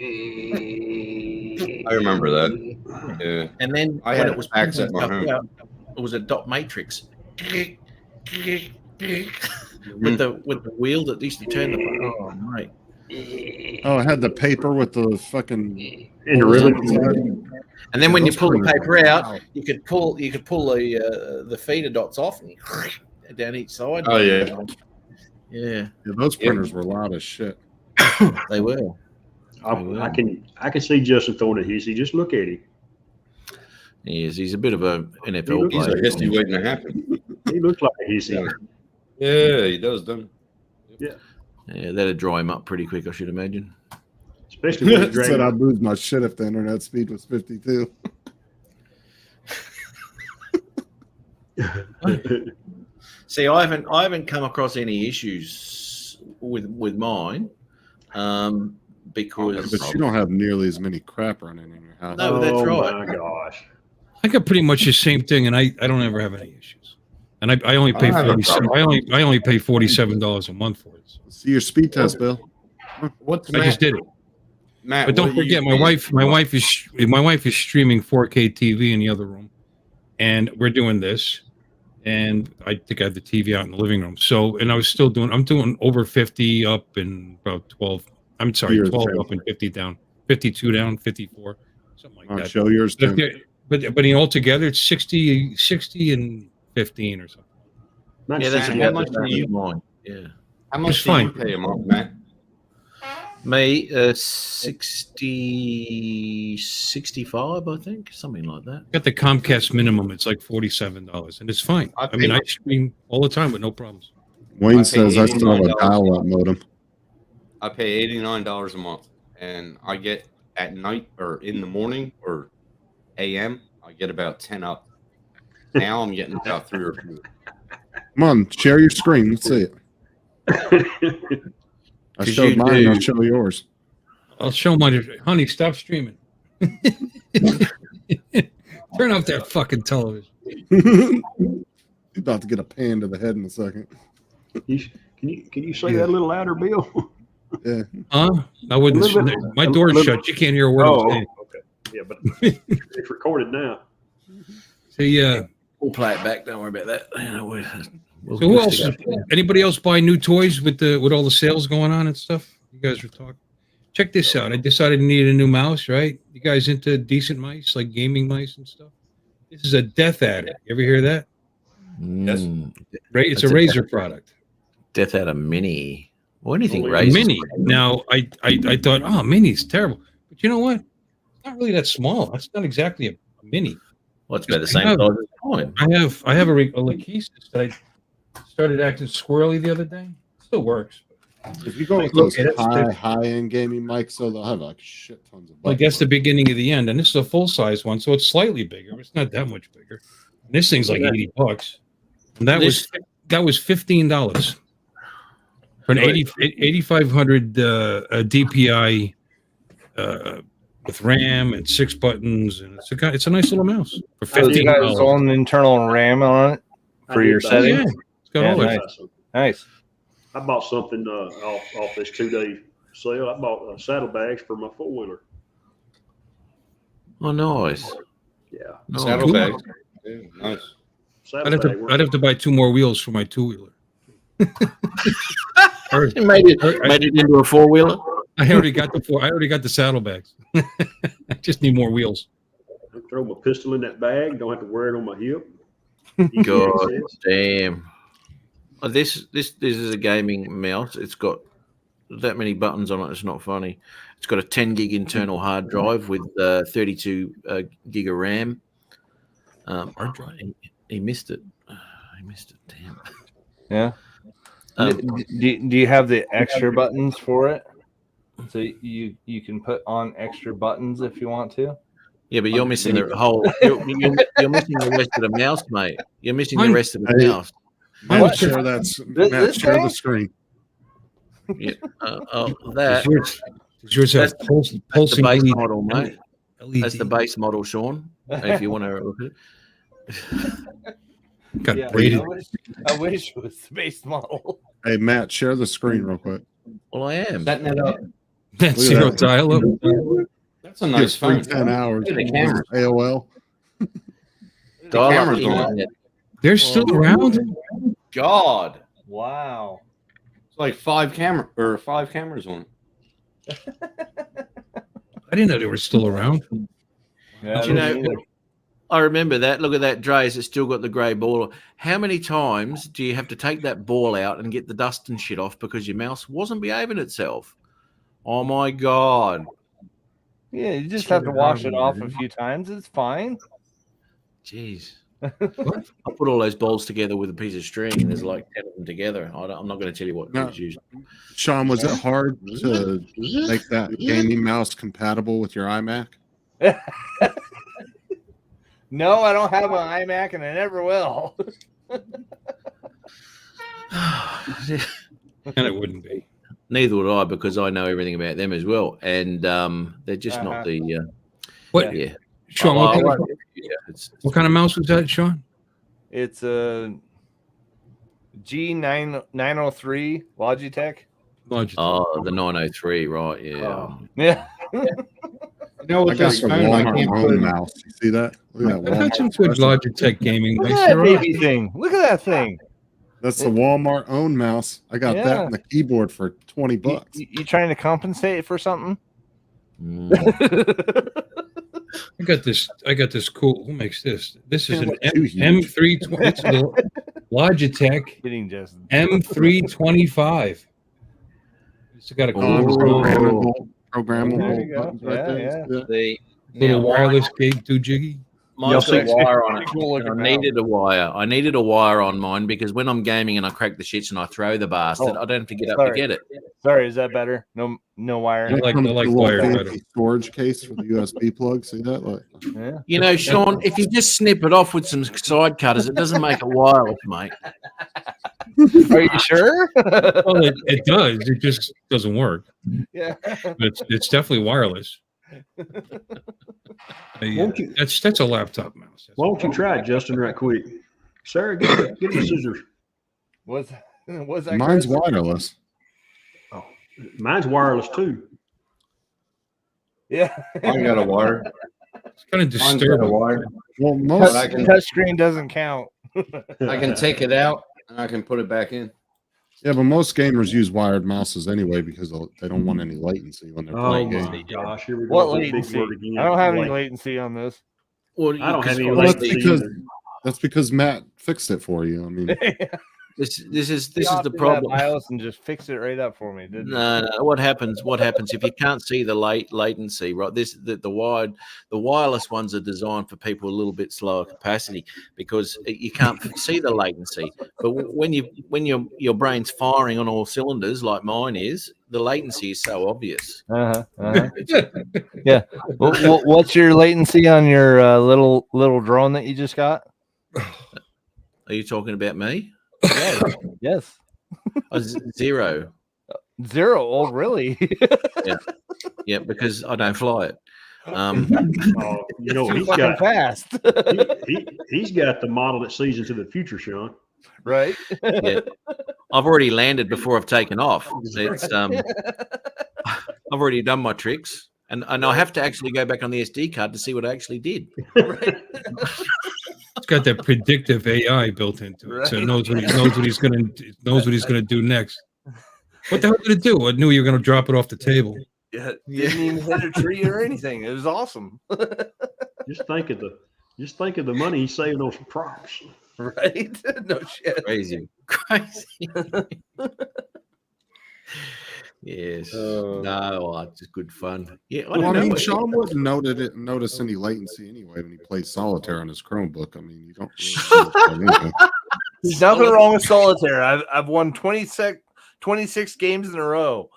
I remember that. Yeah. And then I when had it was fax at my printing home. stuff out, it was a dot matrix with the wheel that used to turn the. Oh mate. Oh, it had the paper with the fucking in the ribbon. And then when you pull the paper out, you could pull the feeder dots off and down each side. Oh yeah. Yeah, those printers were loud as shit. They were. I can see Justin throwing a hissy. Just look at him. He's a bit of a NFL He's player. a hissy waiting to happen. He looks like a hissy. Yeah, he does, doesn't he? Yeah, that'd dry him up pretty quick, I should imagine. Especially when he's Said I'd dragging. lose my shit if the internet speed was 52. See, I haven't come across any issues with mine, because But you don't have nearly as many crap running in your house. No, that's right. Oh my gosh. I got pretty much the same thing, and I don't ever have any issues. And I only pay I don't have a $47. I only pay $47 a month for it. See your speed test, Bill. What's I just did it. Matt, But don't what do you forget, my use? wife is streaming 4K TV in the other room, and we're doing this. And I think I have the TV out in the living room. So, and I'm doing over 50 up and about 12. I'm sorry, Yours 12 too. up and 50 down, 52 down, 54, something like I'll that. show yours But, too. but altogether, it's 60 and 15 or something. Not yeah, that's sixty. how about much the do you- same as mine. Yeah, How much It's do you fine. pay a month, Matt? me 65, I think, something like that. Got the Comcast minimum. It's like $47, and it's fine. I I mean, pay- I stream all the time with no problems. Wayne I says pay I still have a $89. dial-up modem. I pay $89 a month, and I get at night or in the morning or AM, I get about 10 up. Now I'm getting about 3 or 4. Come on, share your screen. Let's see it. I 'Cause showed you mine. do- I'll show yours. I'll show my honey. Stop streaming. Turn off that fucking television. You're about to get a pan to the head in a second. Can you say that a little louder, Bill? Yeah. Huh? I wouldn't. A little bit- My a door's little- shut. You can't hear a word I'm saying. okay. Yeah, but it's recorded now. See, We'll play it back. Don't worry about that. You know, we'll so who we'll else? stick up. Anybody else buy new toys with all the sales going on and stuff? You guys were talking. Check this out. I decided I needed a new mouse. Right? You guys into decent mice, like gaming mice and stuff? This is a Death Adder. You ever hear that? Yes. Right? It's That's a a Razer product. Death Adder Mini or anything Oh, Razer. Mini. Now I thought, oh, Mini's terrible, but you know what? It's not really that small. That's not exactly a mini. Well, it's about the same size as mine. I have a Lachesis that I started acting squirrely the other day. Still works. If you go with Look, those it's- high-end gaming mics, so they'll have like shit tons of. Like that's the beginning of the end, and this is a full size one, so it's slightly bigger. It's not that much bigger. And this thing's like $80, and that was $15 for an 8500 DPI with RAM and 6 buttons, and it's a nice little mouse for You guys $15. on internal RAM on it for your I did Oh, settings? yeah. It's got Yeah, all that. nice. Nice. I bought something off this 2-day sale. I bought saddlebags for my 4-wheeler. Oh, nice. Yeah, Nice. Saddlebags. Yeah, nice. saddlebag. I'd have to buy 2 more wheels for my 2-wheeler. You made it into a 4-wheeler. I already got the saddlebags. I just need more wheels. throw my pistol in that bag. Don't have to wear it on my hip. God Easy access. damn. Oh, this is a gaming mouse. It's got that many buttons on it. It's not funny. It's got a 10 gig internal hard drive with 32 gig of RAM. Hard drive. He missed it. He missed it. Damn. Yeah. Um, do you have the extra buttons for it? So you can put on extra buttons if you want to. Yeah, but you're missing the whole. You're missing the rest of the mouse, mate. You're missing the rest of the mouse. Matt, share share the screen. Yeah, that. Does yours have That's the pulsing base LED? model, mate. LED? That's the base model, Sean. If you want to look at it. Got Yeah, braided. I wish it was the base model. Hey, Matt, share the screen real quick. Well, I am. Setting it up. That's Look at zero that. dial-up. That's a nice Free phone. 10 hours. Look at the camera. AOL. The Dial-up camera's on. internet. They're still around. God. Wow. It's like five cameras on it. I didn't know they were still around. Yeah, Do you know? I remember that. Look at that, Dre's. It's still got the grey ball. How many times do you have to take that ball out and get the dust and shit off because your mouse wasn't behaving itself? Oh my God. Yeah, you just have to wash it off a few times. It's fine. Jeez. I put all those balls together with a piece of string, and there's like 10 of them together. I'm not going to tell you what No. was used. Sean, was it hard to make that gaming mouse compatible with your iMac? No, I don't have an iMac, and I never will. And it wouldn't be. Neither would I, because I know everything about them as well, and they're just not the. What, Yeah. Sean? Oh, What, kind I of, like it. Yeah, what kind of mouse was that, Sean? It's a G903 Logitech. Logitech. Oh, the 903, right? Yeah. Yeah. You know I what got this some phone I Walmart can't own put mouse. You see that? Look at that I got some Walmart. good Logitech gaming Look mice. at that They're baby thing. Look at that thing. That's the Walmart own mouse. I got that Yeah. and the keyboard for $20. You trying to compensate for something? Mm. I got this cool. Who makes this? This is an Too huge. M320. It's the Logitech Kidding, Justin. M325. It's got a Oh, cool programmable There you go. buttons right Yeah, there. yeah. Yeah. The little now, wireless gig, 2 jiggy. mine's got a wire on it. Cool And looking I needed a wire. I needed a wire on mine because when I'm gaming and I crack the shits and I throw the bastard, I don't have to get up to sorry. get it. Sorry, is that better? No wire. And it like- comes I with like a little wire fancy better. storage case for the USB plug. See that? Like, Yeah. You know, Sean, if you just snip it off with some side cutters, it doesn't make it wireless, mate. Are you sure? Well, it does. It just doesn't work. Yeah. But it's definitely wireless. Won't you- That's a laptop mouse. Why don't you try it, Justin, right quick? Sarah, get the scissors. What's that? mine's Chris? wireless. Mine's wireless too. Yeah. I got a wire. It's kind of Mine's got a disturbing. wire. Well, most I can- Touchscreen doesn't count. I can take it out and I can put it back in. yeah, but most gamers use wired mouses anyway because they don't want any latency when they're Oh playing my games. gosh, here we go. What with the big latency? word again. I don't have any Like- latency on this. Well, I don't have any Well, that's latency because either. that's because Matt fixed it for you. I mean, this is He the opted that problem. BIOS and just fix it right up for me. Didn't he? No. What happens if you can't see the latency, right? The wireless ones are designed for people with a little bit slower capacity because you can't see the latency. But when your brain's firing on all cylinders like mine is, the latency is so obvious. Yeah. What's your latency on your little drone that you just got? Are you talking about me? Yes. Zero. 0. Oh, really? Yeah, because I don't fly it. Oh, you know, Too he's fucking got fast. he's got the model that sees into the future, Sean. Right? Yeah. I've already landed before I've taken off. It's I've already done my tricks. And I have to actually go back on the SD card to see what I actually did. It's got that predictive AI built into it, so it knows what he's gonna do next. What the hell did it do? I knew you were gonna drop it off the table. Yeah. Didn't even hit a tree or anything. It was awesome. Just think of the money he's saving on some props. Right? No shit. Crazy. Yes. No, it's just good fun. Yeah. Well, don't I know. mean, Sean wouldn't notice any latency anyway when he plays solitaire on his Chromebook. I mean, you don't. Really notice anything. There's nothing wrong with solitaire. I've won 26 games in a row.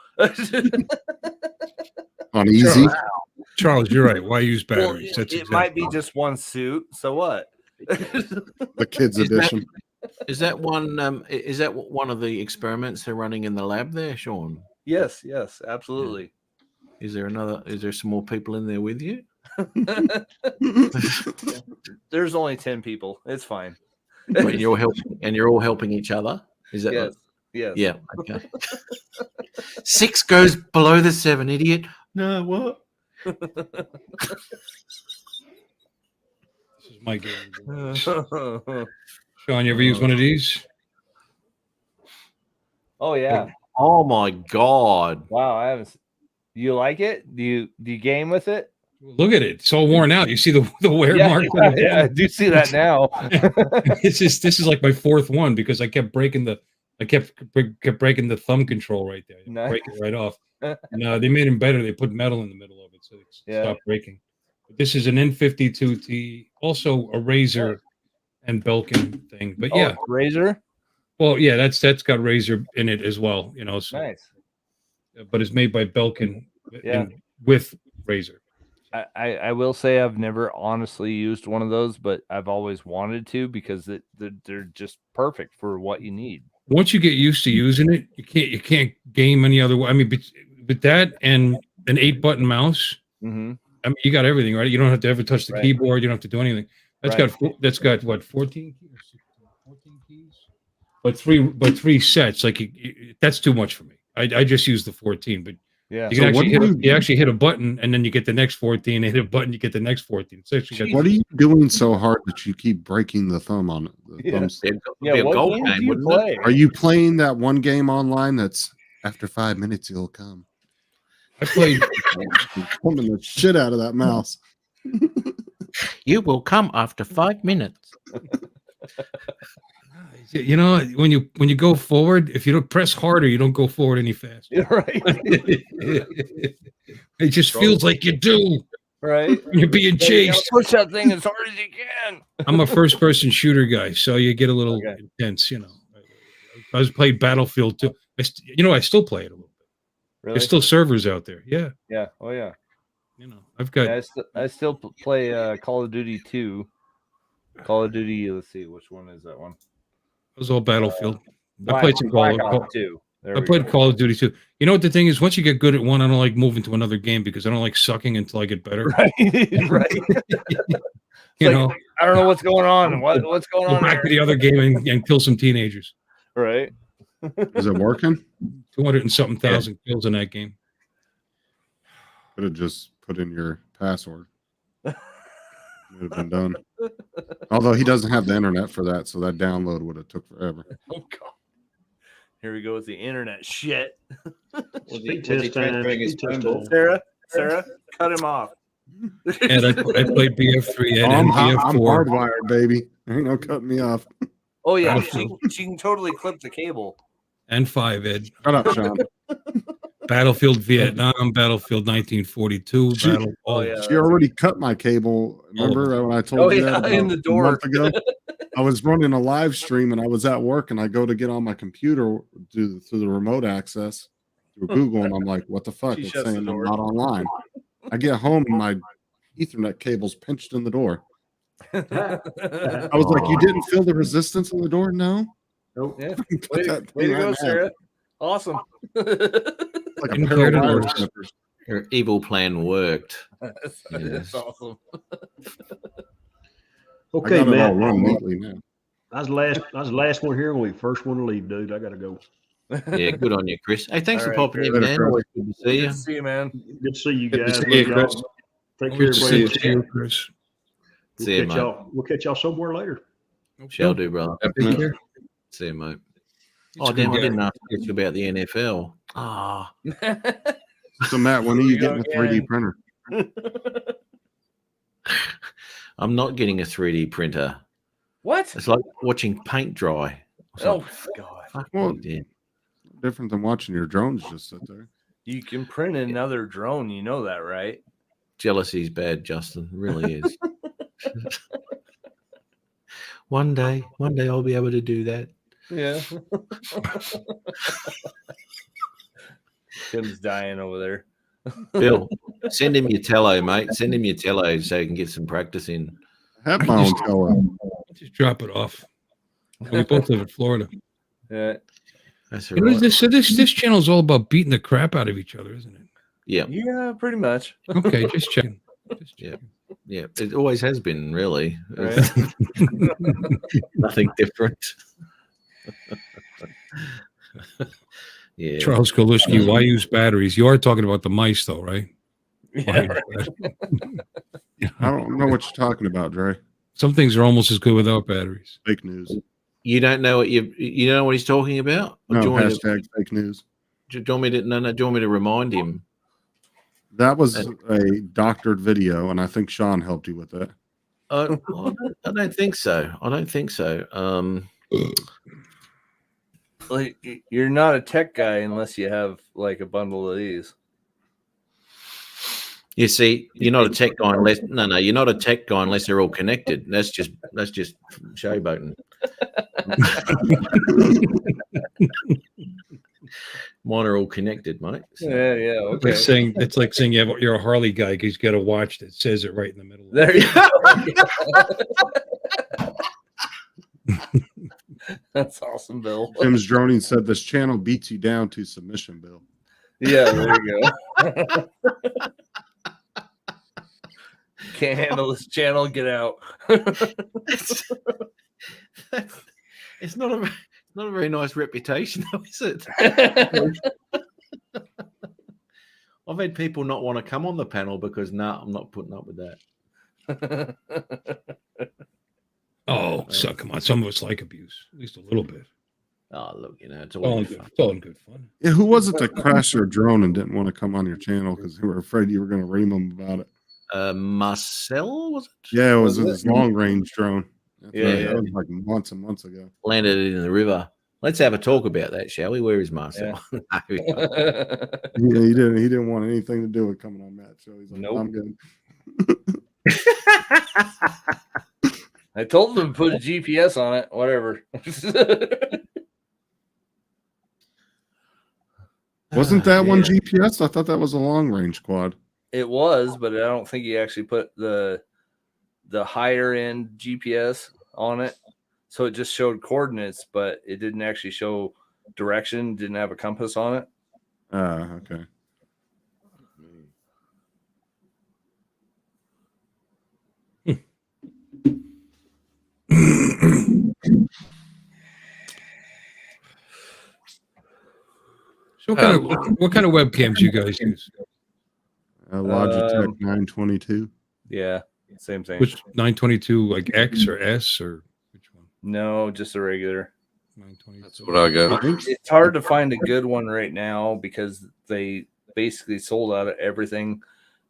On easy. Charles, you're right. Why use Well, batteries? it might be just one suit. So what? The kids Is that- edition. Is that one? Is that one of the experiments they're running in the lab there, Sean? Yes, absolutely. Is there another? Is there some more people in there with you? There's only 10 people. It's fine. And you're helping, and you're all helping each other. Is that? Yes. Yes. Yeah. Okay. 6 goes below the 7, idiot. No, what? This is my game. Sean, you ever use one of these? Oh yeah. Oh my God. Wow. I haven't. You like it? Do you game with it? Look at it. It's all worn out. You see the wear mark? Yeah, I do see that now. This is like my 4th one because I kept breaking the breaking the thumb control right there. Nice. Break it right off. No, they made them better. They put metal in the middle of it so it stopped breaking. But this is an N52T, also a Razer and Belkin thing. But yeah, Razer. well, yeah, that's got Razer in it as well. You know, so, Nice. but it's made by Belkin Yeah. with Razer. I will say I've never honestly used one of those, but I've always wanted to because they're just perfect for what you need. Once you get used to using it, you can't game any other way. I mean, but that and an 8-button mouse. Mm-hmm. I mean, you got everything, right? You don't have to ever touch the Right. keyboard. You don't have to do anything. That's got what 14 keys? 14 keys? But three sets. Like that's too much for me. I just use the 14, but Yeah. you can actually hit a button and then you get the next 14. And hit a button, you get the next 14. So What are you doing so hard that you keep breaking the thumb on it? The thumbs? Yeah, what gold games game, do you wouldn't play? Are you playing that one game online that's after 5 minutes he'll come? I played. Pumping the shit out of that mouse. You will come after 5 minutes. You know, when you go forward, if you don't press harder, you don't go forward any faster. Yeah, right. It just feels like you do. Right. When you're being chased. Push that thing as hard as you can. I'm a first-person shooter guy, so you get a little intense. You know, I was playing Battlefield too. I still play it a little bit. Really? There's still servers out there. Yeah. Yeah. Oh yeah. You know, I've got. Yeah, I still play Call of Duty 2. Call of Duty. Let's see, which one is that one? It was all Battlefield. I played some Black Ops 2. I played Call of Duty too. You know what the thing is? Once you get good at one, I don't like moving to another game because I don't like sucking until I get better. Right. Right. You know, I don't know what's going on. What's going go on? back to the other game and kill some teenagers. Right. Is it working? 200 and something thousand kills in that game. Could have just put in your password. Would have been done. Although he doesn't have the internet for that, so that download would have took forever. Oh God. Here we go with the internet shit. Speed test time. Speed test time. Sarah, cut him off. And I played BF3 and I'm BF4. hardwired, baby. Ain't no cutting me off. Oh yeah, she can totally clip the cable. And 5, Ed. Shut up, Sean. Battlefield Vietnam, Battlefield 1942. She already cut my cable. Remember when I told you that in the door a month ago? I was running a live stream and I was at work and I go to get on my computer through the remote access through Google and I'm like, what the fuck? It's saying I'm not online. I get home and my Ethernet cable's pinched in the door. I was like, you didn't feel the resistance in the door? No. Nope. Yeah. Put that Way to thing go, right Sarah. now. Awesome. Like a Didn't pair of care to wire notice. snippers. Your evil plan worked. That's awesome. Okay, I got it all Matt. run neatly now. I was the last one here. I'm gonna be the first one to leave, dude. I gotta go. Yeah, good on you, Chris. Hey, thanks All for right, popping in, Chris. man. Always good to see you. Good to see you, man. Good to see you Good to guys. see you, Love y'all. Chris. Take care, Always everybody. see you, Chris. See you, mate. We'll catch y'all somewhere later. Shall do, brother. Take care. See you, mate. He's Oh, a damn, good I didn't guy. ask you about the NFL. Ah, So Matt, when are you Here we getting go a 3D again. printer? I'm not getting a 3D printer. What? It's like watching paint dry. It's Oh like, God! fuck Well, me, dude. Different than watching your drones just sit there. You can print another drone. You know that, right? Jealousy is bad, Justin. It really is. One day I'll be able to do that. Yeah. Tim's dying over there. Bill, send him your tello, mate. Send him your tello so he can get some practice in. I have my own tello. Just drop it off. We both live in Florida. Yeah. That's all You know, right. this channel is all about beating the crap out of each other, isn't it? Yeah, Yeah, pretty much. Okay, just checking. Just Yeah. checking. yeah. It always has been, really. Right. Nothing different. Yeah. Charles Galuski, why use batteries? You are talking about the mice, though, right? Yeah. I don't know what you're talking about, Dre. Some things are almost as good without batteries. Fake news. You don't know what you know what he's talking about? Or No, do you want me to- hashtag fake news. do you want me to do you want me to remind him? That was a doctored video, and I think Sean helped you with that. I don't think so. I don't think so. Like, you're not a tech guy unless you have like a bundle of these. You see, you're not a tech guy unless you're not a tech guy unless they're all connected. That's just showboating. Mine are all connected, mate. So- Yeah, yeah. Okay. It's like saying you're a Harley guy because you got a watch that says it right in the middle. There you go. That's awesome, Bill. Tim's droning said this channel beats you down to submission, Bill. Yeah, there you go. Can't handle this channel. Get out. It's not a very nice reputation, though, is it? I've had people not want to come on the panel because I'm not putting up with that. Oh, so come on. Some of us like abuse, at least a little bit. Oh, look, it's All all in fun. good, it's all in good fun. Yeah, who was it that crashed their drone and didn't want to come on your channel because they were afraid you were going to ream them about it? Marcel, was it? Yeah, it was this long range drone. Yeah, That was like months and months ago. Landed it in the river. Let's have a talk about that, shall we? Where is Marcel? No, He didn't want anything to do with coming on that show. He's like, Nope. I'm good. I told them to put a GPS on it. Whatever. Wasn't that one GPS? I thought that was a long range quad. It was, but I don't think he actually put the higher end GPS on it. So it just showed coordinates, but it didn't actually show direction. Didn't have a compass on it. Okay. So what kind of webcams you guys use? Logitech 922. Yeah, same thing. Which 922, like X or S or which one? No, just a regular. 922. That's what I got. It's hard to find a good one right now because they basically sold out of everything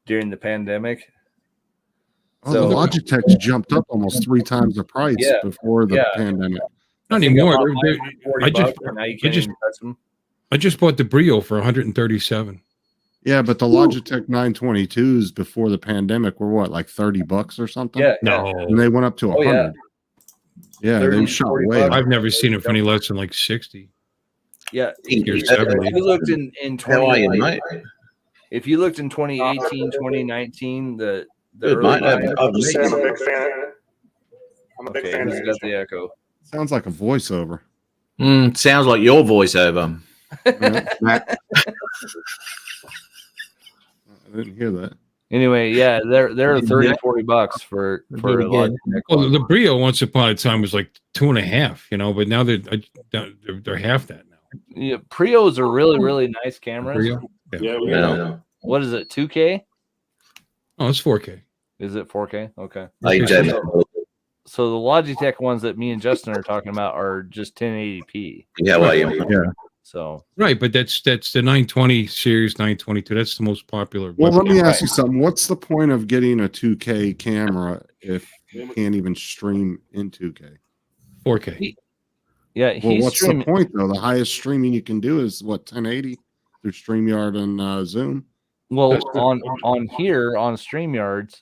during the pandemic. Oh, So- the Logitech's jumped up almost 3 times the price Yeah. before the Yeah. pandemic. Not I think anymore. I'm on They're- mine for $40 I just- and now you I can't just- even touch them. I just bought the Brio for 137. Yeah, but the Logitech 922s before the pandemic were what, like $30 or something? Yeah, And they went up to Oh, yeah. 100. Yeah, they 30, shot 40 way bucks. up. I've never seen it for any less than like 60. yeah. You're If 70. you looked in How are you, 20, mate? if you looked in 2018, 2019, the Good, early mate. lines- I'm just saying I'm a big fan. I'm a big okay, fan who's of got the echo? Sounds like a voiceover. Sounds like your voiceover. I didn't hear that. Anyway, yeah, they're Yeah. 30, $40 for Do it a again. Logitech Well, one. the Brio once upon a time was like 2.5, but now they're half that now. Yeah, Prios are really, really nice cameras. Brio? Yeah, we No. got What is it? 2K? Oh, it's 4K. Is it 4K? Okay. Hey, Jamie. So the Logitech ones that me and Justin are talking about are just 1080p. How are you? Yeah. So Right, but that's the 920 series, 922. That's the most popular. Well, let me webcam. ask you something. What's the point of getting a 2K camera if you can't even stream in 2K? 4K. yeah, Well, he's what's streaming. the point though? The highest streaming you can do is what, 1080 through StreamYard and Zoom. Well, That's on here on StreamYards,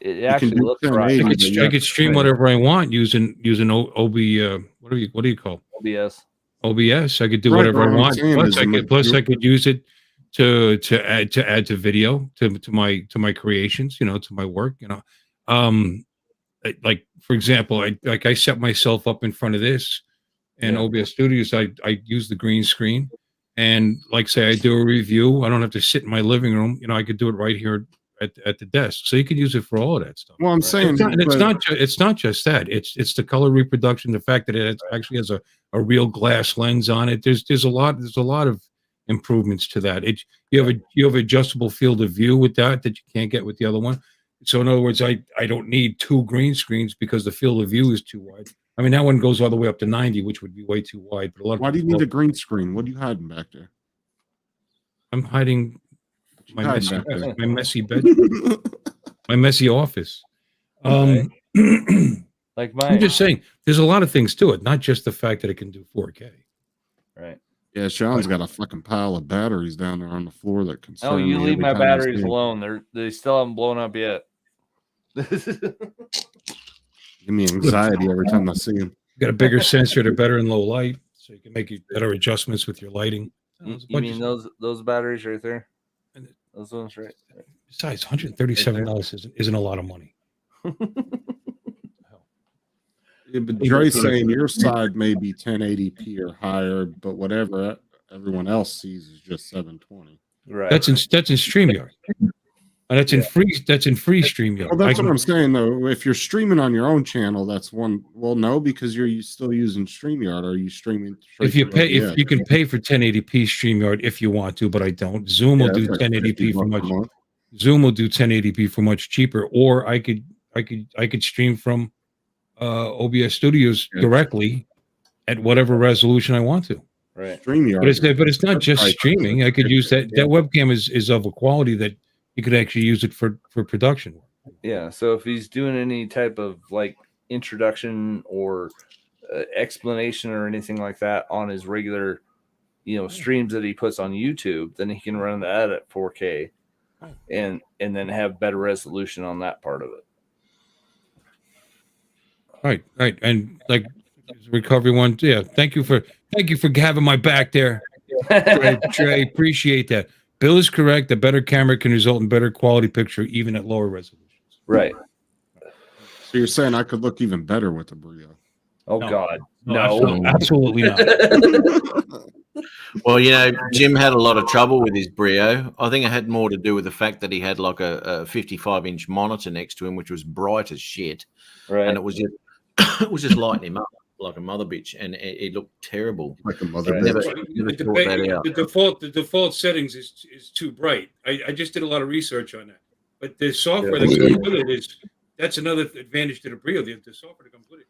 it can actually do looks 1080. right. I could stream whatever I want using OB. What do you call OBS. OBS? I could do Right, whatever but I what I'm want. saying Plus, is I could use it to add to video to my creations. To my work. Like for example, I set myself up in front of this, and Yeah. OBS Studios. I use the green screen, and like say I do a review. I don't have to sit in my living room. I could do it right here at the desk. So you can use it for all of that stuff. Well, I'm saying, And it's but- not just that. It's the color reproduction. The fact that it actually has a real glass lens on it. There's a lot of improvements to that. You have adjustable field of view with that you can't get with the other one. So in other words, I don't need two green screens because the field of view is too wide. I mean, that one goes all the way up to 90, which would be way too wide. But a lot of Why do you people- need a green screen? What are you hiding back there? I'm hiding my hiding messy, back there? my messy bedroom, my messy office. Like I'm mine. just saying, there's a lot of things to it, not just the fact that it can do 4K. Right. Yeah, Sean's got a fucking pile of batteries down there on the floor that can. Oh, you leave my batteries alone. They still haven't blown up yet. Give me anxiety every time I see him. Got a bigger sensor, they're better in low light, so you can make better adjustments with your lighting. You mean those batteries right there? Those ones right there. Besides, $137 isn't a lot of money. Yeah, but Dre's saying your side may be 1080p or higher, but whatever everyone else sees is just 720. Right. That's in StreamYard. And that's in free StreamYard. Well, that's what I'm saying though. If you're streaming on your own channel, that's one. Well, no, because you're still using StreamYard. Are you streaming? If you can pay for 1080p StreamYard if you want to, but I don't. Zoom will do 1080p for much. Zoom will do 1080p for much cheaper, or I could stream from OBS Studios directly at whatever resolution I want to. Right. StreamYard. But it's not just streaming. I could use that. That webcam is of a quality that you could actually use it for production. Yeah. So if he's doing any type of like introduction or explanation or anything like that on his regular, streams that he puts on YouTube, then he can run that at 4K, and then have better resolution on that part of it. Right, and like recovery one, yeah. Thank you for having my back there, Trey. Appreciate that. Bill is correct. A better camera can result in better quality picture, even at lower resolutions. Right. So you're saying I could look even better with a Brio? Oh No. God, No, absolutely not. Well, Jim had a lot of trouble with his Brio. I think it had more to do with the fact that he had like a 55-inch monitor next to him, which was bright as shit, right. and it was just lighting him up like a mother bitch, and it looked terrible. Like a mother Never- bitch. never thought that out. The default settings is too bright. I just did a lot of research on that, but the software that comes with it that's another advantage to the Brio. The software that comes with it,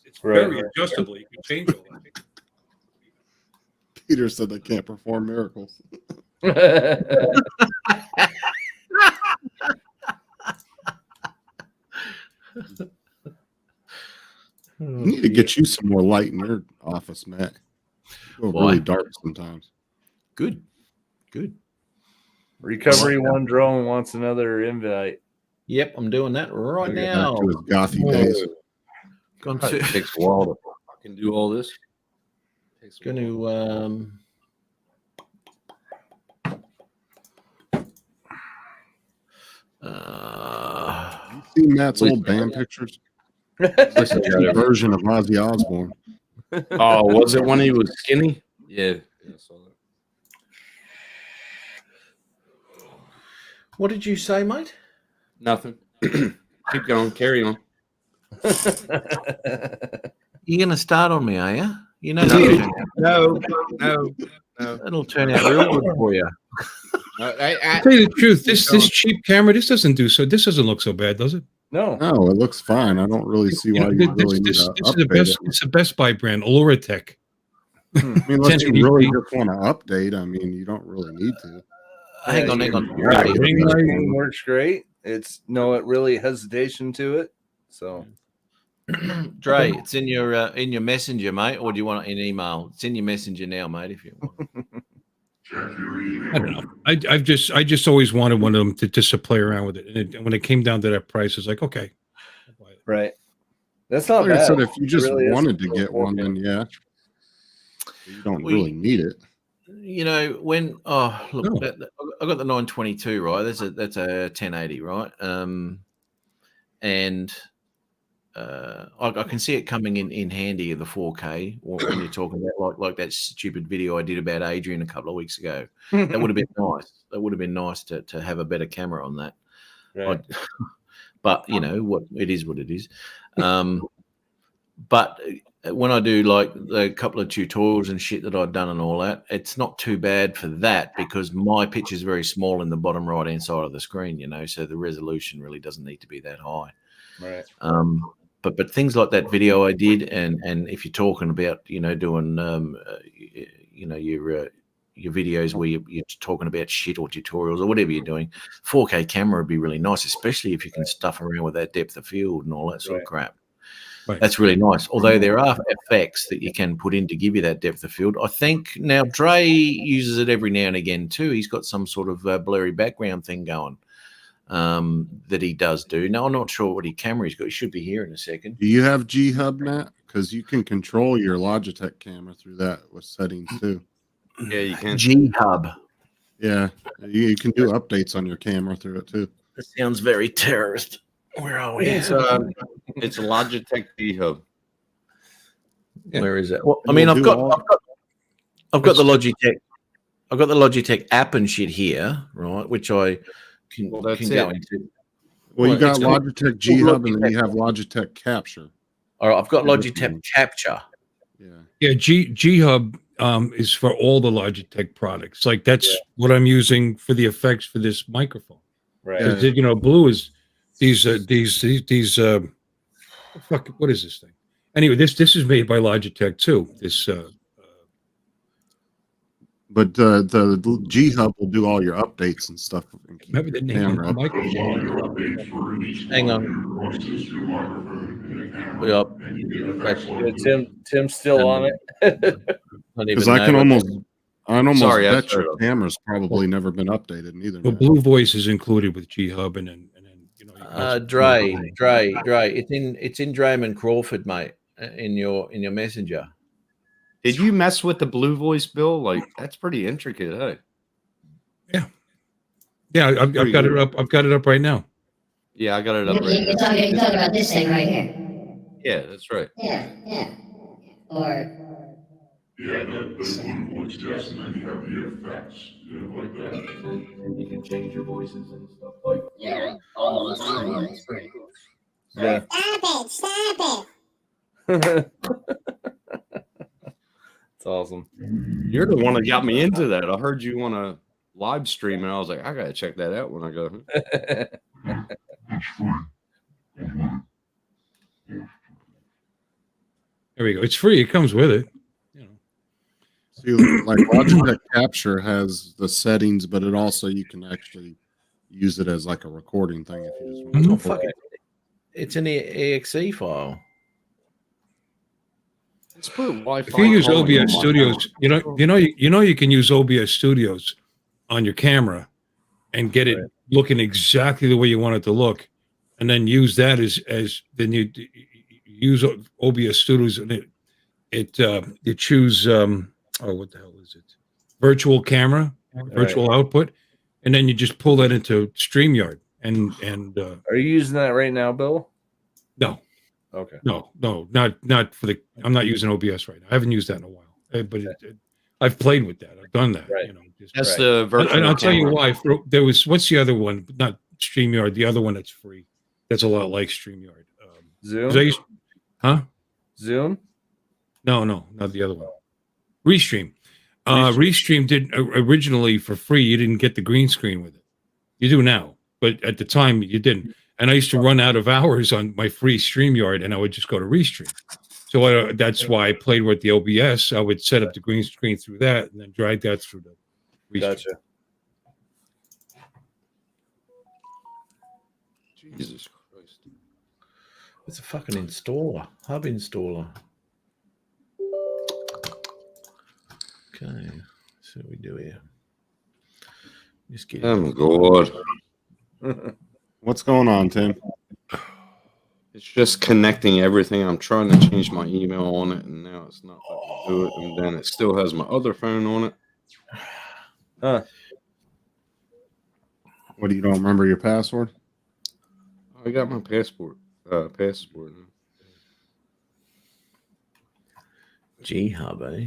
it's very adjustable. You can change all that. Peter said they can't perform miracles. You need to get you some more light in your office, Matt. You go Why? really dark sometimes. Good. Recovery one drone wants another invite. Yep, I'm doing that right Gotta get now. back to his gothy days. Gone It to, takes a while to fucking do all this. Takes a going while. to See Matt's old band pictures? It's like a version of Ozzy Osbourne. Oh, was it when he was skinny? Yeah. I saw that. what did you say, mate? Nothing. Keep going. Carry on. You're going to start on me, are you? You know, No. that'll turn out real good for you. To tell you the truth, this cheap camera, this doesn't look so bad, does it? No. No, it looks fine. I don't really see why you really need to this is the upgrade best. it. It's the Best Buy brand, Oluratech. I mean, unless you 1080p. really just want to update, I mean, you don't really need to. Hang on. Right. Dre. Ring light works great. It's no really hesitation to it. So Dre, it's in your messenger, mate, or do you want it in email? It's in your messenger now, mate. If you want. I don't know. I just always wanted one of them to just to play around with it. And when it came down to that price, it's like, okay. I'll buy it. right. That's not Like I bad. said, if you just really is wanted to for get one, 4K. then yeah. You don't Well, really need it. You know, when look, No. I got the 922, right? That's a 1080, right? And I can see it coming in handy of the 4K when you're talking about like that stupid video I did about Adrian a couple of weeks ago. That would have been nice. That would have been nice to have a better camera on that. Right. But you know what it is. But when I do like the couple of tutorials and shit that I've done and all that, it's not too bad for that because my picture is very small in the bottom right hand side of the screen, you know, so the resolution really doesn't need to be that high. Right. But things like that video I did, and if you're talking about, you know, doing you know, your videos where you're talking about shit or tutorials or whatever you're doing, 4K camera would be really nice, especially if you can stuff around with that depth of field and all that sort of crap. Right. That's really nice. Although there are effects that you can put in to give you that depth of field. I think now Dre uses it every now and again too. He's got some sort of blurry background thing going that he does do. Now, I'm not sure what camera he's got. He should be here in a second. Do you have G Hub, Matt? Because you can control your Logitech camera through that with settings too. Yeah, you can. G Hub. Yeah, you can do updates on your camera through it too. That sounds very terrorist. Where are we? It's a Logitech G Hub. Yeah. Where is it? Well, I mean, I've got the Logitech. I've got the Logitech app and shit here, right? Which I can, Well, that's can go it. into. Well, you got it's called- Logitech G Hub, and then you have Logitech Capture. All right, I've got Yeah, Logitech Capture. Yeah, Yeah, G Hub is for all the Logitech products. Like that's what I'm using for the effects for this microphone. Right. Yeah. You know, Blue is these fuck, what is this thing? Anyway, this is made by Logitech too. This but the G Hub will do all your updates and stuff. And keep remember the your name of camera the up. microphone. Hang on. Yep. Yeah, Tim's still on it. Because I almost Sorry, I bet your started. camera's probably never been updated neither. Well, Matt. Blue Voice is included with G Hub, and then you know. you can also- Dre. It's in Draymond Crawford, mate. In your messenger. Did you mess with the Blue Voice, Bill? Like that's pretty intricate, hey? Yeah, I've got it up. I've got it up right now. Yeah, I got it up right You're now. talking about this thing right here. Yeah, that's right. Yeah, yeah. Or You can change your voices and stuff like that. yeah, all the time. It's pretty cool. Yeah. Stop it! It's awesome. You're the one that got me into that. I heard you want to live stream, and I was like, I gotta check that out when I go. There we go. It's free. It comes with it. You know. See, like Logitech Capture has the settings, but it also you can actually use it as like a recording thing if you just want Mhm. to. Oh, fuck it. It's an EXE file. Let's put Wi-Fi. If you use calling OBS on my Studios, phone. you can use OBS Studios on your camera and get it looking exactly the way you want it to look, and then use that as then you use OBS Studios and you choose what the hell is it? Virtual camera, virtual output, and then you just pull that into StreamYard and Are you using that right now, Bill? no. Okay. No, not for the. I'm not using OBS right now. I haven't used that in a while, but I've played with that. I've done that. Right. You know, just, That's Right. the virtual. and I'll tell you camera. why. There was what's the other one? Not StreamYard. The other one that's free. That's a lot like StreamYard. 'Cause I Zoom. used, huh? Zoom. No, not the other one. Restream. Restream did originally for free. You didn't get the green screen with it. You do now, but at the time you didn't. And I used to run out of hours on my free StreamYard, and I would just go to Restream. So that's why I played with the OBS. I would set up the green screen through that and then drag that through the restream. Gotcha. Jesus Christ. It's a fucking installer, hub installer. Okay, so what we do here. Just get Oh my God. What's going on, Tim? It's just connecting everything. I'm trying to change my email on it, and now it's not letting me do it. And then it still has my other phone on it. What, do you don't remember your password? I got my passport. Passport. G-Hub, eh?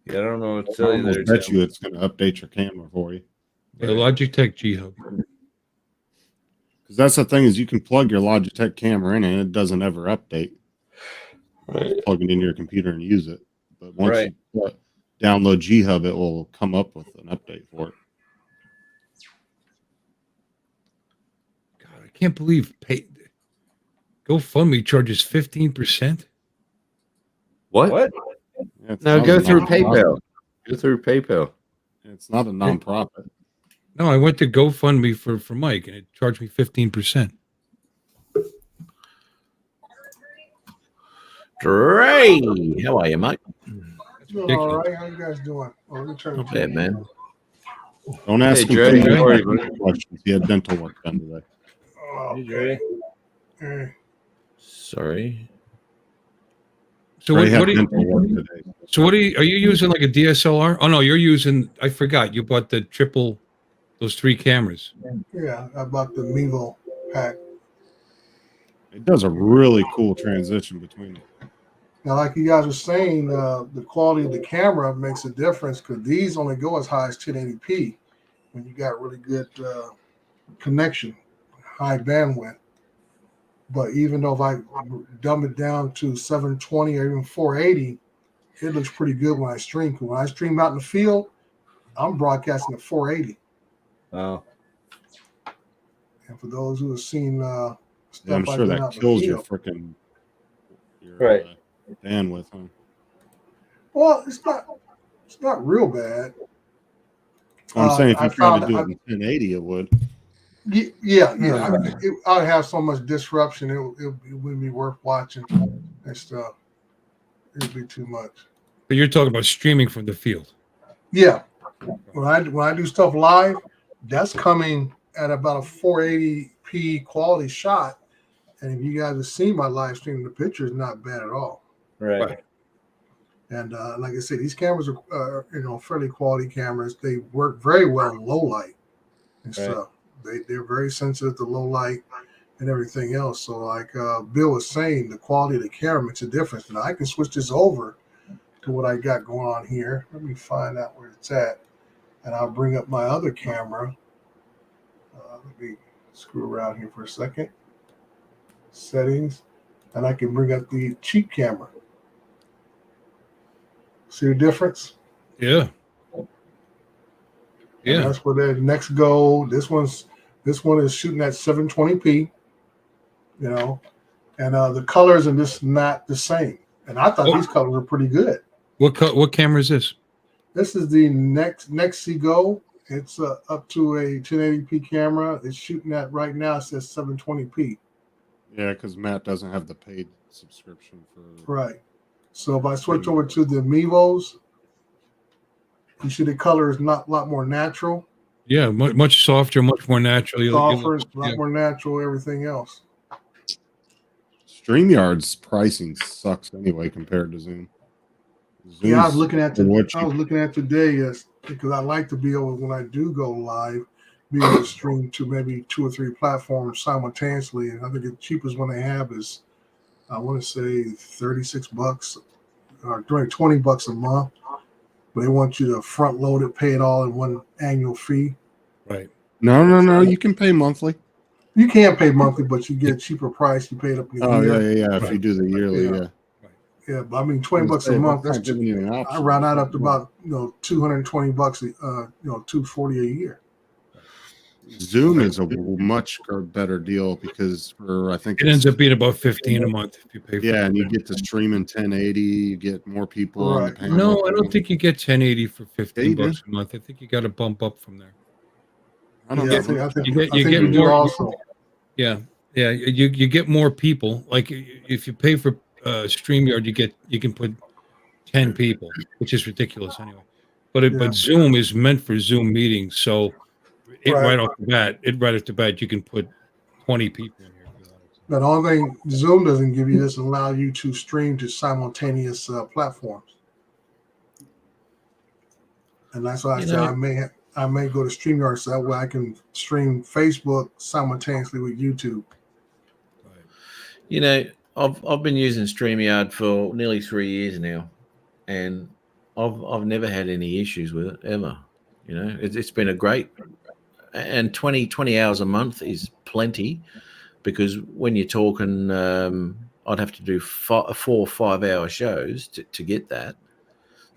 Yeah, I don't know what to I tell you there. almost bet Tim. you it's going to update your camera for you. The Logitech G Hub. Because that's the thing is you can plug your Logitech camera in and it doesn't ever update. Right. Plug it into your computer and use it. But once Right. you download G-Hub, it will come up with an update for it. God, I can't believe GoFundMe charges 15%. What? What? Yeah, it's No, not go a through non-profit. PayPal. Go through PayPal. It's not a non-profit. No, I went to GoFundMe for Mike and it charged me 15%. Dre, how are you, mate? That's Doing ridiculous. all right. How you guys doing? Oh, let me turn Not the bad, man. Don't ask Hey, him Dre, too how are many you? questions. He had dental work done today. Oh, Dre. okay. Sorry. So Ray what had are you, dental work today. so what are you using like a DSLR? Oh no, you're using, I forgot, you bought those 3 cameras. Yeah, I bought the Mevo pack. It does a really cool transition between them. Now, like you guys were saying, the quality of the camera makes a difference because these only go as high as 1080p when you got really good connection, high bandwidth. But even though if I dumb it down to 720 or even 480, it looks pretty good when I stream. 'Cause when I stream out in the field, I'm broadcasting at 480. Oh. And for those who have seen stuff Yeah, I'm I've sure done that out in the kills your field, freaking Right. bandwidth, huh? well, it's not real bad. I'm saying if I you try to found- do it in 1080, it would. Yeah. I'd have so much disruption. It wouldn't be worth watching and stuff. It'd be too much. But you're talking about streaming from the field. Yeah. When I do stuff live, that's coming at about a 480p quality shot. And if you guys have seen my live stream, the picture is not bad at all. Right. And like I said, these cameras are fairly quality cameras. They work very well in low light and stuff. They're very sensitive to low light and everything else. So like Bill was saying, the quality of the camera makes a difference. Now I can switch this over to what I got going on here. Let me find out where it's at. And I'll bring up my other camera. Let me screw around here for a second. Settings. And I can bring up the cheap camera. See the difference? Yeah. And Yeah. that's where the next go. This one is shooting at 720p, and the colors are just not the same. And I thought these colors were pretty good. What camera is this? This is the Nexi Go. It's up to a 1080p camera. It's shooting at right now. It says 720p. Yeah, because Matt doesn't have the paid subscription for. Right. So if I switch over to the Mevos, you see the color is not a lot more natural. Yeah, much softer, much more natural. Softer, a lot more natural, everything else. StreamYard's pricing sucks anyway compared to Zoom. Yeah, I was looking at Zoom's today, yes, because I like to be able, when I do go live, be able to stream to maybe 2 or 3 platforms simultaneously. And I think the cheapest one they have is, I want to say $36 or $20 a month. But they want you to front load it, pay it all in one annual fee. Right. No. You can pay monthly. You can pay monthly, but you get a cheaper price. You pay it up in a year. Yeah. If you do the yearly, yeah. Yeah, but I mean, $20 a month. That's giving you an option. I round out up to about $220, $240 a year. Zoom is a much better deal because for I think It ends up being about 15 a month if you pay for it. and you get to stream in 1080. You get more people on the Right. panel. No, I don't think you get 1080 for 15 you do. bucks a month. I think you got to bump up from there. I don't Yeah, know. I think You get you do more. also. Yeah, you get more people. Like if you pay for StreamYard, you can put 10 people, which is ridiculous anyway. But Yeah. but Zoom is meant for Zoom meetings, so Right. right off the bat, you can put 20 people in here. if you wanted to. But the only thing Zoom doesn't give you is allow you to stream to simultaneous platforms. And that's why I You said know- I may go to StreamYard so that way I can stream Facebook simultaneously with YouTube. You know, I've been using StreamYard for nearly 3 years now, and I've never had any issues with it ever. You know, it's been a great, and 20 hours a month is plenty, because when you're talking, I'd have to do 4 or 5 hour shows to get that.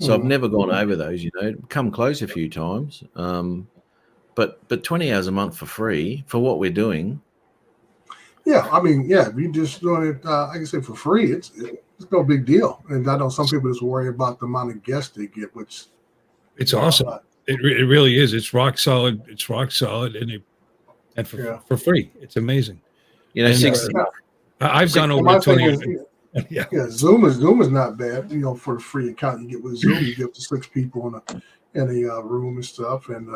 So I've never gone over those. You know, come close a few times, but 20 hours a month for free for what we're doing. Yeah, I mean, yeah, if you're just doing it, like I said, for free, it's no big deal. And I know some people just worry about the amount of guests they get, which It's awesome. It really is. It's rock solid. It's rock solid, and for free. It's amazing. You know, And, 60. I've gone over my to Tony. thing is, Yeah. yeah, Zoom is not bad. You know, for the free account you get with Zoom, you get up to 6 people in a room and stuff. And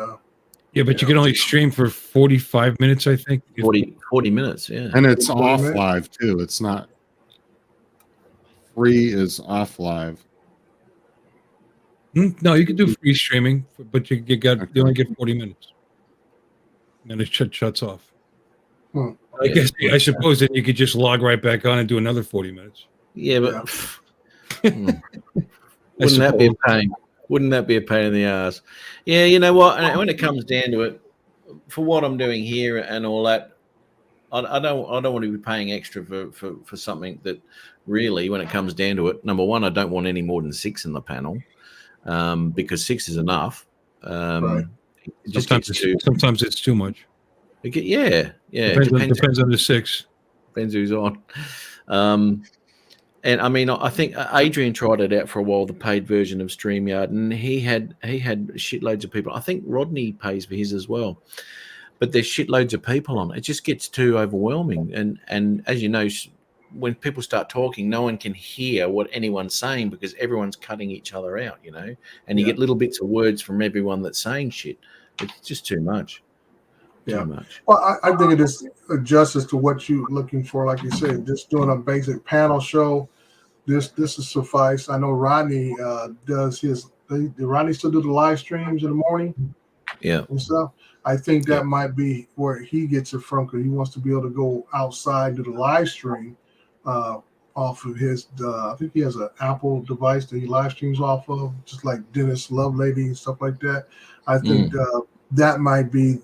Yeah, but you can only stream for 45 minutes, I think. 40 minutes, yeah. And it's 40 off minutes. live too. It's not free is off live. No, you can do free streaming, but you only get 40 minutes. And then it shuts off. I suppose that you could just log right back on and do another 40 minutes. Yeah, but wouldn't that be a pain? Wouldn't that be a pain in the ass? Yeah, you know what? And when it comes down to it, for what I'm doing here and all that, I don't want to be paying extra for something that really, when it comes down to it, number one, I don't want any more than 6 in the panel, because 6 is enough. Right. It just Sometimes it's too much. Yeah. Depends on the 6. Depends who's on. And I mean, I think Adrian tried it out for a while, the paid version of StreamYard, and he had shitloads of people. I think Rodney pays for his as well, but there's shitloads of people on it. It just gets too overwhelming. And as you know, when people start talking, no one can hear what anyone's saying because everyone's cutting each other out, you know, and you get little bits of words from everyone that's saying shit. It's just too much. Yeah. Too much. Well, I think it is justice to what you're looking for. Like you said, just doing a basic panel show. This is suffice. I know Rodney does his. Did Rodney still do the live streams in the morning? Yeah. And stuff. I think that might be where he gets it from, because he wants to be able to go outside to the live stream off of his. I think he has an Apple device that he live streams off of, just like Dennis Lovelady and stuff like that. I think that might be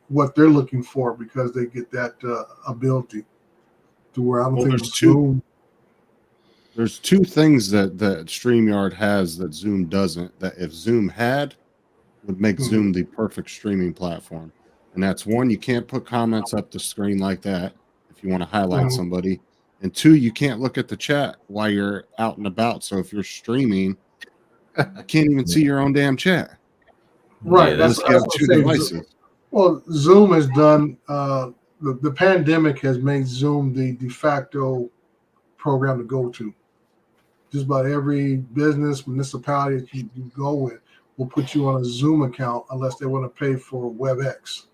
what they're looking for, because they get that ability to where I don't think Zoom. There's 2 things that StreamYard has that Zoom doesn't, that if Zoom had, would make Zoom the perfect streaming platform. And that's 1, you can't put comments up the screen like that if you want to highlight somebody. And 2, you can't look at the chat while you're out and about. So if you're streaming, you can't even see your own damn chat. Right. Yeah, That's you have what 2 I'm saying. devices. Well, Zoom has done the pandemic has made Zoom the de facto program to go to. Just about every business, municipality that you go with will put you on a Zoom account unless they want to pay for WebEx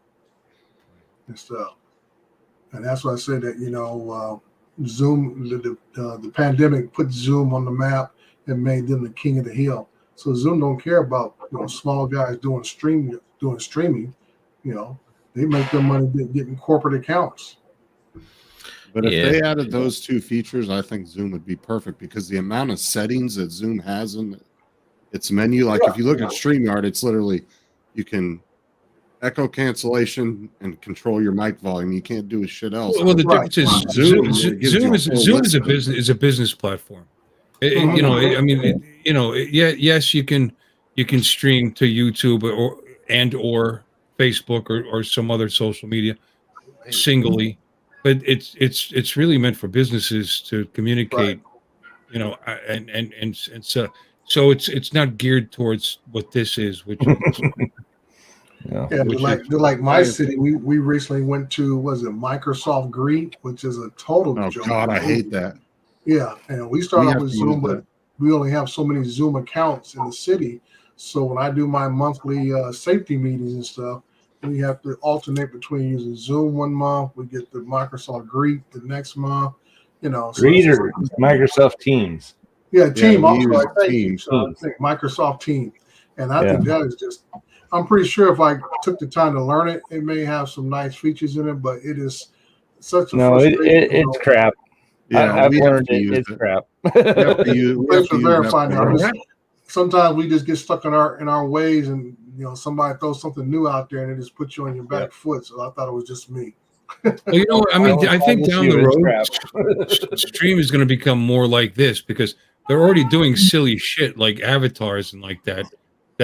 and stuff. And that's why I said that, you know, Zoom, the pandemic put Zoom on the map and made them the king of the hill. So Zoom don't care about, you know, small guys doing streaming. You know, they make their money getting corporate accounts. But if they added those 2 features, I think Zoom would be perfect, because the amount of settings that Zoom has in its menu, like if you look at StreamYard, it's literally, you can echo cancellation and control your mic volume. You can't do a shit else. Well, the difference is Zoom is a business platform. You know, I mean, you know, yes, you can stream to YouTube or Facebook or some other social media singly, but it's really meant for businesses to communicate, you know, and so it's not geared towards what this is, which is Yeah, which like my city, we recently went to, was it Microsoft Greet, which is a total Oh joke. God, I hate that. Yeah, and we started We off have with to Zoom, use but that. we only have so many Zoom accounts in the city. So when I do my monthly safety meetings and stuff, we have to alternate between using Zoom one month. We get the Microsoft Greet the next month. You know, so it's just- Greeter, Microsoft Teams. yeah, Team we also. use Thank you. Teams. So I think Microsoft Team, and I Yeah. think that is just. I'm pretty sure if I took the time to learn it, it may have some nice features in it, but it is such a No, frustration. it's crap. Yeah, I've we have learned to it. use It's it. crap. We have to use, we have Thanks to for use that verifying for that. us. Sometimes we just get stuck in our ways, and you know somebody throws something new out there, and it just puts you on your back foot. So I thought it was just me. well, you know, I mean, I think promise down you the it's road, Stream is going to become more like this because they're already doing silly shit like avatars and like that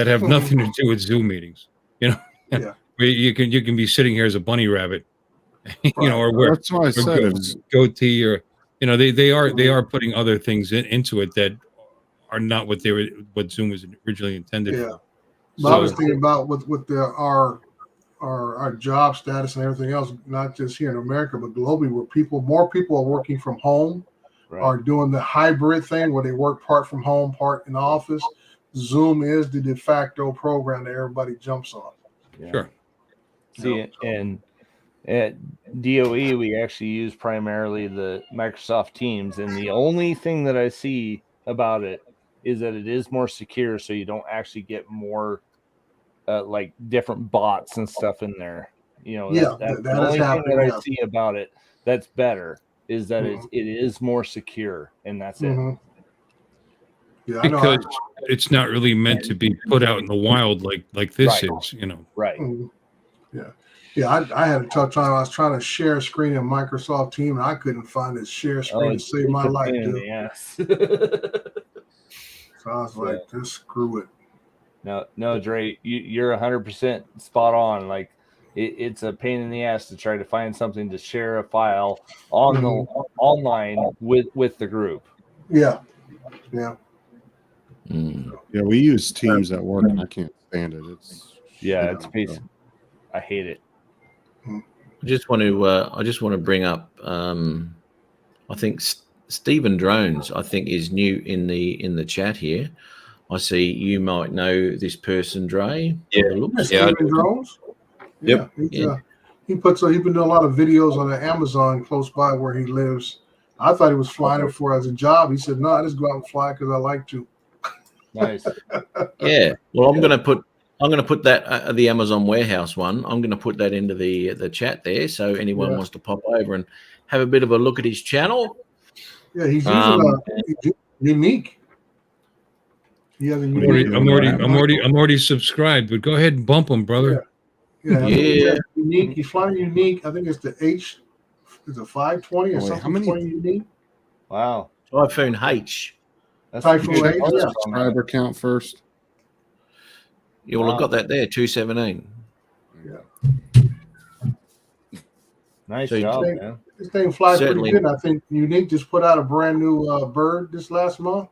have nothing to do with Zoom meetings. You know, Yeah. where you can be sitting here as a bunny rabbit, you know, or wear That's what I said. It's, goatee, or you know, they are putting other things into it that are not what Zoom was originally intended Yeah. for. But I was So- thinking about with our job status and everything else, not just here in America, but globally, where more people are working from home, are doing the hybrid thing where they work part from home, part in the office. Zoom is the de facto program that everybody jumps on. Yeah. Sure. See, and at DOE, we actually use primarily the Microsoft Teams, and the only thing that I see about it is that it is more secure, so you don't actually get more like different bots and stuff in there. You know, Yeah, that's that the is only thing happening, that yeah. I see about it that's better is that it is more secure, and that's it. Mhm. Yeah, I know. Because it's not really meant to be put out in the wild like this Right. is, you know. Right. Yeah, I had a tough time. I was trying to share a screen in Microsoft Team, and I couldn't find a share screen to save my life, dude. Yes. So I was like, just screw it. No, Dre, you're 100% spot on. Like, it's a pain in the ass to try to find something to share a file on the online with the group. Yeah, yeah. yeah, we use Teams at work, and I can't stand it. It's It's basic. I hate it. I just want to bring up. I think Stephen Drones, I think, is new in the chat here. I see you might know this person, Dre. Stephen Drones. Yep. Yeah, he's been doing a lot of videos on the Amazon close by where he lives. I thought he was flying it for as a job. He said, "No, I just go out and fly because I like to." Nice. Yeah. Well, I'm gonna put that the Amazon warehouse one. I'm gonna put that into the chat there. So anyone wants to pop over and have a bit of a look at his channel. Yeah, he's using Unique. He has a Unique. I'm already subscribed, but go ahead and bump him, brother. Yeah. Unique. He's flying Unique. I think it's the H. Is it 520 or something? how many- Unique? Wow. Typhoon H. That's Typhoon H. Yeah. subscriber count first. You will have got that there, 217. Nice So you job, think- man. This thing flies Certainly. pretty good. I think Unique just put out a brand new bird this last month.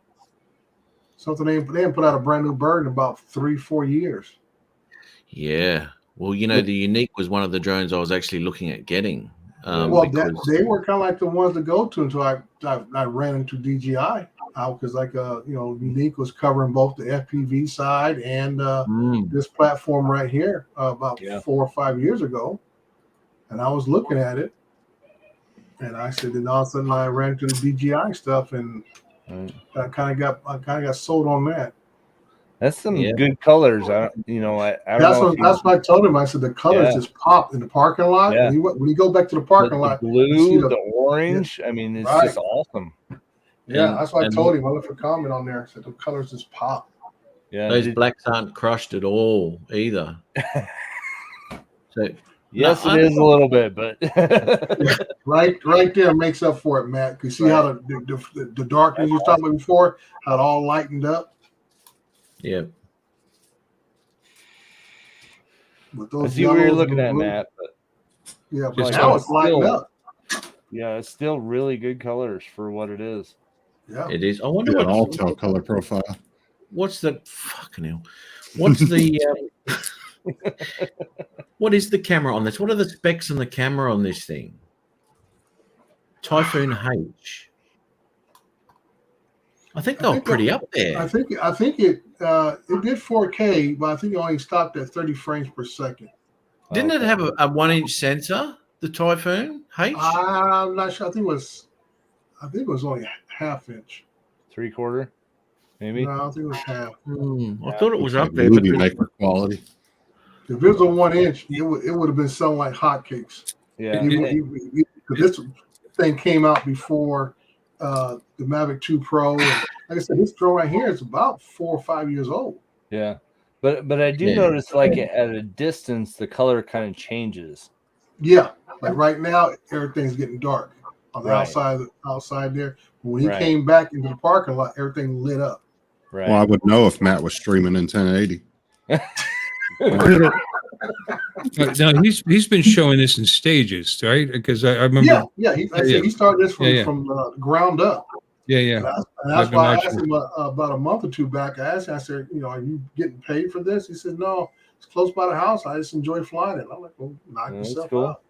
Something they didn't put out a brand new bird in about 3-4 years. Yeah. Well, you know, the Unique was one of the drones I was actually looking at getting. Because They were kind of like the ones to go to until I ran into DJI out because Unique was covering both the FPV side and this platform right here about 4 or 5 years ago, and I was looking at it, and I said, and all of a sudden I ran into the DJI stuff, and I kind of got sold on that. That's some good colors. I don't That's know. what I told him. I said the colors just pop in the parking lot. Yeah. When you go back to the parking lot, the you see blue, the orange. I mean, it's just awesome. Yeah, that's what I told him. I left a comment on there. I said the colors just pop. Yeah, those blacks aren't crushed at all either. So yes, it is a little bit, but right there makes up for it, Matt. You see how the darkness you were talking about before, how it all lightened up. Yeah. With I those see what you're yellows looking and at, blues. Matt. But Yeah, but Just now it's it's lighting still- up. yeah, it's still really good colors for what it is. Yeah. It is. I wonder Yeah, what Altel color profile. what's the fucking hell? What's the what is the camera on this? What are the specs on the camera on this thing? Typhoon H. I think they were pretty up there. I think it did 4K, but I think it only stopped at 30 frames per second. Didn't it have a 1-inch sensor? The Typhoon H. I'm not sure. I think it was only half inch. 3/4, maybe. No, I think it was half. I thought it was up there. Movie But maker quality. If it was a 1 inch, it would have been selling like hotcakes. Yeah. Because this thing came out before the Mavic 2 Pro. And like I said, this drone right here is about 4 or 5 years old. Yeah. But I do Yeah. notice, like, at a distance, the color kind of changes. Yeah, like right now, everything's getting dark on the Right. outside there. When he Right. came back into the parking lot, everything lit up. Right. Well, I would know if Matt was streaming in 1080. No, he's been showing this in stages, right? Because I remember. Yeah. He started this from ground up. Yeah. And that's I've been why I watching. asked him about a month or two back. I asked him, I said, are you getting paid for this? He said, no, it's close by the house. I just enjoy flying it. I'm like, well, knock That's yourself cool. out.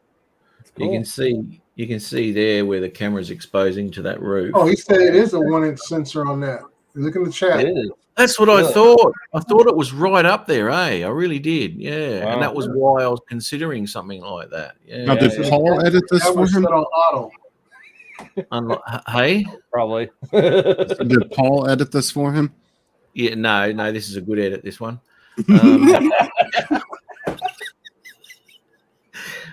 you can see there where the camera's exposing to that roof. Oh, he said it is a 1-inch sensor on that. Look in the chat. It is. That's what I Really? thought. I thought it was right up there, I really did. Yeah. Wow. And that was why I was considering something like that. Now, Yeah. did Paul edit this That for was him? set on auto. Hey? Probably. Did Paul edit this for him? Yeah, no, this is a good edit, this one. You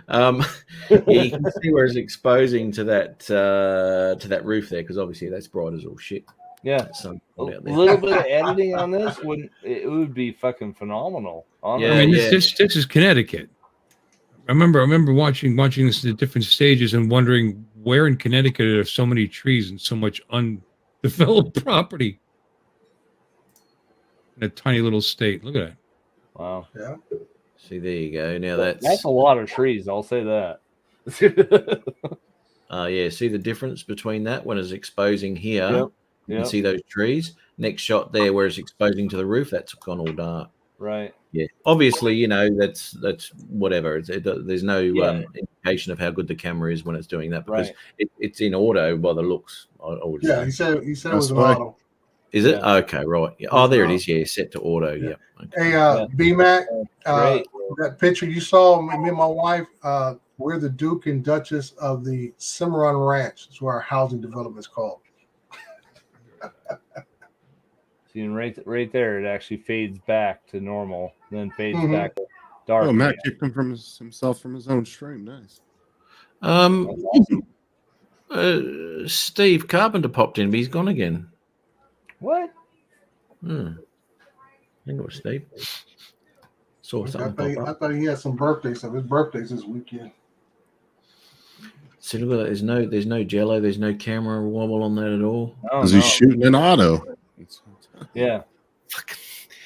can see where it's exposing to that roof there, because obviously that's bright as all shit. Yeah. So A little bit of editing on this would be fucking phenomenal. Honestly. I mean, Yeah. this is Connecticut. I remember watching this at different stages and wondering where in Connecticut are so many trees and so much undeveloped property in a tiny little state. Look at that. Wow. Yeah. See, there you go. Now That's a lot of trees. I'll say that. yeah. See the difference between that when it's exposing here. Yep. You can see those trees. Next shot there, where it's exposing to the roof, that's gone all dark. Right. Yeah. Obviously, that's whatever. There's no indication of how good the camera is when it's doing that, because it's in auto by the looks. I would Yeah, say. he said it was an right. auto. Is it? Okay, right. Yeah. Oh, there it is. Yeah, set to auto. Yeah. Okay. Hey, B-Mac, Great. that picture you saw, me and my wife, we're the Duke and Duchess of the Cimarron Ranch. That's what our housing development is called. See, and right there, it actually fades back to normal, then fades Mhm. back to dark. Oh, Matt kicked him from himself from his own stream. Nice. That's awesome. Steve Carpenter popped in, but he's gone again. What? I think it was Steve. Saw I something pop up. thought he had some birthdays. His birthday's this weekend. See, look at that. There's no jello. There's no camera wobble on that at all. Oh, Because no. he's shooting in auto. Yeah.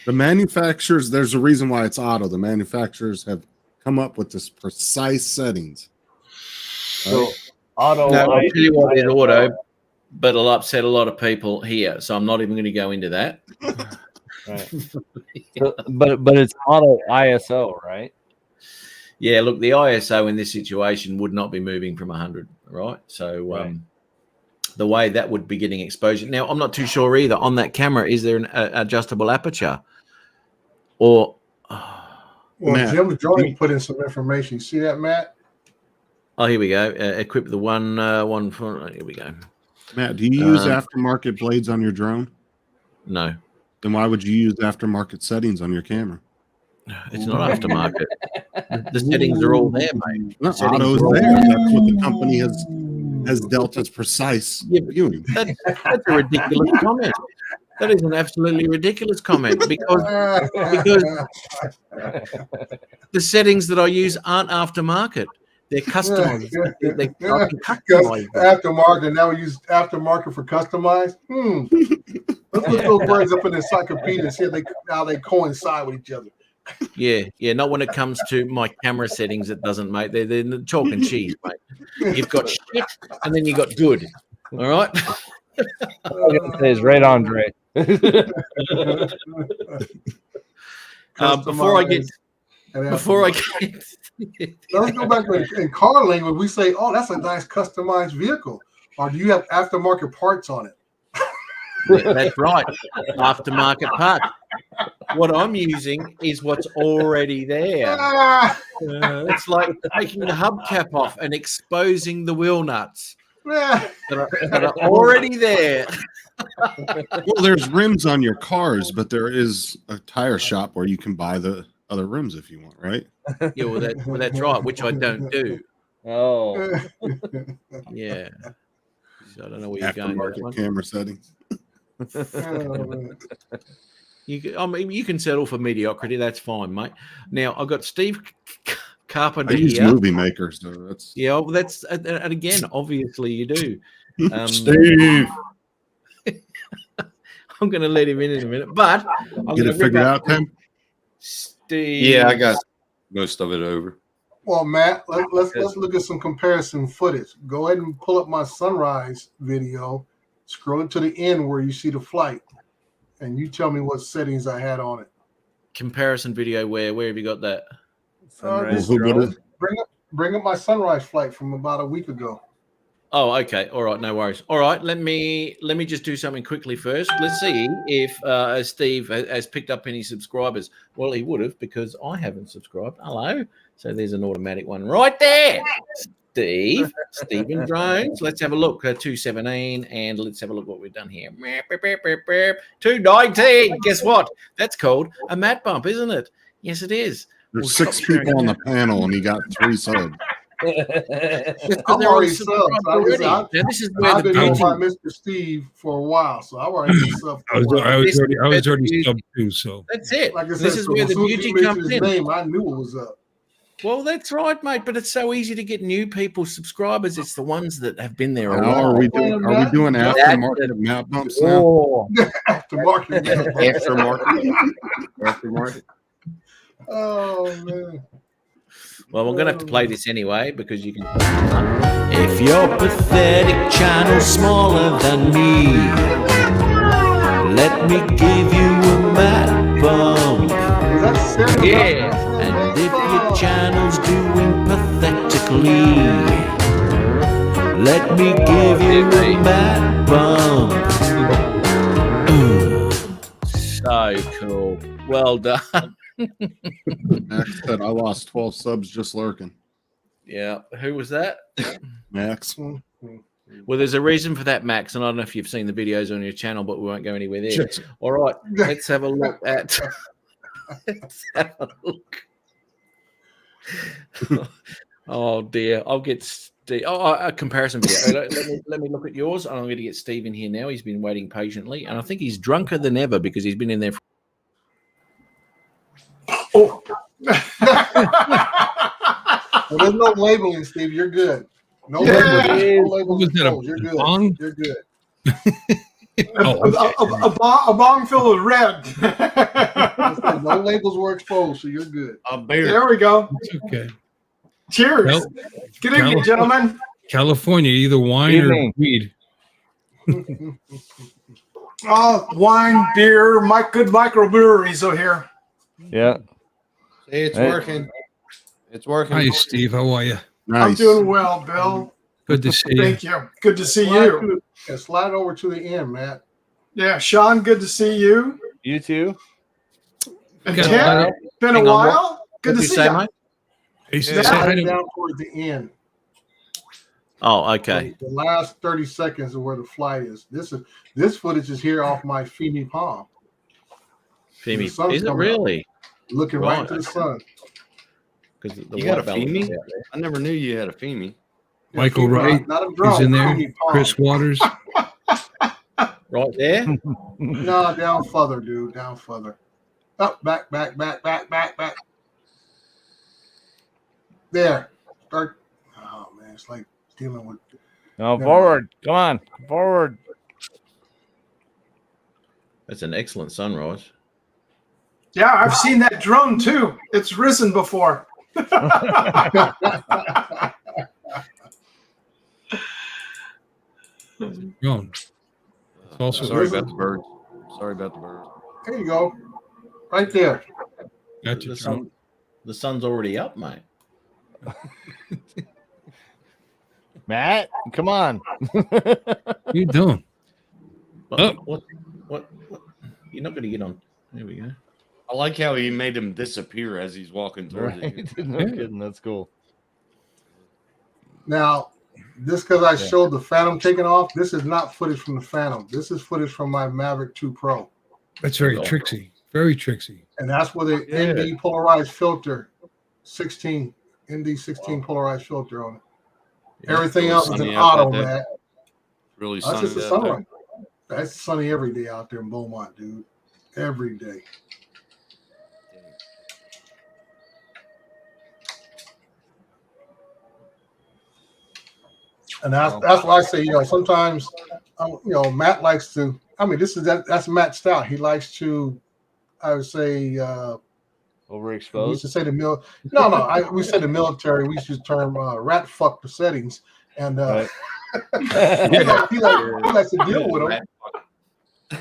The manufacturers, there's a reason why it's auto. The manufacturers have come up with this precise settings. So auto. No, I'll I- tell you what is auto, but it'll upset a lot of people here. So I'm not even going to go into that. Right. So, but it's auto ISO, right? Yeah, look, the ISO in this situation would not be moving from 100, right? So Right. The way that would be getting exposure. Now, I'm not too sure either. On that camera, is there an adjustable aperture? Or, Well, Matt, Jim Jordan put in some information. You see that, Matt? oh, here we go. Equip the one for, here we go. Matt, do you use aftermarket blades on your drone? No, Then why would you use aftermarket settings on your camera? it's not aftermarket. The settings are all there, mate. Not Settings auto's are all there. That's what the company has dealt as precise Yeah, but viewing. That's a ridiculous comment. That is an absolutely ridiculous comment because the settings that I use aren't aftermarket. They're customized. They're customized. Aftermarket. Now we use aftermarket for customized. Let's look those words up in the encyclopedia and see how they coincide with each other. Yeah. Not when it comes to my camera settings. It doesn't, mate. They're chalk and cheese, mate. You've got shit, and then you got good. All right. All I gotta say is right on, Dre. Before I get, let's go back in car language. We say, "Oh, that's a nice customized vehicle," or do you have aftermarket parts on it? That's right. Aftermarket part. What I'm using is what's already there. It's like taking the hubcap off and exposing the wheel nuts that are already there. Well, there's rims on your cars, but there is a tire shop where you can buy the other rims if you want, right? Yeah, well, that's right, which I don't do. Oh, Yeah. So I don't know where you're going. with that one. Aftermarket camera settings. I mean, you can settle for mediocrity. That's fine, mate. Now I've got Steve Carpenter I use here. movie makers, so that's Well, that's and again, obviously you do. Steve. I'm going to let him in a minute, but I'm Get it figured out, Tim. Steve. Yeah, I got most of it over. Well, Matt, let's look at some comparison footage. Go ahead and pull up my sunrise video. Scroll it to the end where you see the flight, and you tell me what settings I had on it. Comparison video. Where have you got that? Sunrise Who would drone. it? Bring up my sunrise flight from about a week ago. Oh, okay. All right, no worries. All right, let me just do something quickly first. Let's see if Steve has picked up any subscribers. Well, he would have because I haven't subscribed. Hello. So there's an automatic one right there. Stephen Drones. Let's have a look. 217, and let's have a look what we've done here. 219. Guess what? That's called a Matt bump, isn't it? Yes, it is. There's 6 people on the panel, and he got 3 subs. I'm already subbed. Now, this is where I've the been on beauty. by Mr. Steve for a while, so I've already been subbed. I was This- already sub too. So That's it. Like I said, This is so where as the soon as beauty you mentioned comes his in. name, I knew it was up. Well, that's right, mate. But it's so easy to get new people subscribers. It's the ones that have been there a Now, while. are we doing aftermarket map bumps now? Oh, Aftermarket. Aftermarket. Oh man. Well, we're going to have to play this anyway because you can. If your pathetic channel's smaller than me, let me give you a Matt bump. Is that Sarah? Yeah. And if your channel's doing pathetically, let me give you a Matt bump. So cool. Well done. Max said I lost 12 subs just lurking. Yeah. Who was that? Max. Well, there's a reason for that, Max. And I don't know if you've seen the videos on your channel, but we won't go anywhere there. Just- All right. Let's have a look at. Let's have a look. Oh dear. I'll get Steve. Oh, a comparison video. let me look at yours. I'm going to get Steve in here now. He's been waiting patiently, and I think he's drunker than ever because he's been in there. Well, there's no labeling, Steve. You're good. No labeling. No What labeling. was that, a exposed. You're good. bong? You're good. Oh, A bong filled with red. I said no labels were exposed, so you're good. A beer. There we go. it's okay. Cheers. Well, Good evening, gentlemen. California, either wine or Evening. weed. Wine, beer, good microbreweries over here. yeah. It's Hey. working. It's working. Hi, Steve. How are you? Nice. I'm doing well, Bill. Good to see you. Thank you. Good to see Slide you. slide over to the end, Matt. Yeah, Sean, good to see you. You too. And Okay. Ted, been a Hang on, while. Good What to did you see say, you. mate? Hey, Yeah. say hi Slide to- down towards the end. Oh, okay. The last 30 seconds of where the flight is. This footage is here off my Femi Palm. Femi, The sun's is it coming up. really? Looking right to the sun. Because the You got a white balance Femi? is out there. I never knew you had a Femi. Michael Femi, Wright not a drone. is in there. Femi Palm. Chris Waters. Right there. No, down further, dude. Down further. Up, back. There. Start. Oh man, it's like dealing with. No, Never forward. Come on. Forward. That's an excellent sunrise. Yeah, I've seen that drone too. It's risen before. Drone. It's also Sorry about the birds. Sorry about the birds. There you go. Right there. Gotcha, drone. The sun's already up, mate. Matt, come on. What are you doing? What? You're not going to get on. There we go. I like how he made him disappear as he's walking towards Right? it. No kidding. That's cool. Now, just because I showed the Phantom taking off, this is not footage from the Phantom. This is footage from my Maverick 2 Pro. That's very tricksy. Very tricksy. And that's where the ND polarized filter, 16, ND 16 polarized filter on it. Everything else is an auto, man. Really That's sunny. just the that sunlight. day. That's sunny every day out there in Beaumont, dude. Every day. And that's why I say, sometimes, Matt likes to. I mean, that's Matt's style. He likes to, I would say, overexposed. We used to say the we say the military. We used to term rat fuck the settings, and Right. he likes to deal with them.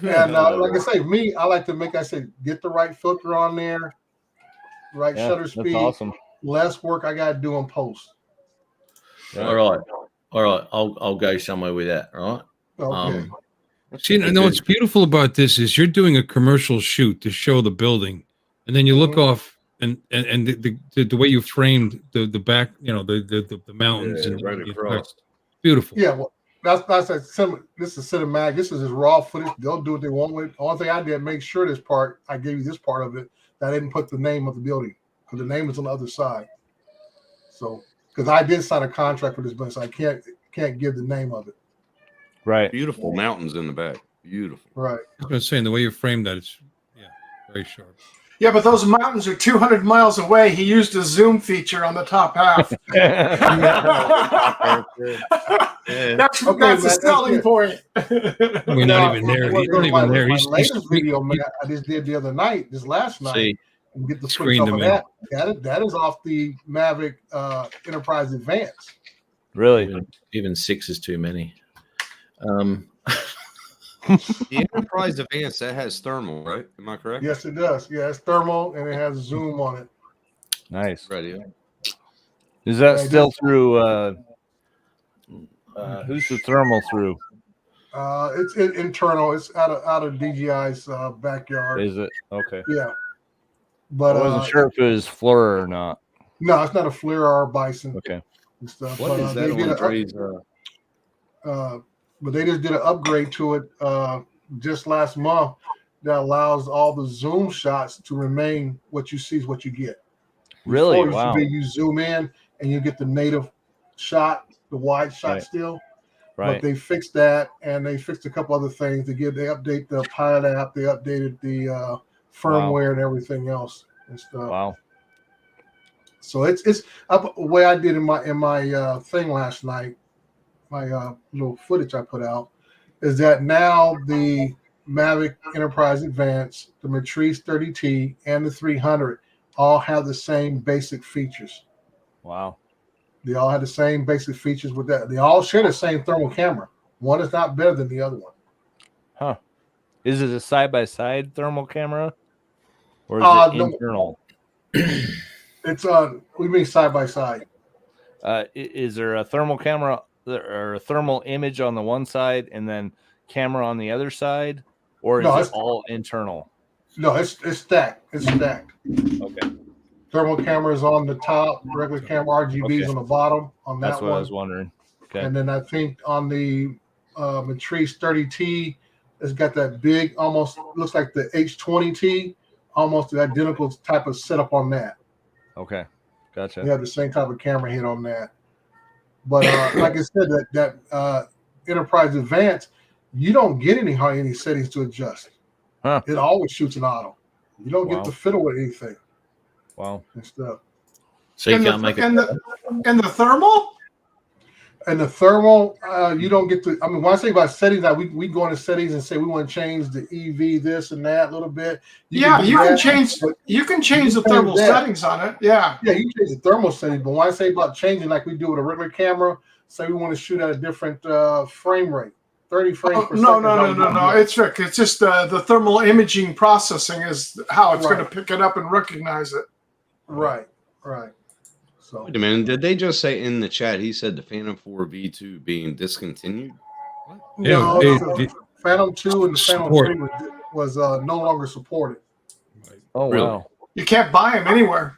And like I say, I like to get the right filter on there, right shutter speed. That's awesome. Less work I got to do in post. All right. I'll go somewhere with that. All right. Okay. See, no, what's beautiful about this is you're doing a commercial shoot to show the building, and then you look off and the way you framed the back, the mountains and right across. Beautiful. Yeah, well, that's this is cinematic. This is just raw footage. They'll do what they want with it. Only thing I did, make sure I gave you this part of it, that I didn't put the name of the building because the name is on the other side. So, because I did sign a contract for this business, I can't give the name of it. Right. Beautiful mountains in the back. Beautiful. Right. I was going to say, the way you framed that, it's very sharp. Yeah, but those mountains are 200 miles away. He used a zoom feature on the top half. That's a selling point. We're not even there. He's not even there. My latest video, man, I just did the other night, this last night, and get the footage of that. That is off the Mavic Enterprise Advance. Really? Even 6 is too many. The Enterprise Advance, that has thermal, right? Am I correct? Yes, it does. Yeah, it's thermal and it has zoom on it. Nice. Ready. Is that still through? Who's the thermal through? It's internal. It's out of DJI's backyard. Is it okay? Yeah, but I wasn't sure if it was FLIR or not. No, it's not a FLIR or a Bison. Okay. And stuff. What is that on Dre's? But they just did an upgrade to it just last month that allows all the zoom shots to remain what you see is what you get. Really? Before, Wow. you zoom in and you get the native shot, the wide shot still. Right. But they fixed that, and they fixed a couple other things. They update the pilot app. They updated the firmware and everything else and stuff. Wow. So it's the way I did in my thing last night. My little footage I put out is that now the Mavic Enterprise Advance, the Matrice 30T, and the 300 all have the same basic features. Wow. They all have the same basic features with that. They all share the same thermal camera. One is not better than the other one. Huh. Is it a side-by-side thermal camera? Or is it No. internal? It's we mean side by side. Is there a thermal camera or a thermal image on the one side and then camera on the other side? Or is it all internal? No, it's stacked. It's stacked. Okay. Thermal cameras on the top, regular camera RGBs on the bottom on that That's what one. I was wondering. Okay. And then I think on the Matrice 30T, it's got that big, almost looks like the H20T, almost the identical type of setup on that. Okay. Gotcha. You have the same type of camera hit on that. But like I said, that Enterprise Advance, you don't get any settings to adjust. Huh. It always shoots an auto. You don't get to fiddle with anything. Wow. And stuff. So you can't make it. And the thermal? And the thermal, you don't get to. I mean, when I say about settings, like we go into settings and say we want to change the EV this and that a little bit. You can change the thermal settings on it. Yeah, you can change the thermal settings. But when I say about changing, like we do with a regular camera, say we want to shoot at a different frame rate, 30 frames per second. No. It's Rick. It's just the thermal imaging processing is how it's going to pick it up and recognize it. Right. So wait a minute, did they just say in the chat he said the Phantom 4 V2 being discontinued? No, the Phantom 2 and the Phantom 3 was no longer supported. Oh, really? Wow. You can't buy them anywhere.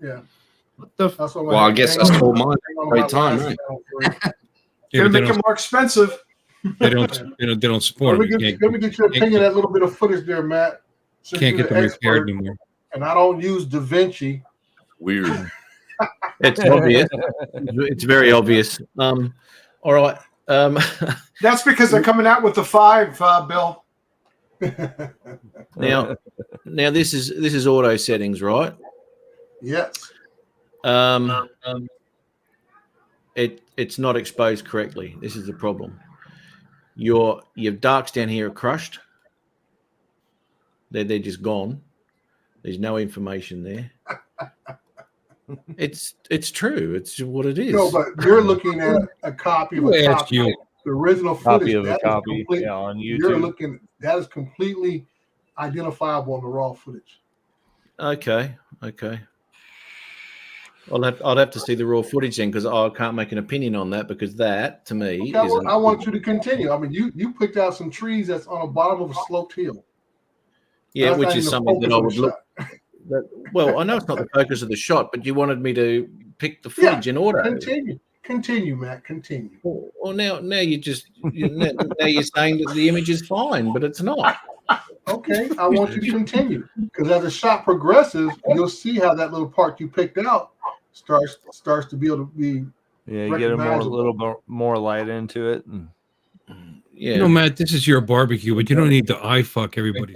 Yeah. What the well, I guess that's the mine right time, right? Gonna make them more expensive. They don't support Let me get your opinion of that little bit of footage there, Matt. Can't get them repaired anymore. And I don't use DaVinci. Weird. It's obvious. It's very obvious. All right. That's because they're coming out with the 5, Bill. Now this is auto settings, right? Yes. It's not exposed correctly. This is the problem. Your darks down here are crushed. They're just gone. There's no information there. It's true. It's what it is. No, but you're looking at a copy of a copy. The original footage of a copy on YouTube. You're looking. That is completely identifiable on the raw footage. Okay. I'll have to see the raw footage then, because I can't make an opinion on that, because that to me I want you to continue. I mean, you picked out some trees that's on the bottom of a sloped hill. Yeah, which is something that I would look. Well, I know it's not the focus of the shot, but you wanted me to pick the footage in order. Continue, Matt. Continue. Well, now you're now you're saying that the image is fine, but it's not. Okay, I want you to continue, because as the shot progresses, you'll see how that little part you picked out starts to be able to be. Yeah, you get a little more light into it. And... Yeah. You know, Matt, this is your barbecue, but you don't need to eye fuck everybody.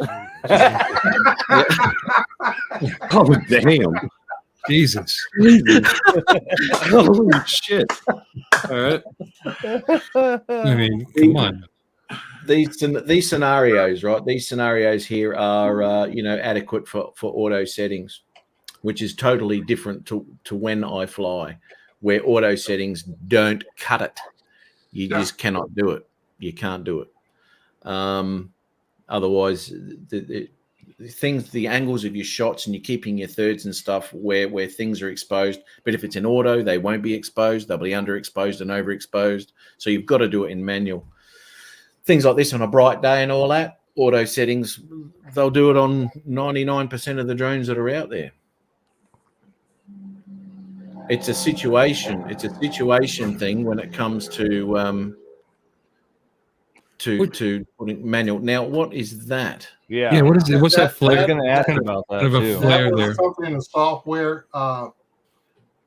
Oh, damn. Jesus. Holy shit. All right. I mean, come on. These scenarios, right? These scenarios here are, adequate for auto settings, which is totally different to when I fly, where auto settings don't cut it. You just cannot do it. You can't do it. Otherwise, the angles of your shots, and you're keeping your thirds and stuff where things are exposed. But if it's in auto, they won't be exposed. They'll be underexposed and overexposed. So you've got to do it in manual. Things like this on a bright day and all that, auto settings, they'll do it on 99% of the drones that are out there. It's a situation thing when it comes to putting manual. Now, what is that? Yeah. What is it? What's that flare? I was going to ask about that Kind of too. a flare That was there. something in the software. I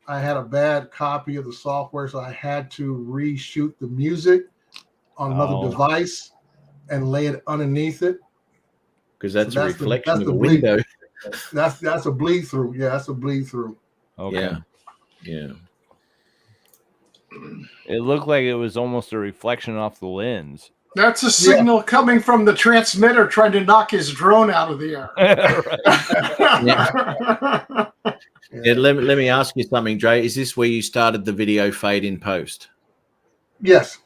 had a bad copy of the software, so I had to reshoot the music on another device and lay it underneath it. Because that's a reflection of the window. That's a bleed through. Yeah, that's a bleed through. Okay. Yeah. It looked like it was almost a reflection off the lens. That's a signal coming from the transmitter trying to knock his drone out of the air. Yeah, let me ask you something, Dre. Is this where you started the video fade in post? Yes.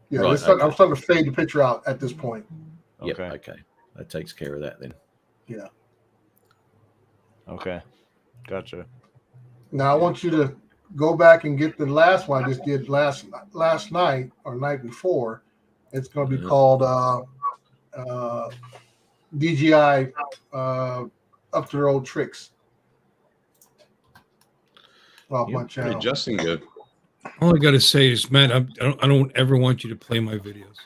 Yeah, Right, I'm starting to fade the picture out at this point. Yep, okay. That takes care of that then. Yeah. Okay. Gotcha. Now I want you to go back and get the last one I just did last night or night before. It's going to be called DJI Up to the Old Tricks. Off my channel. Justin good. All I got to say is, Matt, I don't ever want you to play my videos.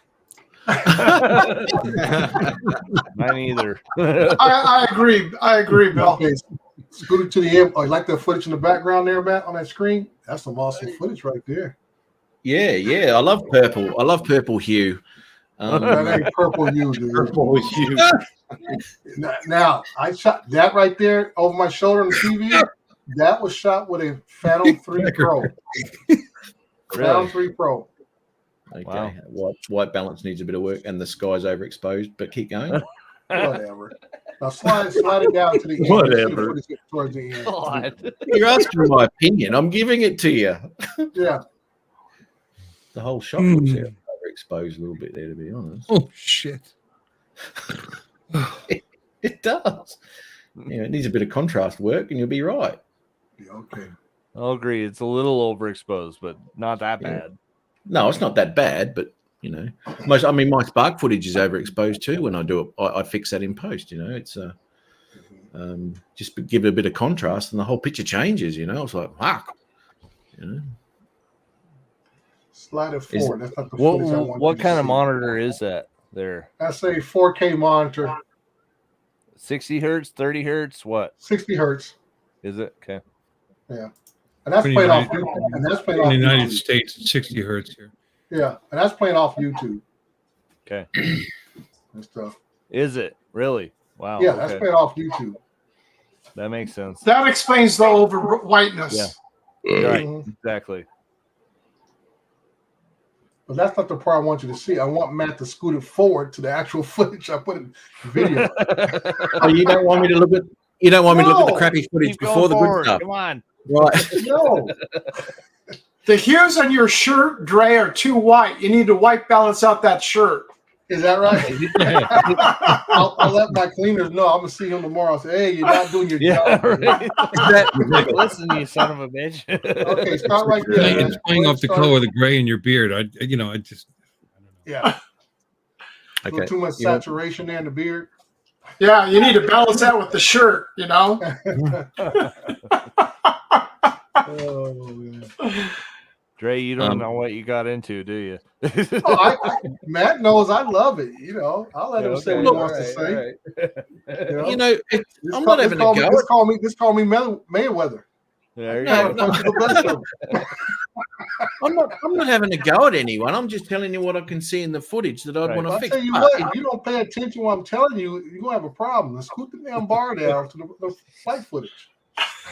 Mine either. I agree, Bill. Okay, scoot it to the end. Oh, you like the footage in the background there, Matt, on that screen? That's some awesome footage right there. Yeah. I love purple. I love purple hue. That ain't purple hue, dude. Purple hue. Now, I shot that right there over my shoulder on the TV. That was shot with a Phantom 3 Pro. Sound 3 Pro. Okay. Wow. White balance needs a bit of work, and the sky's overexposed. But keep going. Whatever. Now slide it down to the end. Whatever. Towards the end. God. You're asking my opinion. I'm giving it to you. Yeah. The whole shot looks overexposed a little bit there, to be honest. Oh shit! It does. It needs a bit of contrast work, and you'll be right. Yeah, okay. I'll agree. It's a little overexposed, but not that bad. No, it's not that bad, but my spark footage is overexposed too. When I do it, I fix that in post. It's just give it a bit of contrast, and the whole picture changes. It's like fuck. Slide it forward. That's not the footage I want. What kind of monitor is that there? That's a 4K monitor. 60 hertz, 30 hertz, what? 60 hertz. Is it? Okay. Yeah. And that's playing off YouTube. And that's playing off in the United YouTube. States, it's 60 hertz here. Yeah. And that's playing off YouTube. Okay. And stuff. Is it? Really? Wow. Yeah, that's playing off YouTube. That makes sense. That explains the over whiteness. Yeah. Right. Mhm. Exactly. But that's not the part I want you to see. I want Matt to scoot it forward to the actual footage I put in video. Oh, you don't want me to look at the crappy footage Keep going before the forward. good stuff. Come on. Right. No. The hues on your shirt, Dre, are too white. You need to white balance out that shirt. Is that right? I'll let my cleaners know. I'm gonna see him tomorrow. I'll say, hey, you're not doing your job. Right. Listen, you son of a bitch. Okay, start right there. It's playing off the color of the gray in your beard. I just. Yeah. A Okay. little too much saturation there in the beard. Yeah, you need to balance that with the shirt, Oh, man. Dre, you don't know what you got into, do you? Matt knows I love it. I'll let him say what he wants to say. I'm not having a go. Just call me Mayweather. There you No, go. no. I'm not having a go at anyone. I'm just telling you what I can see in the footage that I'd want to I'll fix. tell you what, if you don't pay attention to what I'm telling you, you're gonna have a problem. Let's scoot the damn bar down to the flight footage.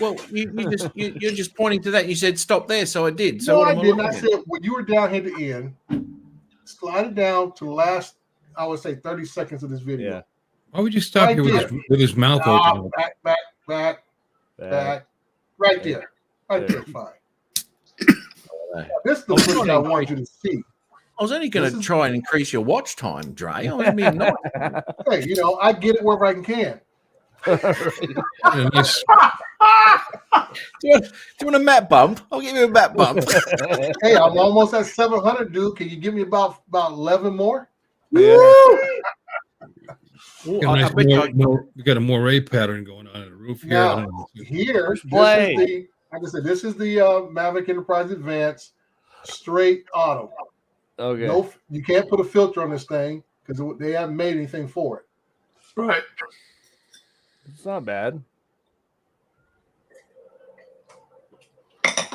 Well, you're just pointing to that. You said stop there, so I did. So No, what I am didn't. looking I at? said when you were down here at the end, slide it down to the last, I would say 30 seconds of this video. Yeah. Why would you stop here with his mouth open? Back. Right there. Right there, fine. This is the footage I want you to see. I was only going to try and increase your watch time, Dre. I was being nice. Hey, I get it wherever I can. Do you want a map bump? I'll give you a map bump. Hey, I'm almost at 700, dude. Can you give me about 11 more? Yeah. We got a moire pattern going on in the roof here. I Now, don't know. this is the Mavic Enterprise Advance straight auto. Okay. No, you can't put a filter on this thing because they haven't made anything for it. Right. It's not bad.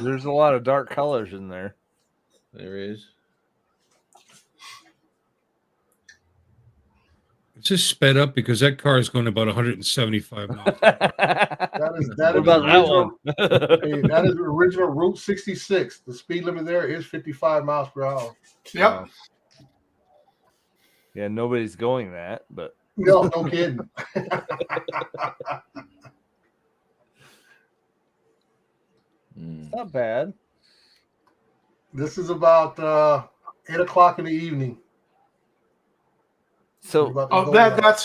There's a lot of dark colors in there. There is. It's just sped up because that car is going about 175 miles. That is that is original Route 66. The speed limit there is 55 miles per hour. Yep. Yeah, nobody's going that, but No kidding. it's not bad. This is about 8 o'clock in the evening. So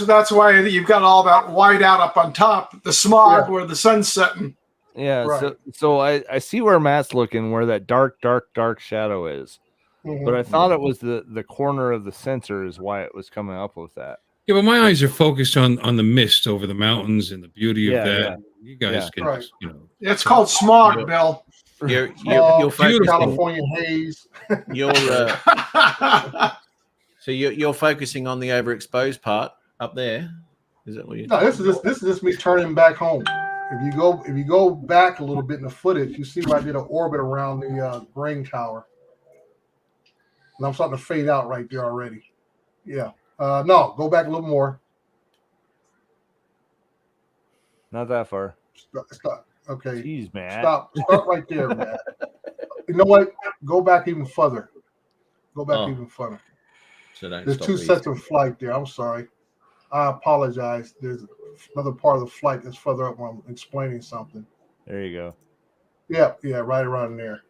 that's why you've got all that white out up on top, the smog where the sun's setting. yeah, Right. so I see where Matt's looking, where that dark shadow is. Mhm. But I thought it was the corner of the sensor is why it was coming up with that. Yeah, but my eyes are focused on the mist over the mountains and the beauty of that. Yeah. You guys can, Right. just, It's called smog, Bill. You're Beautiful focusing. California haze. You're so you're focusing on the overexposed part up there. Is that what you? No, this is just me turning back home. If you go back a little bit in the footage, you see where I did an orbit around the grain tower. And I'm starting to fade out right there already. Yeah. No, go back a little more. Not that far. Stop. Okay. Jeez, man. Stop right there, man. you know what? Go back even further. Go back Oh. even further. So don't There's stop two these. sets of flight there. I'm sorry. I apologize. There's another part of the flight that's further up when I'm explaining something. There you go. Yeah, right around there.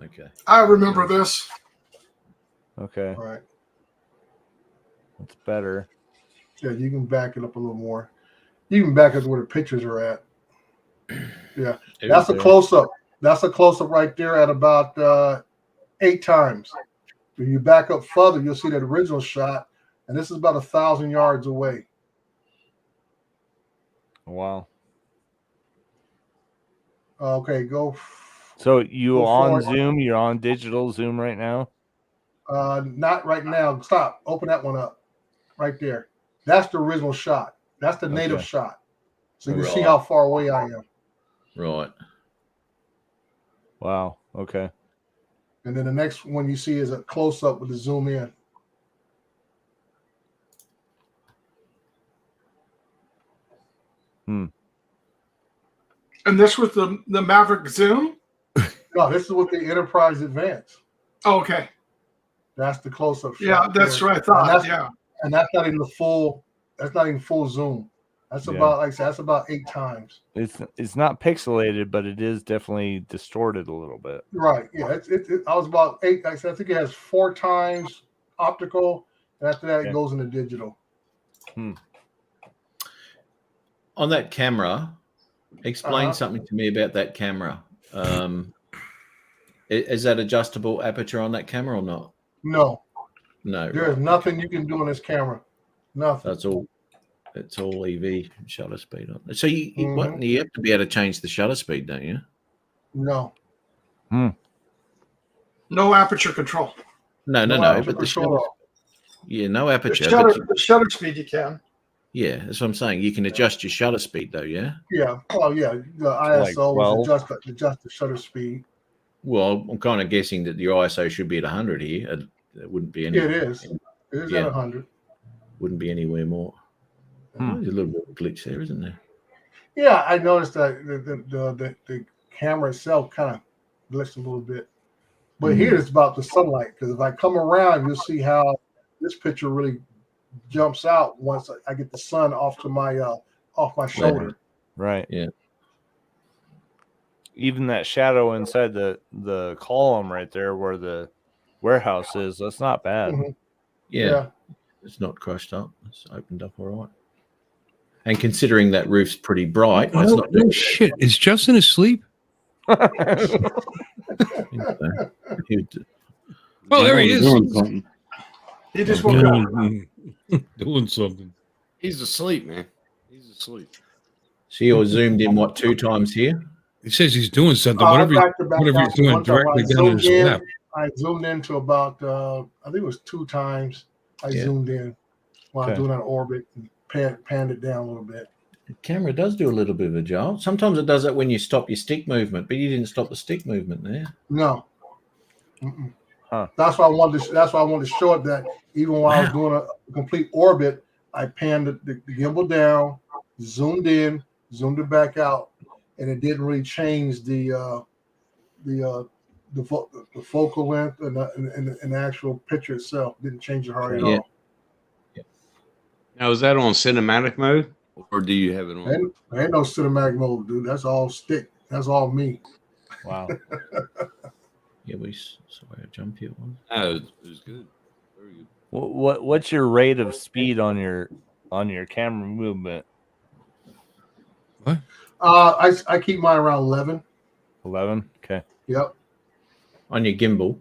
Okay. I remember this. Okay, All right. that's better. Yeah, you can back it up a little more. You can back it to where the pictures are at. Yeah, that's a there. close up. That's a close up right there at about 8 times. If you back up further, you'll see that original shot, and this is about 1,000 yards away. Wow. Okay, go. So you Go on forward. Zoom? You're on digital Zoom right now? Not right now. Stop. Open that one up. Right there. That's the original shot. That's the native Okay. shot. So you can see Right. how far away I am. Right. Wow. Okay. And then the next one you see is a close up with the zoom in. And this with the Maverick Zoom? No, this is with the Enterprise Advance. Oh, okay. That's the close up shot. Yeah, that's there. what I thought. And that's, Yeah. and that's not even the full. That's not even full zoom. That's Yeah. about, like I said, that's about 8 times. It's not pixelated, but it is definitely distorted a little bit. Right. Yeah. I was about 8. Like I said, I think it has 4 times optical, and after that Okay. it goes into digital. On that camera, explain Uh-huh. something to me about that camera. Is that adjustable aperture on that camera or not? No, No. there is right. nothing you can do on this camera. Nothing. That's all. It's all EV shutter speed on. So you Mhm. you have to be able to change the shutter speed, don't you? No. No aperture control. No. aperture But the control. shutter, yeah, no The aperture. shutter, But the shutter speed you can. yeah, that's what I'm saying. You can adjust your shutter speed, though. Yeah. Yeah. Oh, yeah. The ISO Like was adjust the shutter speed. Well, I'm kind of guessing that your ISO should be at 100 here. It wouldn't be any. Yeah, it is. It is Yeah. at 100. Wouldn't be anywhere more. There's a little bit of a glitch there, isn't there? Yeah, I noticed that the camera itself kind of glitched a little bit. But here it's about the sunlight, because if I come around, you'll see how this picture really jumps out once I get the sun off my shoulder. Right. Yeah. Even that shadow inside the column right there where the warehouse is, that's not bad. Mhm. Yeah. It's not crushed up. It's opened up all right. And considering that roof's pretty bright, it's not No shit. Is Justin asleep? Well, there he is. Doing something. He just woke up. Doing something. He's asleep, man. He's asleep. So you're zoomed in, what, 2 times here? He says he's doing something. Back Whatever to back, he's back to doing one time directly I down in his zoomed in. lap. I zoomed into about I think it was 2 times. I Yeah. zoomed in while I was Okay. doing an orbit and panned it down a little bit. The camera does do a little bit of a jolt. Sometimes it does that when you stop your stick movement, but you didn't stop the stick movement there. No. Mm-mm. Huh. That's why I wanted to show it that even while I was doing a complete orbit, I panned the gimbal down, zoomed in, zoomed it back out, and it didn't really change the focal length and the actual picture itself. Didn't change it hardly Yeah. at all. Now, is that on cinematic mode, or do you have it on? There ain't no cinematic mode, dude. That's all stick. That's all me. Wow. Yeah, sorry, I jumped here. Oh, it was good. Very good. What's your rate of speed on your camera movement? I keep mine around 11. 11. Okay. Yep. On your gimbal.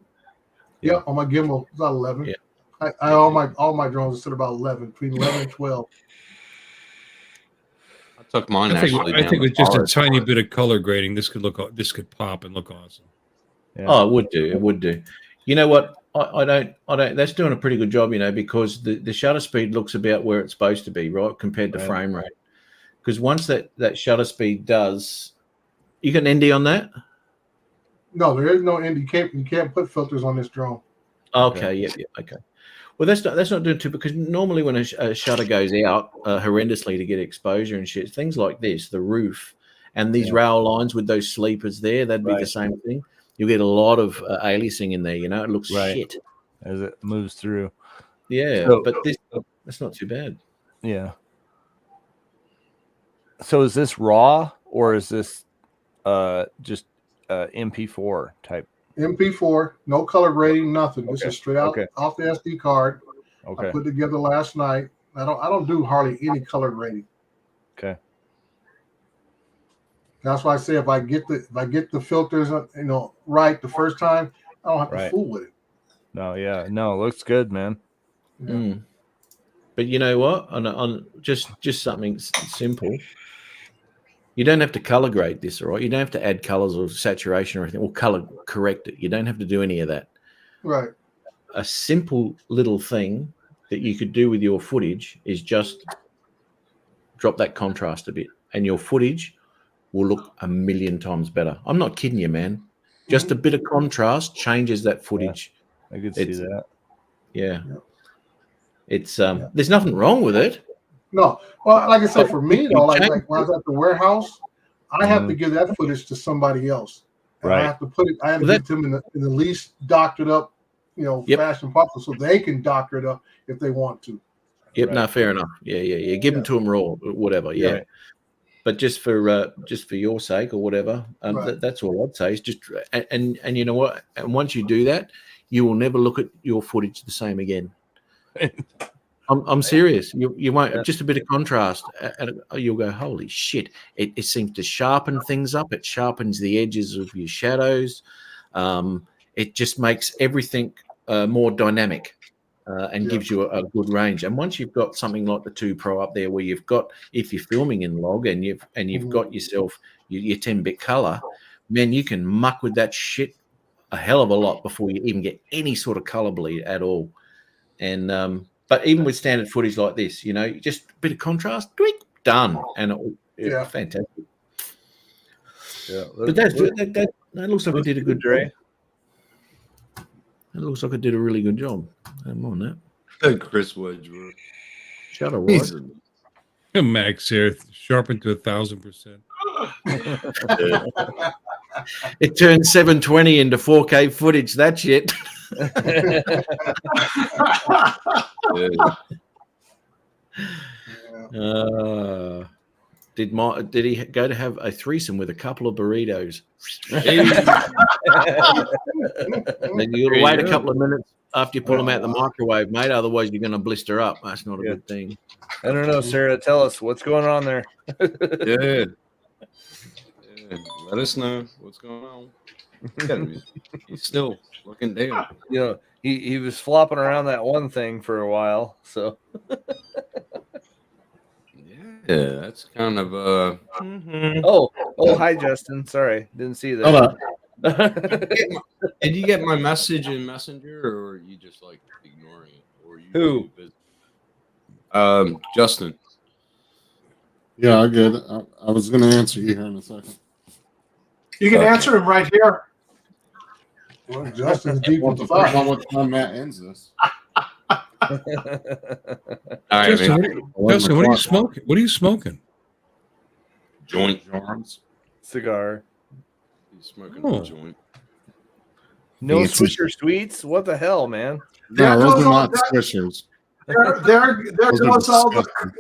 Yep. On my gimbal, it's about 11. Yeah. All my drones are set about 11, between 11 and 12. I took mine I actually. think down with to just a forest. tiny bit of color grading, this could pop and look awesome. Yeah. Oh, it would do. It would do. You know what? I don't. That's doing a pretty good job, because the shutter speed looks about where it's supposed to be, right, compared to Right. frame rate. Because once that shutter speed does, you got an ND on that? No, there is no end. You can't put filters on this drone. Okay. Yeah. Okay. Well, that's not doing too, because normally when a shutter goes out horrendously to get exposure and shit, things like this, the roof and these rail lines with those sleepers there, that'd be the Right. same thing. you'll get a lot of aliasing in there. You know, it looks Right. shit. as it moves through. Yeah, So- but that's not too bad. Yeah. So is this raw or is this just MP4 type? MP4, no color grading, nothing. This Okay, is straight out okay. off the SD card. Okay. I put together last night. I don't do hardly any color grading. Okay. That's why I say if I get the filters right the first time, I don't have to Right. fool with it. No, yeah. No, it looks good, man. Mm. But you know what? On just something simple. You don't have to color grade this, all right? You don't have to add colors or saturation or anything, or color correct it. You don't have to do any of that. Right. A simple little thing that you could do with your footage is just drop that contrast a bit, and your footage will look a million times better. I'm not kidding you, man. Just a bit of contrast changes that footage. I could see that. Yeah. It's there's nothing wrong with it. No, well, like I said, for me though, like when I was at the warehouse, I have to give that footage to somebody else. And I Right. have to put it. I have to get them in the least doctored up, fashion possible, so they can doctor it up if they want to. Yep, no, fair enough. Yeah. Give them to them raw, whatever. Yeah. Right. But just for your sake or whatever, Right. that's all I'd say. Is just and you know what? And once you do that, you will never look at your footage the same again. I'm serious. You won't. Just a bit of contrast, and you'll go, holy shit! It seems to sharpen things up. It sharpens the edges of your shadows. It just makes everything more dynamic. And gives you a good range. And once you've got something like the 2 Pro up there, where you've got, if you're filming in log and you've got yourself your 10-bit color, man, you can muck with that shit a hell of a lot before you even get any sort of color bleed at all. And but even with standard footage like this, just a bit of contrast, tweak, done, and it's fantastic. Yeah, But that looks like it did a good Dre. job. It looks like it did a really good job. I'm on that. Chris Wedgeworth. Shut up, right? Max here, sharpened to 1,000%. It turned 720 into 4K footage. That shit. Did he go to have a threesome with a couple of burritos? Then you got to wait a couple of minutes after you pull them out the microwave, mate. Otherwise, you're going to blister up. That's not a good thing. I don't know, Sarah. Tell us what's going on there. Yeah. Let us know what's going on. He's still looking down. He was flopping around that one thing for a while. So yeah, that's kind of Oh, hi Justin. Sorry, didn't see that. Hold Did you get my message in Messenger, or are you just like ignoring it? Or you Who? Justin. Yeah, I get it. I was going to answer you here in a second. You can answer him right here. Well, Justin's deep Well, with the depends on fire. what time Matt ends this. All right, Justin, man. what are you smoking? What are you smoking? Joint. Cigar. He's smoking Oh. a joint. No Fancy. Swisher Sweets. What the hell, man? No, those goes are all not that- swishers. There Those are goes all the. disgusting.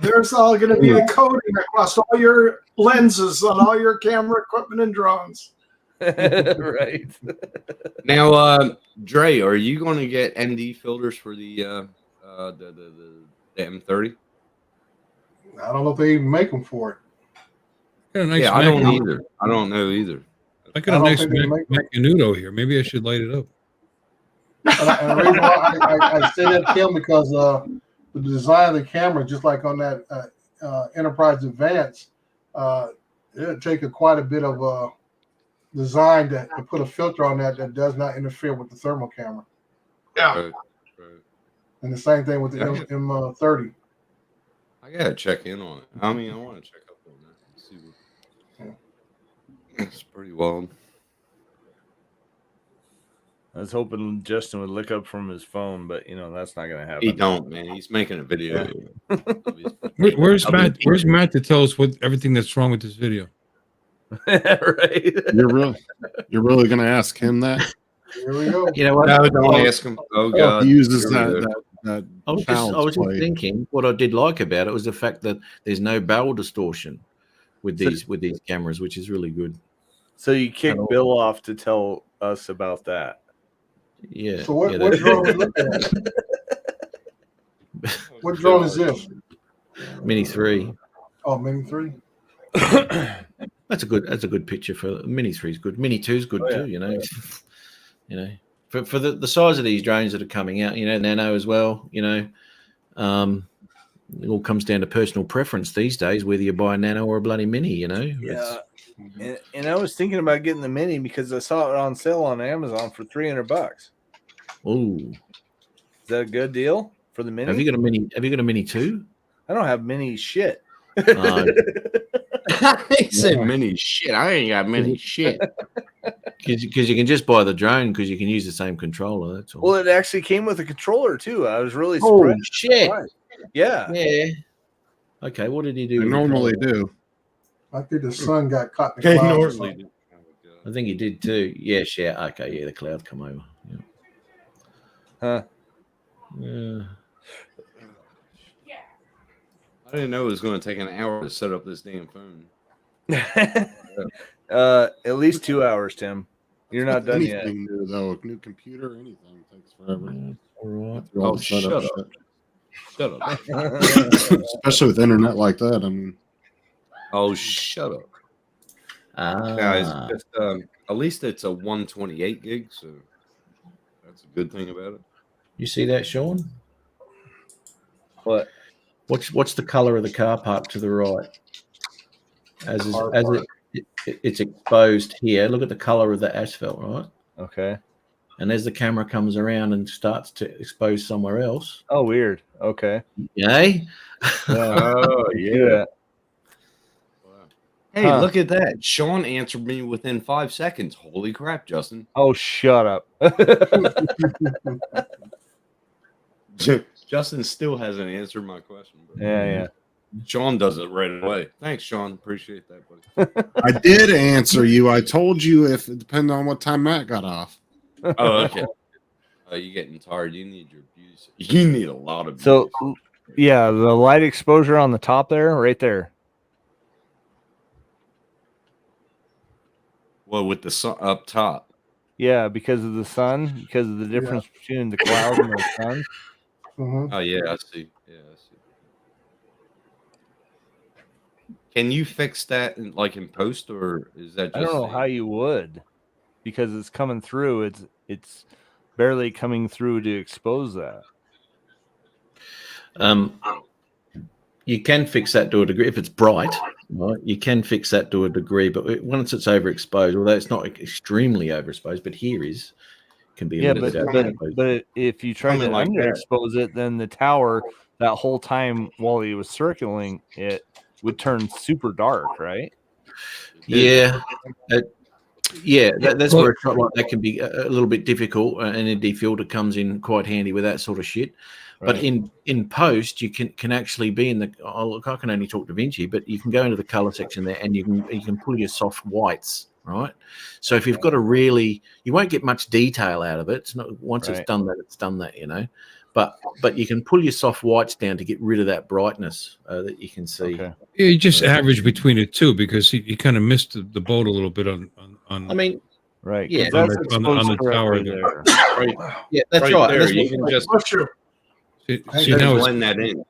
There's all going to be the coding across all your lenses on all your camera equipment and drones. Right. Now, Dre, are you going to get ND filters for the M30? I don't know if they even make them for it. Got a nice Yeah, I don't Mac- either. I don't know either. I I got a don't nice think they make Macanudo here. Maybe I should light it up. And the reason why I say that, Kim, because the design of the camera, just like on that Enterprise Advance, it'll take quite a bit of design to put a filter on that does not interfere with the thermal camera. Yeah. Right. And the same thing with the M30. I gotta check in on it. I mean, I want to check up on that and see what. It's pretty wild. I was hoping Justin would look up from his phone, but that's not going to happen. He don't, man. He's making a video. Where's Matt? Where's Matt to tell us everything that's wrong with this video? Right. You're really gonna ask him that? Here we go. You know what? No, don't ask him. Oh God, He uses Here we go. that I was child's just play. thinking what I did like about it was the fact that there's no barrel distortion with these cameras, which is really good. So you kicked Bill off to tell us about that. Yeah. So what yeah, drone are we looking at? What drone is this? Mini 3. Oh, Mini 3. That's a good picture for Mini 3 is good. Mini 2 is good too. You know, you know, for the size of these drones that are coming out, you know, Nano as well. You know, it all comes down to personal preference these days, whether you buy a Nano or a bloody Mini. You know, Yeah. And I was thinking about getting the Mini because I saw it on sale on Amazon for $300. Oh, is that a good deal for the Mini? Have you got a Mini? Have you got a Mini 2? I don't have Mini shit. He said mini shit. I ain't got many shit. Because you can just buy the drone because you can use the same controller. That's all. Well, it actually came with a controller too. I was really Oh surprised. shit! Yeah. Yeah. Okay, what did he do? They with the normally controller? do. I think the sun got caught in the clouds. or something. I think he did too. Yeah, yeah. Okay, yeah, the cloud come over. Yeah. Huh. Yeah. I didn't know it was going to take an hour to set up this damn phone. At least 2 hours, Tim. You're not done yet. Anything new though, a new computer, anything takes forever. All right. All Oh, the setup shut up. Shut up. shit. Especially with internet like that. I mean, Oh, shut up. Guys, just, at least it's a 128 gig, so that's a good thing about it. You see that, Sean? What? What's the color of the car park to the right? It's exposed here. Look at the color of the asphalt, right? Okay. And as the camera comes around and starts to expose somewhere else, Oh, weird. Okay. yay! Oh, yeah. Hey, Huh. look at that. Sean answered me within 5 seconds. Holy crap, Justin. Oh, shut up. Justin still hasn't answered my question. Bro. Yeah. Sean does it right away. Thanks, Sean. Appreciate that, buddy. I did answer you. I told you if it depended on what time Matt got off. Oh, okay. You're getting tired. You need your views. You need a lot of views. So, yeah, the light exposure on the top there, right there. Well, with the sun up top. Yeah, because of the sun, because of the difference between the cloud and the sun. Mhm. Oh, yeah, I see. Yeah, I see. Can you fix that in post, or is that just I don't know how you would, because it's coming through. It's barely coming through to expose that. You can fix that to a degree if it's bright, right? You can fix that to a degree, but once it's overexposed, although it's not extremely overexposed, but here can be a little bit overexposed. But if you try to underexpose it, then the tower that whole time while he was circling it would turn super dark, right? Yeah. That's where a shot like that can be a little bit difficult, and a defilter comes in quite handy with that sort of shit. But in post, you can actually be in the. Oh, look, I can only talk DaVinci, but you can go into the color section there, and you can pull your soft whites, right? So if you've got you won't get much detail out of it. It's not once it's done that, you know. But you can pull your soft whites down to get rid of that brightness that you can see. Yeah, you just average between the two because he kind of missed the boat a little bit on. I mean, right? Yeah, on the tower there. Yeah, that's right. There, That's you what- can just See, now it's blend that in.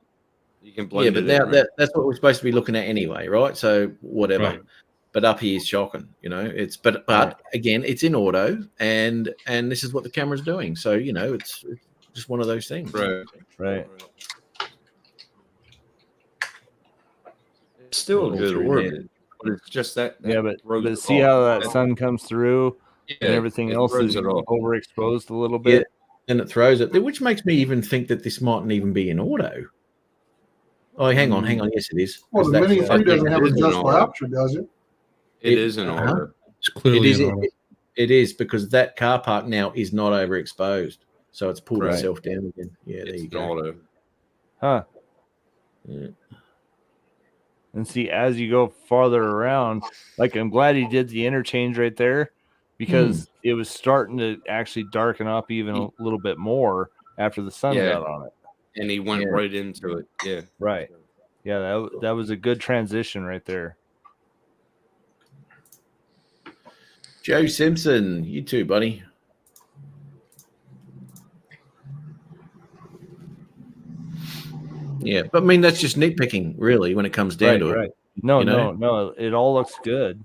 You can blend yeah, but it now in. Right? that's what we're supposed to be looking at anyway, right? So whatever. Right. But up here is shocking, you know. It's but again, it's in auto, and this is what the camera's doing. So you know, it's just one of those things. Right. It's still a good orbit, but it's just that. Yeah, but throws it see off. how that sun comes through Yeah, and everything it else throws is it off. overexposed a little Yeah, bit. and it throws it, which makes me even think that this mightn't even be in auto. Oh, hang on. Yes, it is. Well, the Because Mini that's- 3 doesn't have it is an adjustable auto. aperture, does it? It is an order. It's clearly It is. an auto. It is because that car park now is not overexposed, so it's pulled Right. itself down again. Yeah, there It's you an go. auto. Huh. Yeah. And see, as you go farther around, like I'm glad he did the interchange right there because it was starting to actually darken up even a little bit more after the sun Yeah. got on it. And he went Yeah. right into it. Yeah. Right. Yeah, that was a good transition right there. Joe Simpson, you too, buddy. Yeah, but I mean that's just nitpicking, really, when it comes down to it. No, you know? no, it all looks good.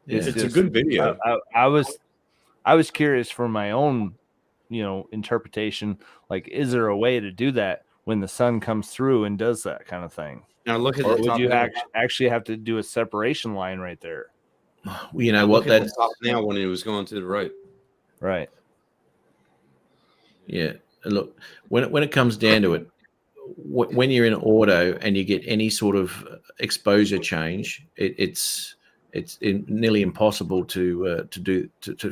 Yeah. It's a just- good video. I was curious for my own, interpretation. Like, is there a way to do that when the sun comes through and does that kind of thing? Now look at Or the would top you now. actually have to do a separation line right there? Well, you know Look what? at the That's top now when he was going to the right. Right. yeah. And look, when it comes down to it, when you're in auto and you get any sort of exposure change, it's nearly impossible to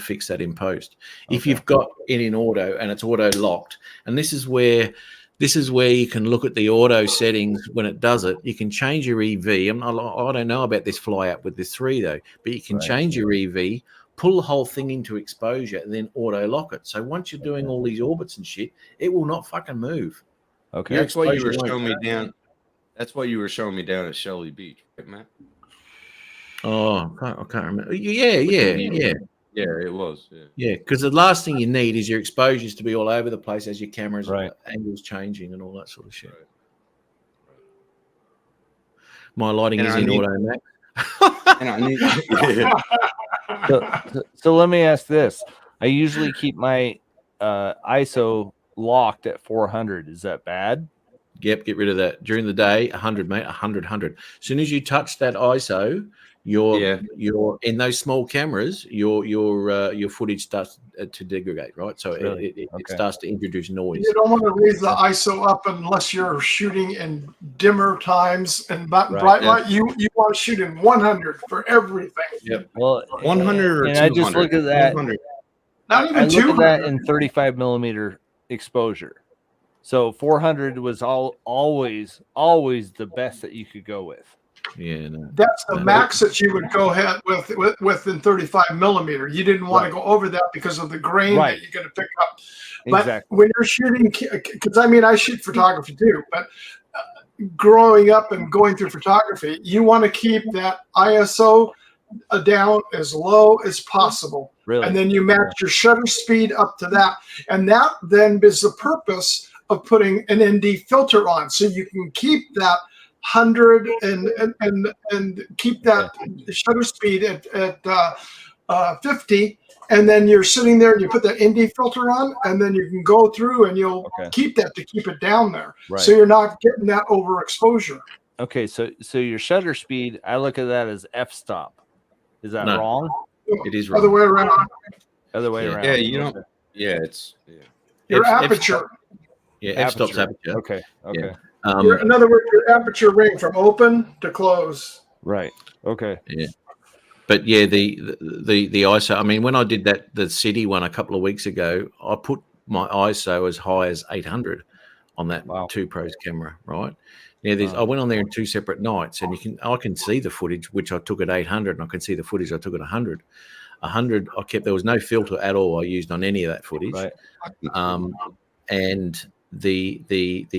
fix that in post. If you've got it in auto and it's auto locked, and this is where you can look at the auto settings when it does it. You can change your EV. I don't know about this fly up with this 3 though, but you can change your EV, pull the whole thing into exposure, and then auto lock it. So once you're doing all these orbits and shit, it will not fucking move. Okay. That's why you exposure were won't showing me change. down. That's why you were showing me down at Shelley Beach, right, Matt? Oh, I can't remember. Yeah. Yeah, it was. Yeah. Yeah, because the last thing you need is your exposures to be all over the place as your camera's Right. angles changing and all that sort of shit. My lighting And is I in need- auto, Mac. And I need. Yeah. So let me ask this. I usually keep my ISO locked at 400. Is that bad? Yep, get rid of that. During the day, 100, mate, 100. As soon as you touch that ISO, you're in those small cameras, your footage starts to degrade, right? So Really? it Okay. starts to introduce noise. You don't want to raise the ISO up unless you're shooting in dimmer times and bright yeah. light. You want to shoot in 100 for everything. Yep. Well, 100 or and 200. I just look at that. 100. Not I even look at 200. that in 35 millimeter exposure. So 400 was always the best that you could go with. Yeah, no. That's the No. max that you would go ahead with in 35 millimeter. You didn't want Right. to go over that because of the grain Right. that you're going to pick up. But Exactly. when you're shooting, because I shoot photography too, but growing up and going through photography, you want to keep that ISO down as low as possible. Really. And then you match your shutter speed up to that. And that then is the purpose of putting an ND filter on. So you can keep that 100 and keep that shutter speed at 50. And then you're sitting there and you put that ND filter on, and then you can go through and you'll keep that to keep it down there. Right. So you're not getting that overexposure. Okay, so your shutter speed, I look at that as f-stop. Is that No. wrong? It is Other wrong. way around. Other way Yeah. around. Yeah, you Okay. don't. Yeah, it's. Yeah. Your F- aperture. Yeah, f-stop's aperture. Okay. Okay. Yeah. In other words, your aperture ring from open to close. Right. Okay. Yeah. But yeah, the ISO. I mean, when I did the city one a couple of weeks ago, I put my ISO as high as 800 on that 2 Pros camera. Right. Now, I went on there in 2 separate nights, and I can see the footage which I took at 800, and I can see the footage I took at 100. 100, I kept. There was no filter at all I used on any of that footage. Right. And the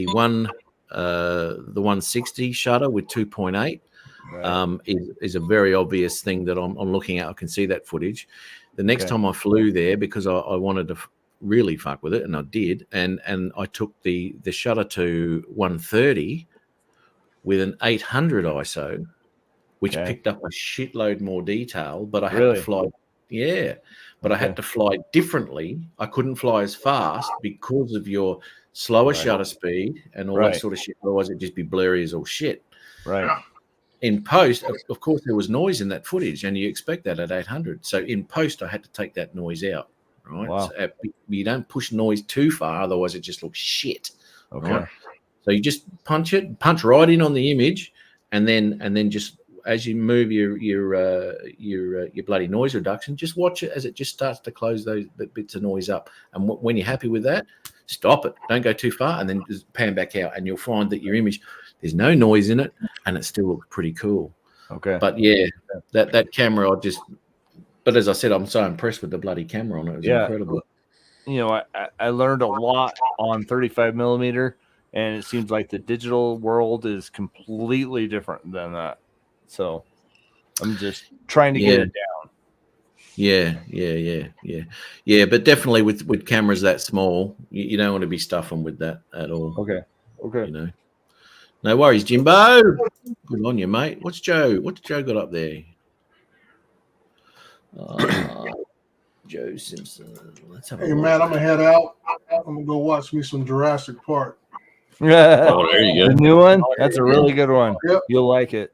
160 shutter with 2.8. Is a very obvious thing that I'm looking at. I can see that footage. The next time I flew there, because I wanted to really fuck with it, and I did, and I took the shutter to 130 with an 800 ISO, which picked up a shitload more detail, but I had to fly. Yeah, but I had to fly differently. I couldn't fly as fast because of your slower shutter speed and all that sort of shit. Otherwise, it'd just be blurry as all shit. Right. In post, of course, there was noise in that footage, and you expect that at 800. So in post, I had to take that noise out. Right. Wow. So you don't push noise too far, otherwise it just looks shit. Okay. Right? So you just punch right in on the image, and then just as you move your bloody noise reduction, just watch it as it just starts to close those bits of noise up. And when you're happy with that, stop it. Don't go too far, and then just pan back out, and you'll find that your image There's no noise in it, and it still looks pretty cool. Okay. But yeah, that camera, but as I said, I'm so impressed with the bloody camera on it. It was incredible. You know, I learned a lot on 35 millimeter, and it seems like the digital world is completely different than that. So I'm just trying to get it down. Yeah. But definitely with cameras that small, you don't want to be stuffing with that at all. Okay. You know, no worries, Jimbo. Good on you, mate. What's Joe got up there? Joe Simpson. Let's have a Hey look. man, I'm gonna head out. I'm gonna go watch me some Jurassic Park. Oh, there you The go. new one? That's a really good one. Yep. You'll like it.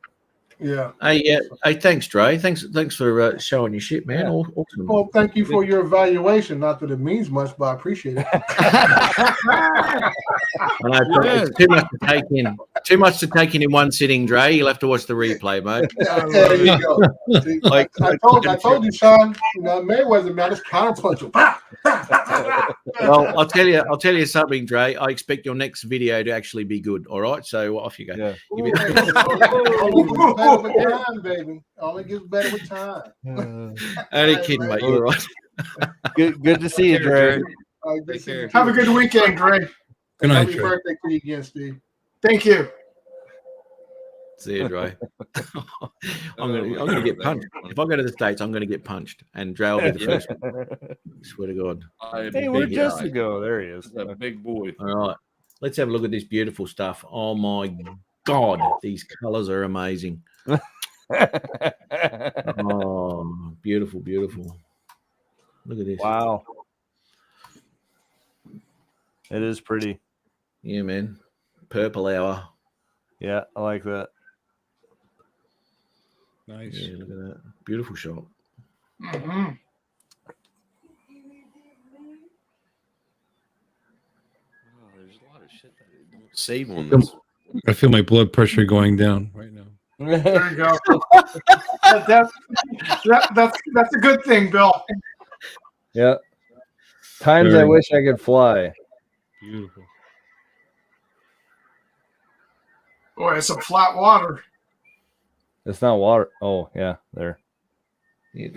Yeah. Hey, thanks, Dre. Thanks for showing your shit, man. Yeah. Awesome. Well, thank you for your evaluation. Not that it means much, but I appreciate it. I know, but it's too much to take in. Too much to take in one sitting, Dre. You'll have to watch the replay, mate. There you go. See, Like- I told you, Sean. You know, Mayweather, man, it's counterpunching. Well, I'll tell you something, Dre. I expect your next video to actually be good. All right, so off you go. Yeah. Give it- Only gets better with time, baby. Only gets better with time. Only kidding, mate. You're right. Good to see you, Dre. All right, good seeing you. Have a good weekend, Greg. Good night, Happy Trey. birthday to you again, Steve. Thank you. See you, Dre. I'm gonna get punched. If I go to the States, I'm gonna get punched, and Dre will be the first one. Swear to God. Hey, where'd Justin go? There he is. That big boy. All right, let's have a look at this beautiful stuff. Oh my God, these colors are amazing. Oh, beautiful, beautiful. Look at this. Wow. It is pretty. Yeah, man. Purple hour. Yeah, I like that. Nice. Yeah, look at that. Beautiful shot. Mm-hmm. Oh, there's a lot of shit that they don't save on this. I feel my blood pressure going down right now. There you go. That's a good thing, Bill. Yeah. Times I Very wish I could fly. Beautiful. Boy, it's some flat water. It's not water. Oh, yeah, there. I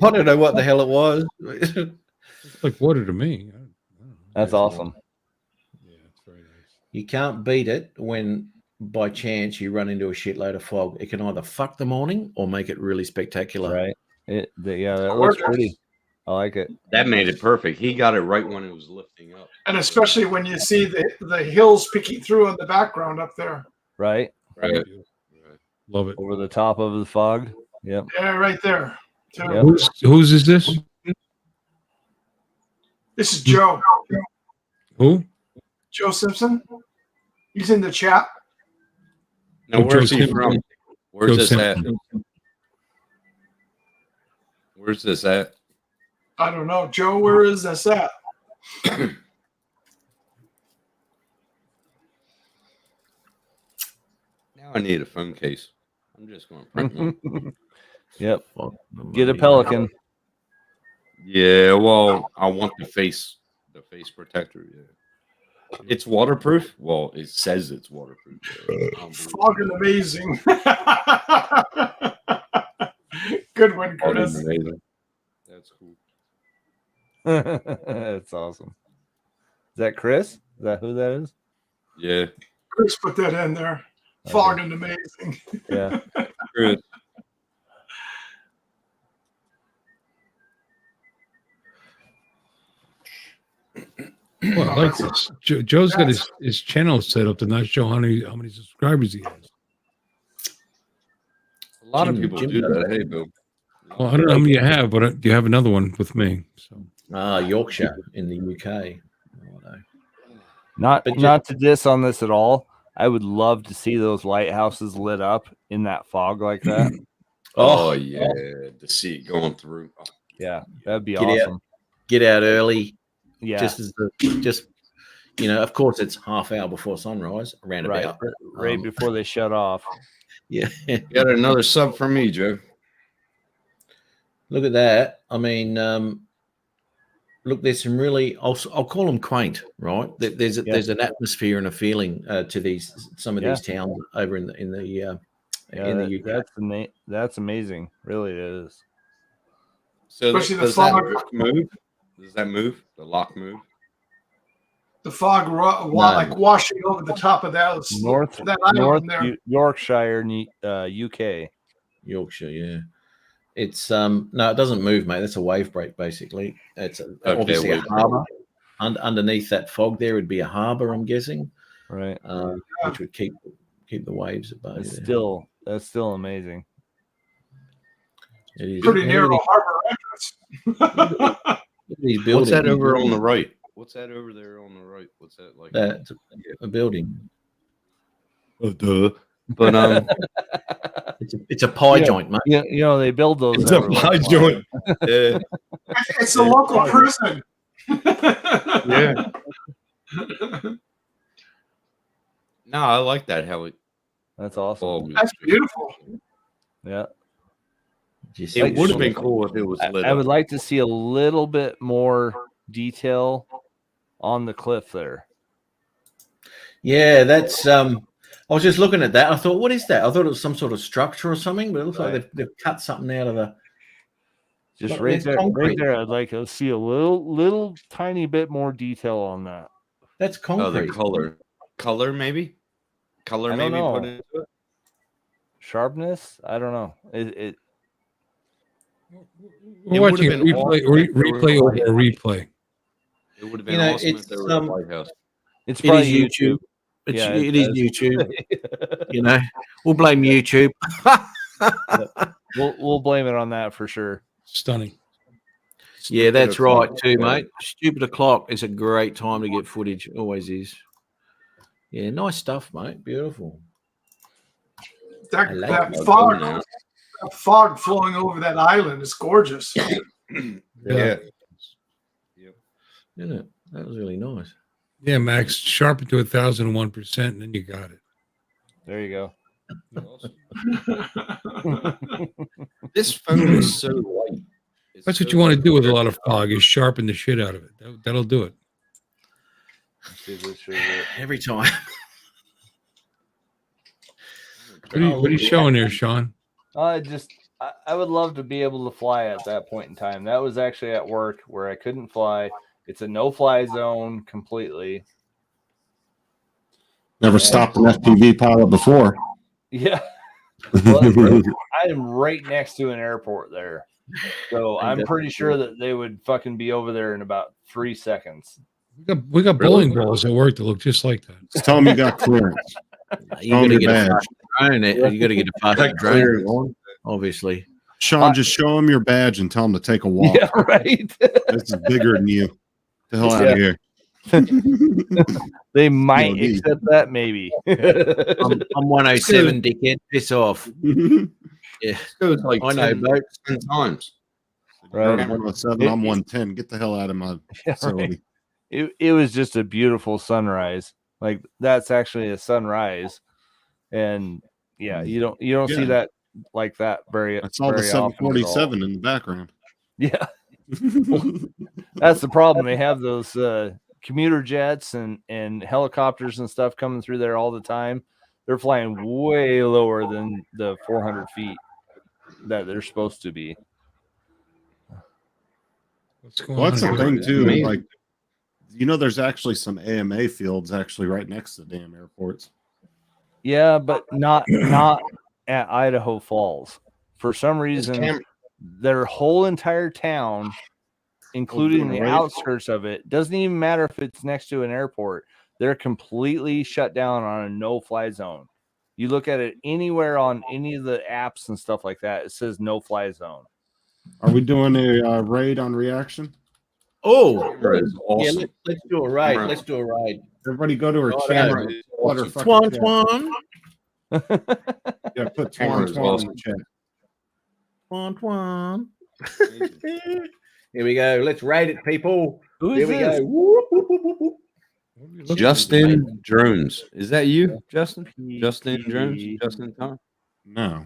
don't know what the hell it was. It's like water to me. I don't know. That's awesome. Yeah, it's very nice. You can't beat it when by chance you run into a shitload of fog. It can either fuck the morning or make it really spectacular. Right. Yeah, that looks pretty. I like it. That made it perfect. He got it right when it was lifting up. And especially when you see the hills peeking through in the background up there. Right. Right. Love it. Over the top of the fog. Yep. Yeah, right there. Too. Yep. Whose is this? This is Joe. Who? Joe Simpson. He's in the chat. Now, Oh, where's Joe he Simpson. from? Where's Joe this Simpson. at? Where's this at? I don't know. Joe, where is this at? Now I need a phone case. I'm just going to print one. Yep. Fuck the Get a money. Pelican. Yeah, well, I want the face protector. Yeah, it's waterproof. Well, it says it's waterproof. Fucking amazing. Good one, Curtis. Amazing. That's cool. That's awesome. Is that Chris? Is that who that is? Yeah, Chris put that in there. Fogging amazing. Yeah. good. Well, I like this. Joe's got his channel set up to not show how many subscribers he has. A lot of Jim- people Jim do does that. that. Hey, Bill. Well, I don't know how many you have, but you have another one with me. So Yorkshire in the UK. Oh, no. Not But not to diss on this at all. I would love to see those lighthouses lit up in that fog like that. Oh, yeah, to see it going through. Oh, Yeah, that'd be Get out. awesome. Get out early. Yeah, Just of course it's half hour before sunrise, around right, about. right before they shut off. Yeah. got another sub from me, Joe. Look at that. I mean, look, there's some really, I'll call them quaint, right? There's an atmosphere and a feeling to some of these towns over in the UK. That's amazing. Really, it is. So Especially the does fog. that move? Does that move? The lock move? The fog like washing over the top of that North there. Yorkshire, UK. Yorkshire, yeah. It's no, it doesn't move, mate. That's a wave break, basically. It's obviously a harbour. Underneath that fog, there would be a harbour, I'm guessing, right? Which would keep the waves at bay. That's still amazing. It is pretty near the harbour entrance. What's that over on the right? What's that over there on the right? What's that like? That's a building. Oh, duh. But it's a pie joint, mate. Yeah, they build those. It's a pie joint. Yeah. It's a local prison. Yeah. No, I like that. That's awesome. That's beautiful. Yeah. It would have been cool if it was lit. I would like to see a little bit more detail on the cliff there. Yeah, that's I was just looking at that. I thought, what is that? I thought it was some sort of structure or something, but it looks like they've cut something out of the. Just right there, I'd like to see a little tiny bit more detail on that. That's concrete. Oh, the color maybe. Color maybe put into it. Sharpness, I don't know. We're watching a replay over a replay. It would have been awesome if there was a White House. It's probably YouTube. It is YouTube. We'll blame YouTube. We'll blame it on that for sure. Stunning. Yeah, that's right too, mate. Stupid o'clock is a great time to get footage. Always is. Yeah, nice stuff, mate. Beautiful. That fog flowing over that island is gorgeous. Yeah. Yep. Isn't it? That was really nice. Yeah, Max, sharpen to 1,001%, and then you got it. There you go. This phone is so light. That's what you want to do with a lot of fog is sharpen the shit out of it. That'll do it. Every time. What are you showing there, Sean? I would love to be able to fly at that point in time. That was actually at work where I couldn't fly. It's a no-fly zone completely. Never stopped an FPV pilot before. Yeah. Well, I am right next to an airport there. So I'm pretty sure that they would fucking be over there in about 3 seconds. We got bowling balls at work that look just like that. Just tell them you got clearance. You got to get a fast drone. You got to get a fast drone, obviously. Sean, just show them your badge and tell them to take a walk. Yeah, right. This is bigger than you. The hell out of here. They might accept that, maybe. I'm 107, dickhead. Piss off. Yeah, it's like I know, mate. 10 times. Right. 107, I'm 110. Get the hell out of my facility. Right. It was just a beautiful sunrise. Like that's actually a sunrise, and you don't see that like that very. I saw the 747 in the background. Yeah, that's the problem. They have those commuter jets and helicopters and stuff coming through there all the time. They're flying way lower than the 400 feet that they're supposed to be. What's going Well, that's on the here? thing too. Like, there's actually some AMA fields actually right next to damn airports. Yeah, but not at Idaho Falls. For some reason, their whole entire town, including the outskirts of it, doesn't even matter if it's next to an airport. They're completely shut down on a no-fly zone. You look at it anywhere on any of the apps and stuff like that, it says no-fly zone. Are we doing a raid on reaction? Oh, awesome. Yeah, let's do a raid. Let's do a raid. Everybody go to her channel. Twan Twan. Yeah, put Twan Twan in the chat. Twan Twan. Here we go. Let's raid it, people. Who is Here we this? go. Whoop, whoop, whoop, whoop, whoop. Justin Drones. Is that you, Justin? Justin Drones? Justin Tom? No.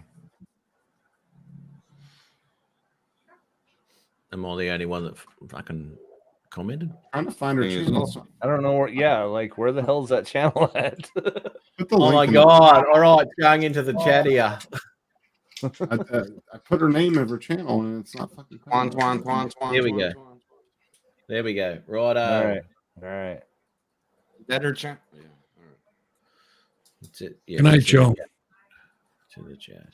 Am I the only one that fucking commented. Trying to find her Thing is channel. awesome. I don't know where. Yeah, like where the hell's that channel at? Put the Oh link my in god! All right, it's going into the chat here. I put her name of her channel and it's not fucking. Twan. Here we go. There we go. Righto. All right. All right. That her channel. Yeah. All right. That's it. Yeah, Good night, it's in Joe. the chat. It's in the chat.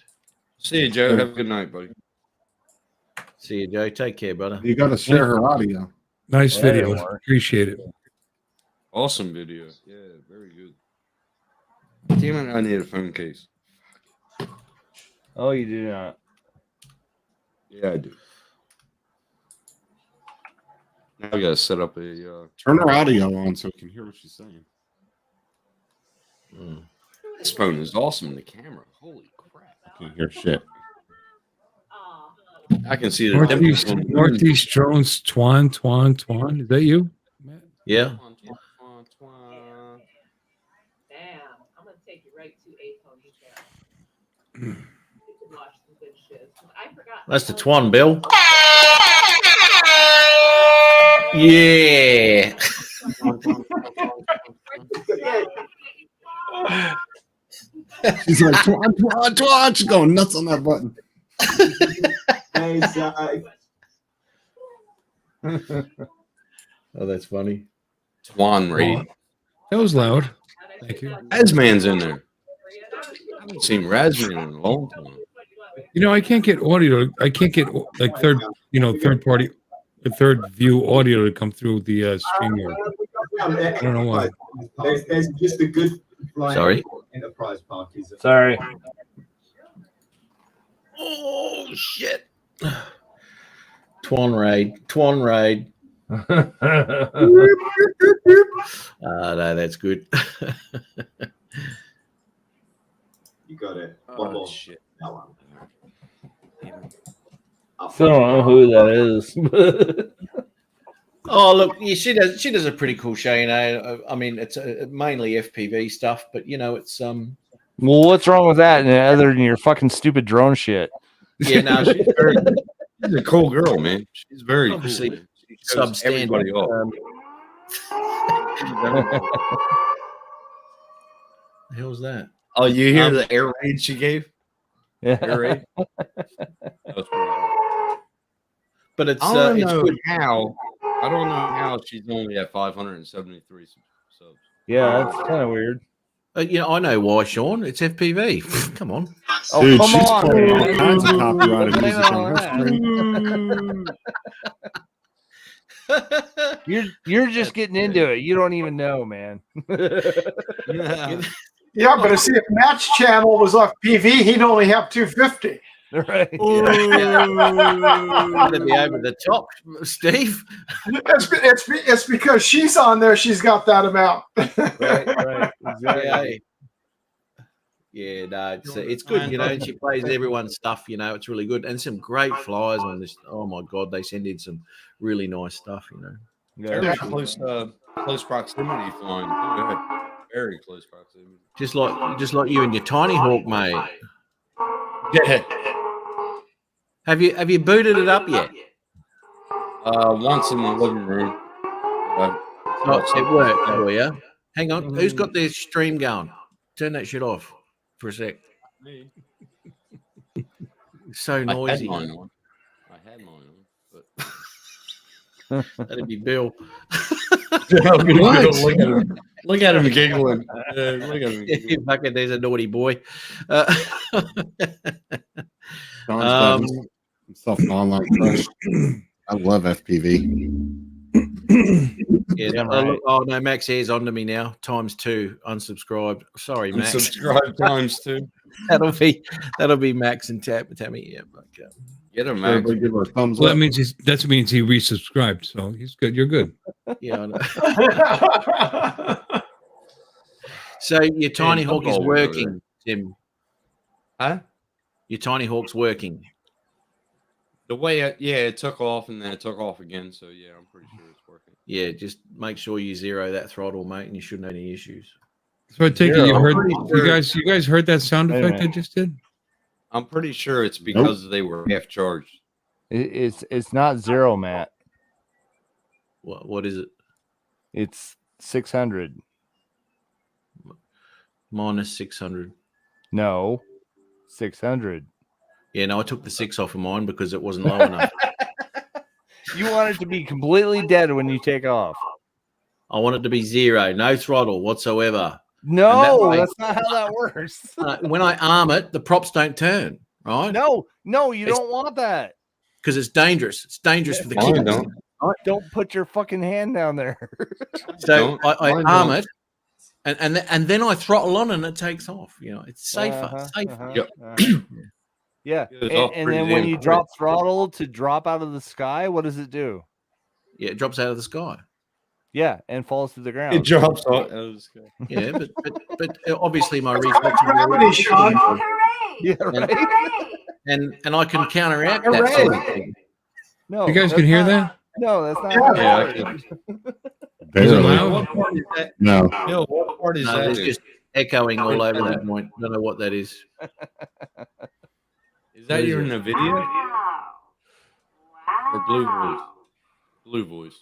See you, Joe. Have a good night, buddy. See you, Joe. Take care, brother. You got to share her audio. Nice There video. you are. Appreciate it. Awesome video. Yeah, very good. Damn it, I need a phone case. Oh, you do not. Yeah, I do. Now I gotta set up a. Turn her audio on so we can hear what she's saying. This phone is awesome. The camera. Holy crap! I can't hear shit. I can see the Northeast Drones, Twan. Is that you? Yeah. Damn, I'm gonna take you right to a pony channel. You can watch some good shit. I forgot. That's the Twan, Bill. Yeah. She's like, Twan. She's going nuts on that button. Oh, that's funny. Twan raid. That was loud. Thank you. Razman's in there. I haven't seen Razman in a long time. You know, I can't get audio. I can't get like third party, the third view audio to come through the stream here. I don't know why. There's just a good Sorry. enterprise parties. Sorry. Oh shit. Twan raid. No, that's good. You got it. Oh shit. That one. Still don't know who that is. Oh look, yeah, she does a pretty cool show. You know, I mean, it's mainly FPV stuff, but you know, it's Well, what's wrong with that other than your fucking stupid drone shit? yeah, no, she's a cool girl, man. She's very Obviously, cool. Man. She shows substandard. everybody off. The hell's that? Oh, you hear the air raid she gave? Yeah. Air raid? That was pretty cool. But it's I don't it's know good. how. I don't know how she's only at 573 subs. Yeah, that's kind of weird. You know, I know why, Sean. It's FPV. Come on. Oh, Dude, come she's on. playing all man. kinds of copyrighted music on her stream. You're just getting into it. You don't even know, man. Yeah, but see, if Matt's channel was off PV, he'd only have 250. Right. Gonna be over the top, Steve. It's because she's on there. She's got that amount. Right. Exactly. Yeah, no, it's good, you know. And she plays everyone's stuff, you know. It's really good, and some great flyers on this. Oh my god, they send in some really nice stuff, you know. Very close proximity flying. Yeah. Very close proximity. Just like you and your Tiny Hawk, mate. Yeah. Have you booted it up yet? Once in the living room. It worked for you. Hang on, who's got their stream going? Turn that shit off for a sec. It's so noisy. I had mine on, but that'd be Bill. Look at him giggling. Look at him giggling. Fucking, there's a naughty boy. Himself an online crush. I love FPV. Yeah, oh no, Max Hair's on to me now. ×2 unsubscribed. Sorry, Max. Unsubscribed ×2. that'll be Max and Tammy. Yeah, but, get him, Max. Give her a thumbs Well, up. that means he resubscribed, so he's good. You're good. Yeah, I know. So your Tiny Hawk is working, Tim. Huh? Your Tiny Hawk's working. The way, it took off and then it took off again. So yeah, I'm pretty sure it's working. Yeah, just make sure you zero that throttle, mate, and you shouldn't have any issues. So I take it you I'm heard pretty sure- you guys heard that sound Wait a effect I minute. just did? I'm pretty sure it's because they were half charged. It's not zero, Matt. What is it? It's 600. Minus 600. No, 600. Yeah, no, I took the 6 off of mine because it wasn't low enough. You want it to be completely dead when you take off. I want it to be 0, no throttle whatsoever. No, way- that's not how that works. When I arm it, the props don't turn, right? No, you don't want that. Because it's dangerous. It's dangerous for the Mine kids. don't. Don't put your fucking hand down there. So I Mine arm don't. it, and then I throttle on and it takes off. You know, it's safer. Safer. Yep. Yeah, It was off and pretty then when damn you quick. drop throttle to drop out of the sky, what does it do? Yeah, it drops out of the sky. Yeah, and falls to the ground. It drops off. Yeah, but obviously my reflection. Gravity, Sean. Yeah, right. And I can counteract that sort of thing. No, You guys that's can hear not- that? No, that's not. Yeah. how it Yeah, I works. Is it Barely. loud? What part is that? No. Bill, what part is No, that? it's in? just echoing all over the point. Don't know what that is. Is that you're in a video? Or blue voice? Blue voice.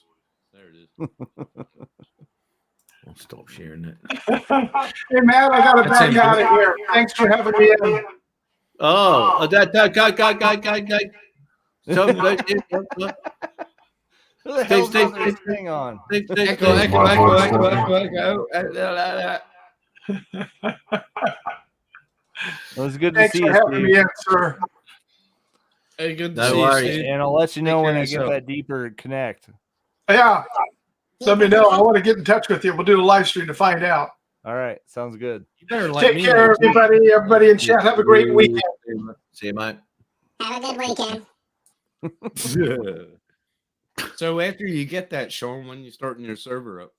There it is. I'll stop sharing that. Hey, Matt, I got to That's back in- out of here. Thanks for having me in. Oh, go. So, Who the hell's Steve, got this thing on? Echo. It was good to Thanks see for you, having Steve. me in, sir. Hey, good to No see you, worries. Steve. And I'll let you know Take when care I of get yourself. that deeper connect. Yeah. Let me know. I want to get in touch with you. We'll do a live stream to find out. All right, sounds good. You better let Take me care, know, too. everybody. Everybody in chat. Have a great weekend. See you, mate. Have a good weekend. So after you get that, Sean, when you starting your server up?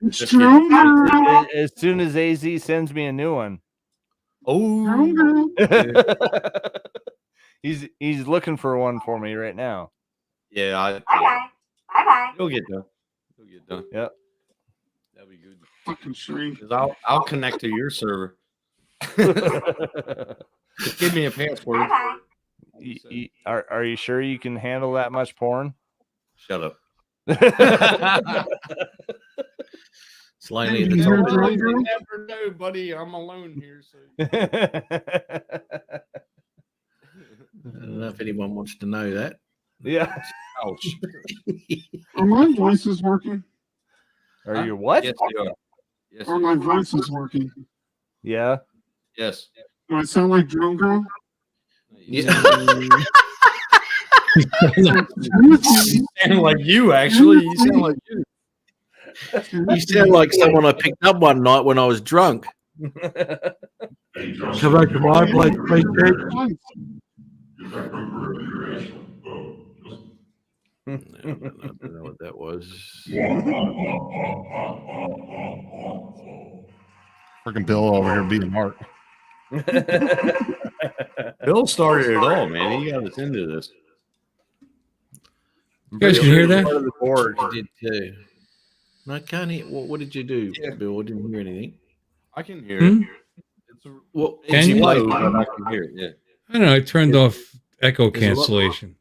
Just kidding. As soon as AZ sends me a new one. Oh, He's looking for one for me right now. yeah. Bye-bye. You'll get done. You'll get done. Yep. That'll be good. Fucking stream. 'Cause I'll connect to your server. Just give me a password. Are you sure you can handle that much porn? Shut up. Slowly at the top. You never know, buddy. I'm alone here. So. I don't know if anyone wants to know that. Yeah. Ouch. Are my voices working? Are you what? Yes, you are. Yes, Are you my are. voices working? Yeah. Yes. Do I sound like Drone Girl? Yeah. You sound like you, actually. You sound like you. You sound like someone I picked up one night when I was drunk. Come back to my place, I don't know what that was. Freaking Bill over here being Mark. Bill started it all, man. He got us into this. You guys can hear that? I did too. No, I can't hear. What did you do, Bill? I didn't hear anything. I can hear Hmm? it. It's a, Well, Can it's you? low, but I can hear it. Yeah. I don't know. I turned off echo There's a lot- cancellation.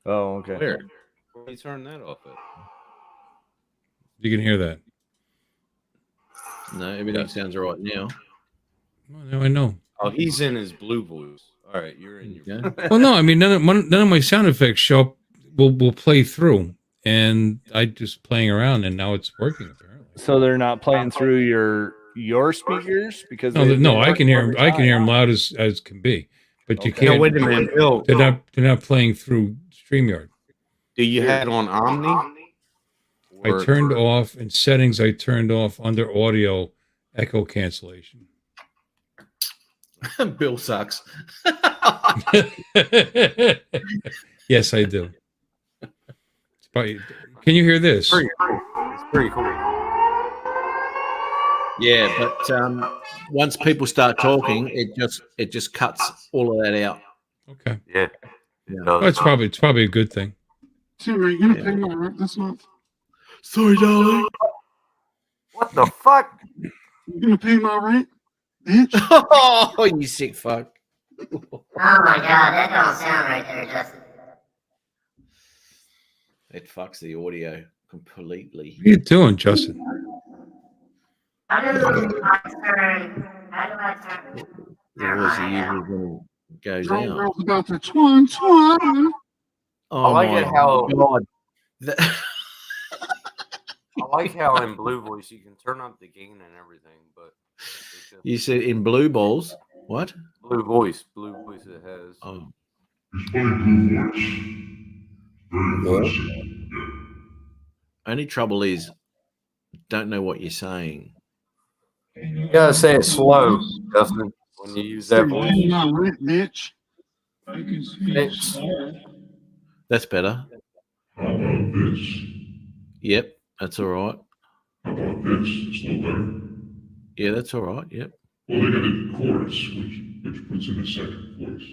Oh, okay. Where? Where do you turn that off at? You can hear that. No, everything sounds all right now. Well, now I know. Oh, he's in his blue voice. All right, you're in your. Yeah. Well, no, I mean none of my sound effects show up. Will play through, and I just playing around, and now it's working apparently. So they're not playing through your speakers because No, I can hear them. I can hear them loud as can be, but you Okay. No, can't. wait a minute, Bill. They're not playing through StreamYard. Do you have it on Omni? I turned off in settings. I turned off under audio echo cancellation. Bill sucks. Yes, I do. It's probably, can you hear this? It's pretty cool. Yeah, but once people start talking, it just cuts all of that out. Okay, Yeah. well, it's probably a good thing. Tim, are you gonna pay my rent this month? Sorry, darling. What the fuck? You gonna pay my rent, bitch? Oh, you sick fuck. Oh my god, that don't sound right there, Justin. It fucks the audio completely. What are you doing, Justin? The voice he usually when it goes out. About the twin. Oh I like my it how God. That- I like how in Blue Voice you can turn up the gain and everything, but You said in blue balls. What? Blue Voice it has. Oh. Only trouble is, don't know what you're saying. You gotta say it slow, Justin, when you use that voice. Mitch. That's better. Yep, that's all right. Yeah, that's all right. Yep. Well, they got a chorus, which puts in a second voice.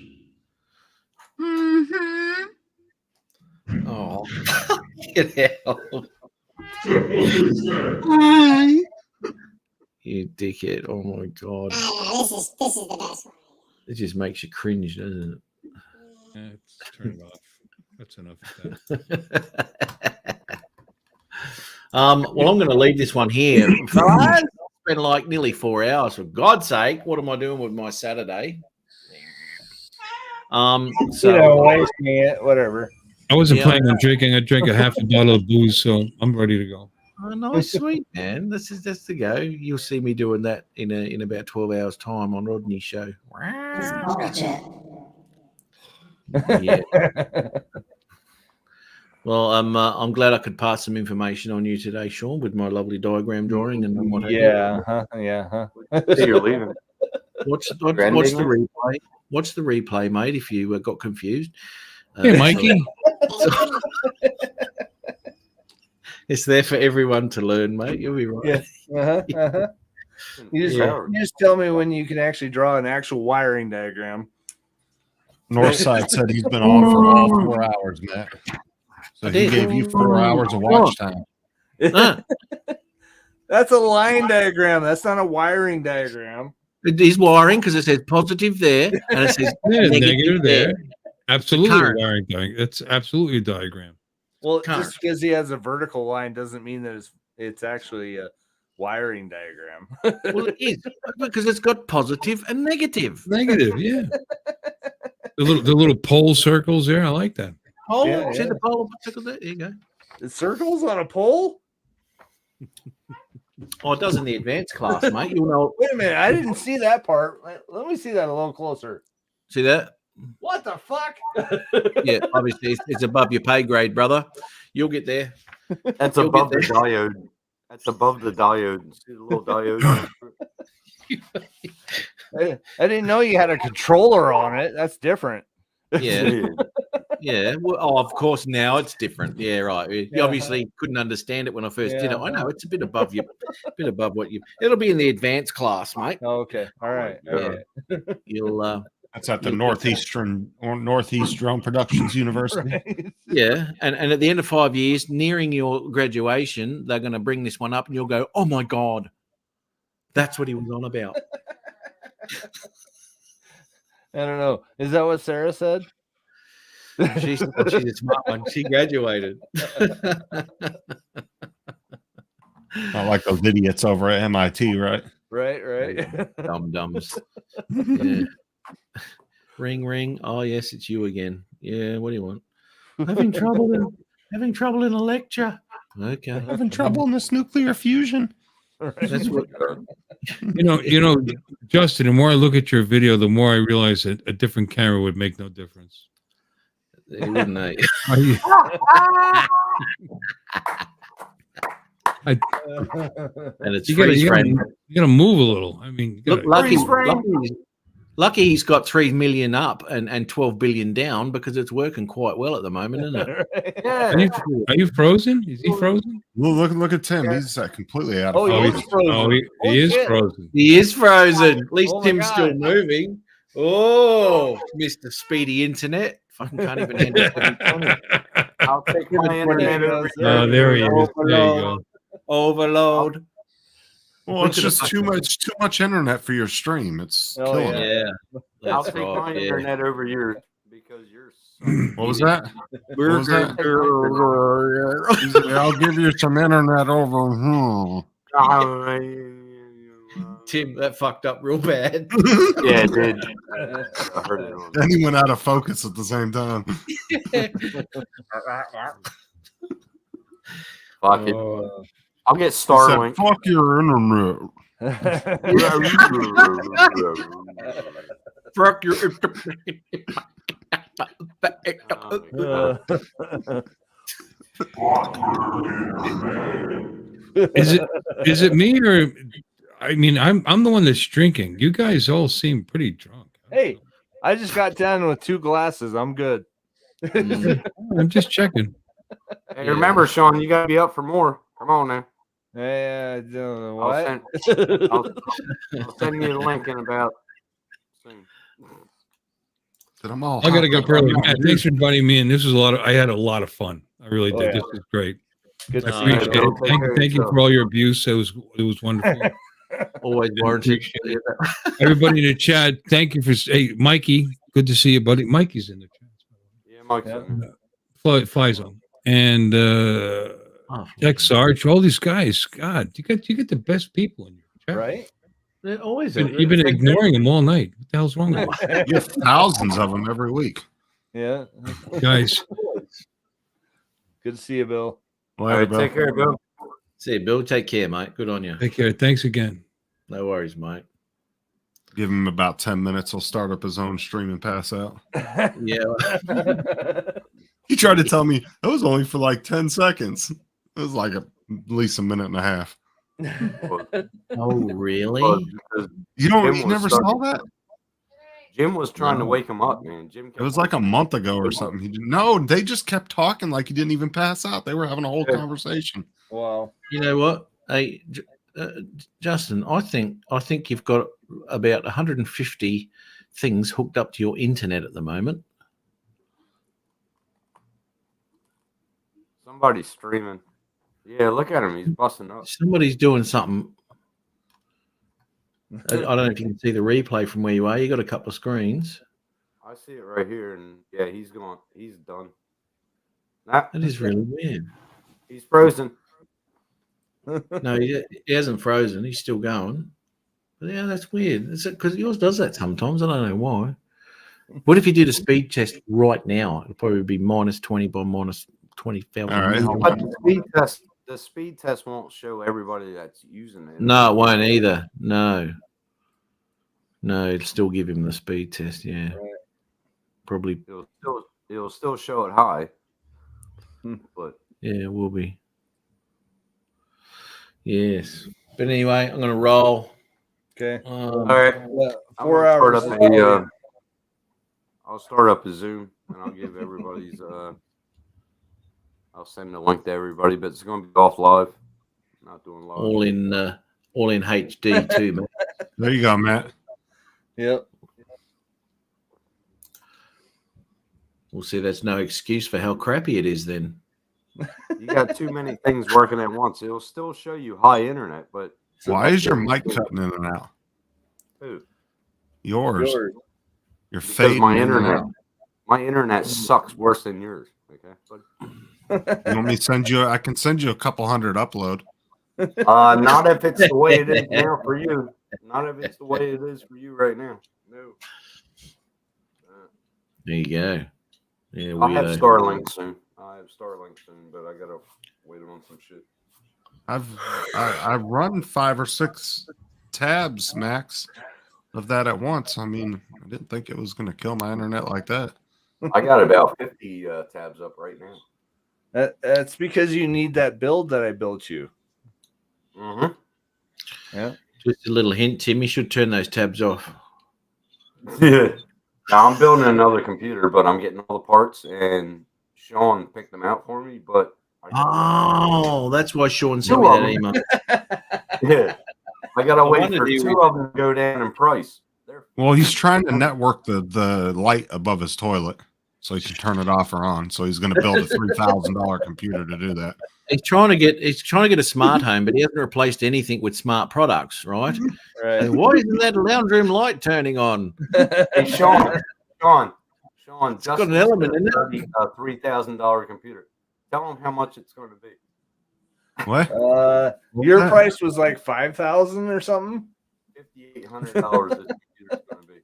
Oh, get out. Hi. You dickhead. Oh my God. This is the best one. It just makes you cringe, doesn't it? Yeah, turn it off. That's enough of that. Well, I'm going to leave this one here. Fellas, it's been like nearly 4 hours. For God's sake, what am I doing with my Saturday? Wasting it, whatever. I wasn't planning on drinking. I drank a half a bottle of booze, so I'm ready to go. Oh, nice, sweet man. That's the go. You'll see me doing that in about 12 hours' time on Rodney's show. Yeah. Well, I'm glad I could pass some information on you today, Sean, with my lovely diagram drawing and what have you. You're leaving. Watch the replay. Watch the replay, mate. If you got confused. Hey, Mikey. It's there for everyone to learn, mate. You'll be right. Yeah. You just tell me when you can actually draw an actual wiring diagram. Northside said he's been on for all 4 hours, Matt. So he gave you 4 hours of watch time. That's a line diagram. That's not a wiring diagram. It is wiring because it says positive there and it says negative there. Absolutely a wiring diagram. It's absolutely a diagram. Well, just because he has a vertical line doesn't mean that it's actually a wiring diagram. Well, it is because it's got positive and negative. Negative, yeah. The little pole circles there. I like that. Oh, see the pole circle there? There you go. The circles on a pole? Oh, it does in the advanced class, mate. You'll know. Wait a minute. I didn't see that part. Let me see that a little closer. See that? What the fuck? Yeah, obviously it's above your pay grade, brother. You'll get there. That's above the diode. That's above the diode. See the little diode? I didn't know you had a controller on it. That's different. Yeah. Yeah. Well, of course, now it's different. Yeah, right. You obviously couldn't understand it when I first did it. I know it's a bit above what you. It'll be in the advanced class, mate. Oh, okay. All right. Yeah. You'll. That's at the Northeastern Drone Productions University. Right. Yeah, and at the end of 5 years, nearing your graduation, they're going to bring this one up, and you'll go, "Oh my God, that's what he was on about." I don't know. Is that what Sarah said? She's a smart one. She graduated. Not like those idiots over at MIT, right? Right. Dum-dums. Yeah. Ring, ring. Oh, yes, it's you again. Yeah, what do you want? Having trouble in a lecture. Okay. Having trouble in this nuclear fusion. That's what. You know, Justin, the more I look at your video, the more I realize that a different camera would make no difference. It wouldn't, eh? And it's freeze frame. You gotta move a little. I mean, lucky he's got 3 million up and 12 billion down because it's working quite well at the moment, isn't it? Yeah. Are you frozen? Is he frozen? Well, look at Tim. He's completely out of focus. He is frozen. He is frozen. At least Oh my Tim's God. still moving. Oh, Mr. Speedy Internet. Fucking can't even handle it. I'll take my internet over here. Oh, there he is. There you go. Overload. Well, it's just too much internet for your stream. It's killing it. Yeah. I'll That's take my right. Yeah. internet over here because you're. What was that? What was that? He said, I'll give you some internet over. Tim, that fucked up real bad. Yeah, it did. I heard it on. Then he went out of focus at the same time. Fuck it. I'll get He said, Starlink. fuck your internet. Fuck your. Is it me or I mean I'm the one that's drinking. You guys all seem pretty drunk. Hey, I just got done with 2 glasses. I'm good. I'm just checking. Hey, remember, Sean, you gotta be up for more. Come on now. I don't know I'll what. send, I'll send you the link in about soon. I'm all I gotta go hot. early. Matt, thanks for inviting me in. This was I had a lot of fun. I really did. yeah. This was great. Good I to see you. appreciate it. Thank you for all your abuse. It was wonderful. Always warranted. Everybody in the chat, thank you for hey Mikey. Good to see you, buddy. Mikey's in the chat. Yeah, Mike's in there. Faisal and Tech Sarge, all these guys. God, you get the best people in your chat. Right? They're always. You've been ignoring them all night. What the hell's wrong with you? You have thousands of them every week. Yeah. Guys? Good to see you, Bill. All right, take care, Bill. See you, Bill. Take care, mate. Good on you. Take care. Thanks again. No worries, mate. Give him about 10 minutes. He'll start up his own stream and pass out. Yeah. He tried to tell me that was only for like 10 seconds. It was like at least a minute and a half. Oh, really? You never saw that? Jim was trying to wake him up, man. Jim. It was like a month ago or something. He didn't. No, they just kept talking like he didn't even pass out. They were having a whole conversation. Wow. You know what? Hey, Justin, I think you've got about 150 things hooked up to your internet at the moment. Somebody's streaming. Yeah, look at him. He's busting up. Somebody's doing something. I don't know if you can see the replay from where you are. You got a couple of screens. I see it right here, and yeah, he's gone. He's done. That is really weird. He's frozen. No, he hasn't frozen. He's still going. But yeah, that's weird. It's because yours does that sometimes. I don't know why. What if you did a speed test right now? It'll probably be -20 by -20,000. All right. But the speed test won't show everybody that's using it. No, it won't either. No, it'll still give him the speed test. Yeah, probably. It'll still show it high. But yeah, it will be. Yes, but anyway, I'm gonna roll. Okay. All right. 4 hours. I'll start up a Zoom and I'll give everybody's. I'll send the link to everybody, but it's going to be off live. Not doing live. All in HD too, man. There you go, Matt. Yep. We'll see. That's no excuse for how crappy it is. Then You got too many things working at once. It'll still show you high internet, but Why is your mic cutting in and out? Who? Yours. You're Because fading. my in and internet. out. My internet sucks worse than yours. Okay. You want me to send you? I can send you a couple hundred upload. Not if it's the way it is now for you. Not if it's the way it is for you right now. No. there you go. Yeah, I'll have Starlink soon. But I gotta wait on some shit. I've run 5 or 6 tabs max of that at once. I mean, I didn't think it was going to kill my internet like that. I got about 50 tabs up right now. That's because you need that build that I built you. Mm-hmm. Yeah. Just a little hint, Tim. You should turn those tabs off. Now I'm building another computer, but I'm getting all the parts, and Sean picked them out for me. But Oh, that's why Sean sent me that email. Yeah, I gotta wait wondered for he 2 would- of them to go down in price. Well, he's trying to network the light above his toilet so he can turn it off or on. So he's going to build a $3,000 computer to do that. He's trying to get a smart home, but he hasn't replaced anything with smart products, right? Right. And why isn't that lounge room light turning on? Hey, Sean, Sean, got Justin an element said in it. a $3,000 computer. Tell him how much it's going to be. What? Your that? price was like 5,000 or something. $5,800 this computer's going to be.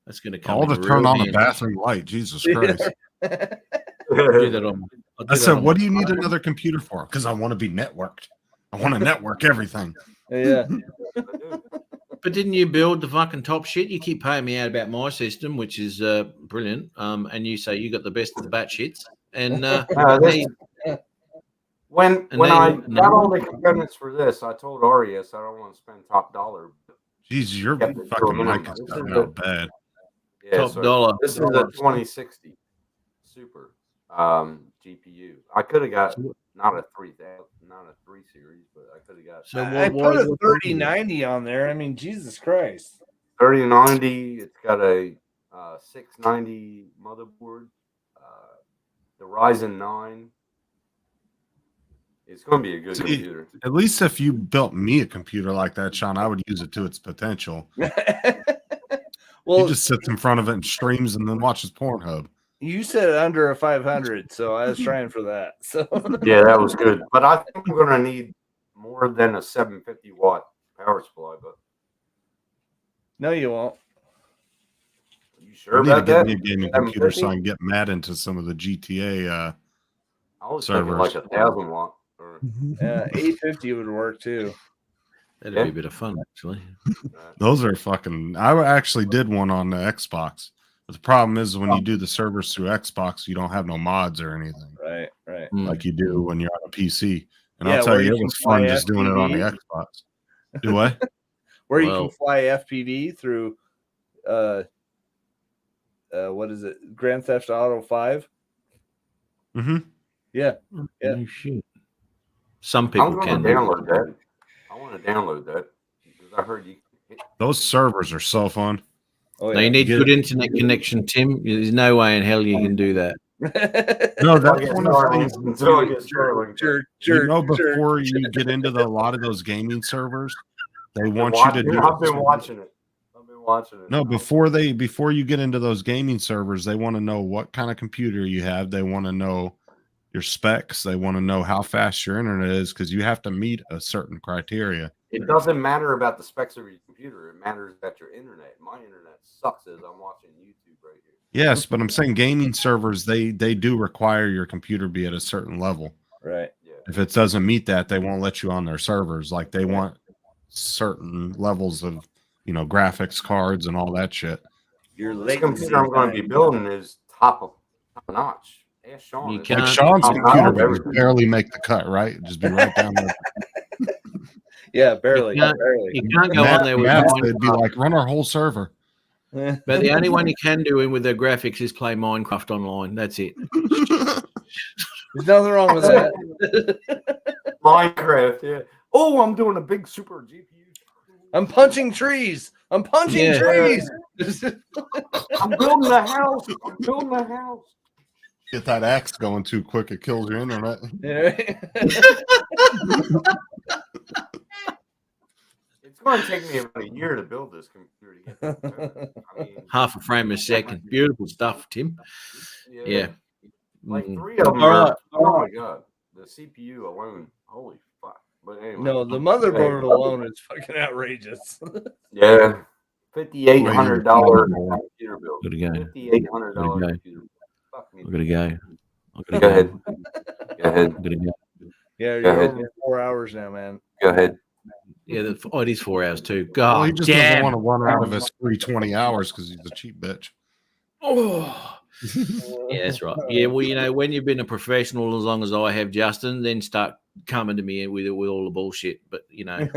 That's going to come. All in to turn real on a handy. bathroom light. Jesus Christ. I'll do that on. I'll do I that said, on what my do you need phone. another computer for? Because I want to be networked. I want to network everything. Yeah. But didn't you build the fucking top shit? You keep paying me out about my system, which is brilliant. And you say you got the best of the bat shits. And When And I then- got all the components for this, I told Arias I don't want to spend top dollar. Jeez, your Kept it to a fucking minimum. mic is This coming is out bad. Yeah, Top dollar. This is a 2060 Super GPU. I could have got not a 3 series, but I could have got So I what put a what- 3090 on there. I mean, Jesus Christ. 3090. It's got a 690 motherboard. The Ryzen 9. It's going to be a good See, computer. at least if you built me a computer like that, Sean, I would use it to its potential. Well, he just sits in front of it and streams and then watches Pornhub. you said under a 500, so I was trying for that. So Yeah, that was good. But I think I'm going to need more than a 750 watt power supply. But no, you won't. you sure I need to about get that? me a gaming computer so I 750? can get mad into some of the GTA I was thinking servers. like 1,000 watt. Or, 850 would work too. That'd be a bit of fun, actually. Those are fucking. I actually did one on the Xbox. But the problem is when you do the servers through Xbox, you don't have no mods or anything Right, right. like you do when you're on a PC. And Yeah, I'll tell where you, you it can was fun fly just doing it on the FPV. Xbox. Do what? Where you Well- can fly FPV through what is it? Grand Theft Auto 5? Mm-hmm. Yeah. Yeah. Oh, shit. Some I'm people going can. to download that. I want to download that because I heard you. Those servers are so fun. Oh, Now, you need Get good it. internet connection, Tim. There's no way in hell you can do that. No, I that's get one of the Starlink things. until I get Starlink. You know, before you get into a lot of those gaming servers, they want you to do. I've been watching it. I've been watching it. No, before you get into those gaming servers, they want to know what kind of computer you have. They want to know your specs. They want to know how fast your internet is because you have to meet a certain criteria. It doesn't matter about the specs of your computer. It matters about your internet. My internet sucks as I'm watching YouTube right here. Yes, but I'm saying gaming servers, they do require your computer be at a certain level. Right. If it doesn't meet that, they won't let you on their servers. Like they want certain levels of, graphics cards and all that shit. Your This latency computer I'm going to be time. building is top notch. Ask Sean. You It's can't- Like Sean's top notch computer of would everything. barely make the cut, right? Just be right down there. Yeah, barely. You can't- barely. You can't go on there with Matt, Minecraft. they'd be like, run our whole server. But the only one you can do with their graphics is play Minecraft online. That's it. There's nothing wrong with that. Minecraft, yeah. Oh, I'm doing a big super GPU. I'm punching trees. I'm punching Yeah. trees. I'm building a house. I'm building a house. Get that axe going too quick, it kills your internet. It's going to take me about a year to build this computer. To get this going. I mean, Half a frame a second. Beautiful stuff, Tim. Yeah. Like Mm. 3 of them. All Are, right. oh my god, the CPU alone. Holy fuck! But anyway, No, the motherboard alone is fucking outrageous. Yeah, $5,800 Way computer build. Gotta go. $5,800 Gotta go. computer build. Fuck me. I gotta go. Go ahead. Go ahead. I gotta go. Yeah, Go you're ahead. over 4 hours now, man. Go ahead. Yeah, it is 4 hours too. Well, he God just doesn't damn. want to run out of his free 20 hours because he's a cheap bitch. Oh. Yeah, that's right. Yeah, well, when you've been a professional as long as I have, Justin, then start coming to me with all the bullshit. But Well,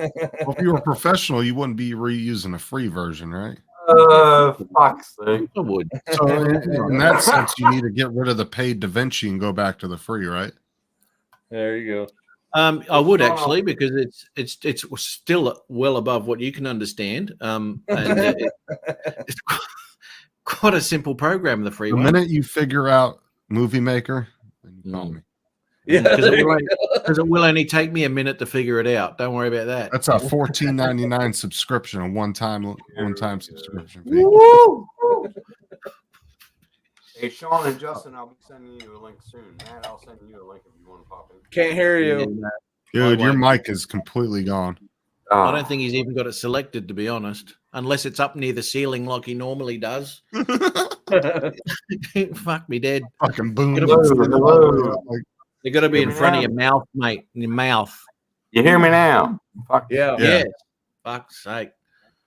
if you were a professional, you wouldn't be reusing a free version, right? Fuck's sake. I would. So in that sense, you need to get rid of the paid DaVinci and go back to the free, right? There you go. I would actually because it's still well above what you can understand. And it's quite a simple program, the free The one. minute you figure out Movie Maker, then you call me. Yeah, Because there you it will only take me a minute to figure it out. Don't worry about that. That's a $14.99 subscription, a one-time subscription fee. Hey, Sean and Justin, I'll be sending you a link soon. Matt, I'll send you a link if you want to pop in. Can't hear you. Dude, your mic is completely gone. I don't think he's even got it selected, to be honest, unless it's up near the ceiling like he normally does. Fuck me dead. Fucking boom. They got to be in front of your mouth, mate. In your mouth. You hear me now? Fuck yeah. Yeah. Fuck's sake.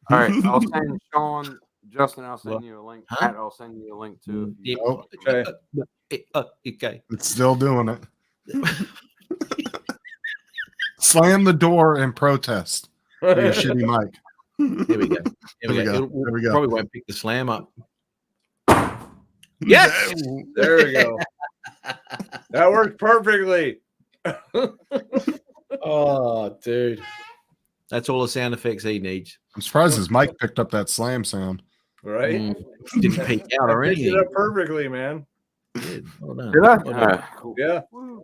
All right, I'll send Sean, Justin. I'll send you a link. Matt, I'll send you a link too. Oh, okay. Okay. It's still doing it. Slam the door and protest. Your shitty mic. Here we go. There we go. There we go. Probably won't pick the slam up. Yes. There we go. That worked perfectly. Oh, dude. That's all the sound effects he needs. I'm surprised his mic picked up that slam sound. Right? Didn't peek out or Picked it anything. up perfectly, man. Well done. Did I? Well done. Cool. Yeah.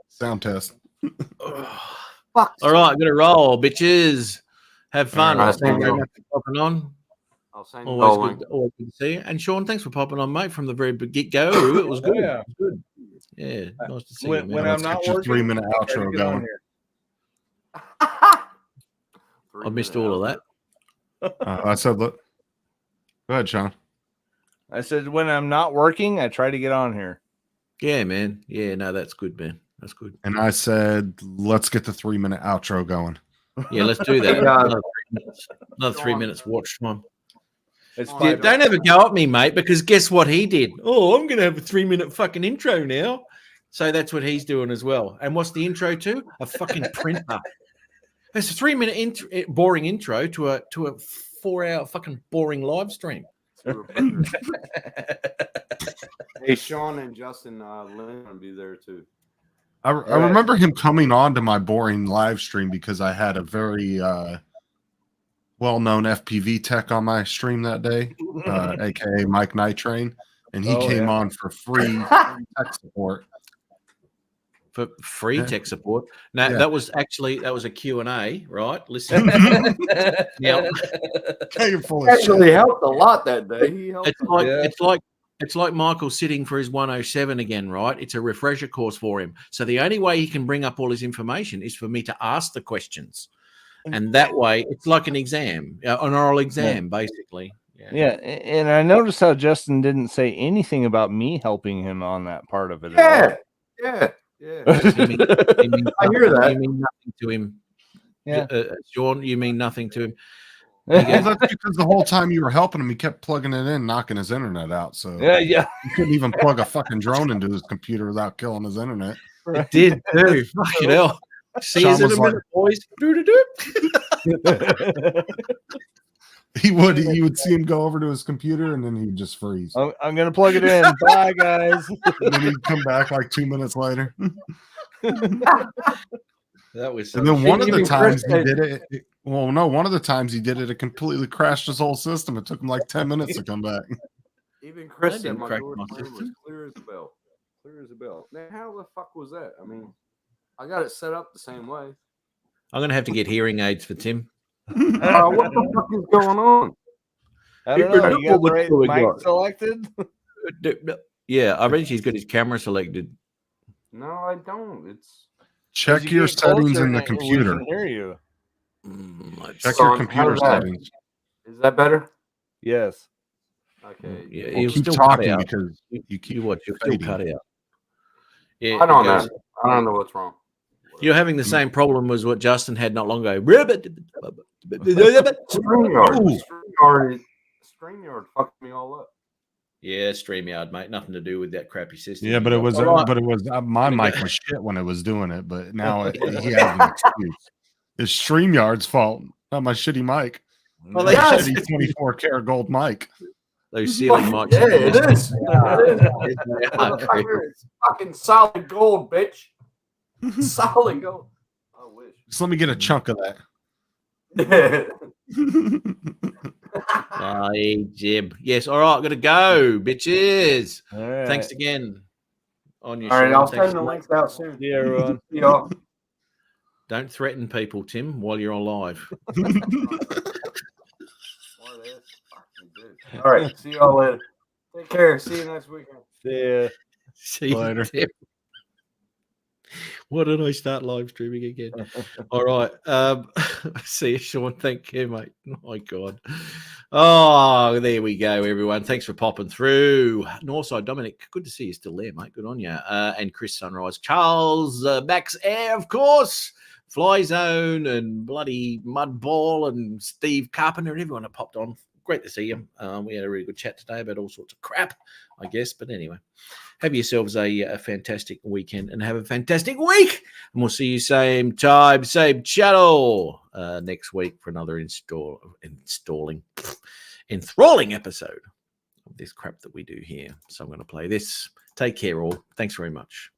Sound test. Fuck. All right, gonna roll, bitches. Have fun. All right, Thank you very thank you. much for popping on. I'll send you Always a link. good, always good to see you. And Sean, thanks for popping on, mate, from the very get go. It was good. Yeah. It was good. Yeah, nice to see When you, man. I'm Let's not get your working, 3-minute I'll try to outro get on going. here. I missed all of that. I said, look. Go ahead, Sean. I said when I'm not working, I try to get on here. Yeah, man. Yeah, no, that's good, man. That's good. And I said, let's get the 3-minute outro going. Yeah, let's do that. Another 3 minutes watch time. It's Yeah, fine. don't ever go at me, mate, because guess what he did? Oh, I'm going to have a 3-minute fucking intro now. So that's what he's doing as well. And what's the intro to? A fucking printer. It's a 3-minute boring intro to a 4-hour fucking boring live stream. Hey, Sean and Justin, Lynn will be there too. I remember him coming on to my boring live stream because I had a very well-known FPV tech on my stream that day, aka Mike Nitrain, and he came on for free tech support. For free Yeah. tech support. Now Yeah. that was a Q&A, right? Listen. Now, You're full of Actually shit. helped a lot that day. He helped. it's like Michael sitting for his 107 again, right? It's a refresher course for him. So the only way he can bring up all his information is for me to ask the questions. And that way it's like an exam, an oral exam, basically. Yeah, and I noticed how Justin didn't say anything about me helping him on that part of it. Yeah, yeah. You mean I hear that. You mean nothing to him. Yeah. Sean, you mean nothing to him. Well, that's because the whole time you were helping him, he kept plugging it in, knocking his internet out. So Yeah. you couldn't even plug a fucking drone into his computer without killing his internet. It did too. Fucking hell. See Sean us in a was like- minute, boys. He would see him go over to his computer and then he'd just freeze. I'm gonna plug it in. Bye, guys. And then he'd come back like 2 minutes later. That was And then one of the Even times Chris he did it, one of the times he did it, it completely crashed his whole system. It took him like 10 minutes to come back. Even Chris That said didn't my crack door my was system. clear as a bell. Clear as a bell. Now, how the fuck was that? I mean, I got it set up the same way. I'm gonna have to get hearing aids for Tim. What the fuck is going on? I don't know. You got the right mic selected? Yeah, I bet he's got his camera selected. No, I don't. It's Check As you your get closer, settings in the we computer. can hear you. Check So, your how computer does that- settings. Is that better? Yes. Okay. Yeah, Well, he'll keep still talking cut out. because you keep You'll still fading. cut out. Yeah, I don't because know. I don't know what's wrong. You're having the same problem as what Justin had not long ago. StreamYard fucked me all up. Yeah, StreamYard, mate. Nothing to do with that crappy system. Yeah, but it was, All right. my mic was shit when it was doing it, but now he has an excuse. It's StreamYard's fault, not my shitty mic. Well, My yes. shitty 24 karat gold mic. Those ceiling mics. Yeah, it is. Yeah. Motherfucker, it's fucking solid gold, bitch. Solid gold. I wish. Just let me get a chunk of that. Hey, Jib. Yes. All right. Got to go, bitches. All right. Thanks again. On your All right, show. I'll Thanks send the so much. links out soon. See you, everyone. See y'all. Don't threaten people, Tim, while you're on live. All right, see y'all later. Take care. See you next weekend. See you Later. there. Why did I start live streaming again? All right. See you, Sean. Thank you, mate. Oh, my God. Oh, there we go, everyone. Thanks for popping through. Northside Dominic, good to see you still there, mate. Good on you. And Chris Sunrise. Charles, Max Air, of course. Fly Zone and bloody Mudball and Steve Carpenter and everyone that popped on. Great to see you. We had a really good chat today about all sorts of crap, I guess. But anyway, have yourselves a fantastic weekend and have a fantastic week. And we'll see you same time, same channel next week for another enthralling episode of this crap that we do here. So I'm going to play this. Take care, all. Thanks very much.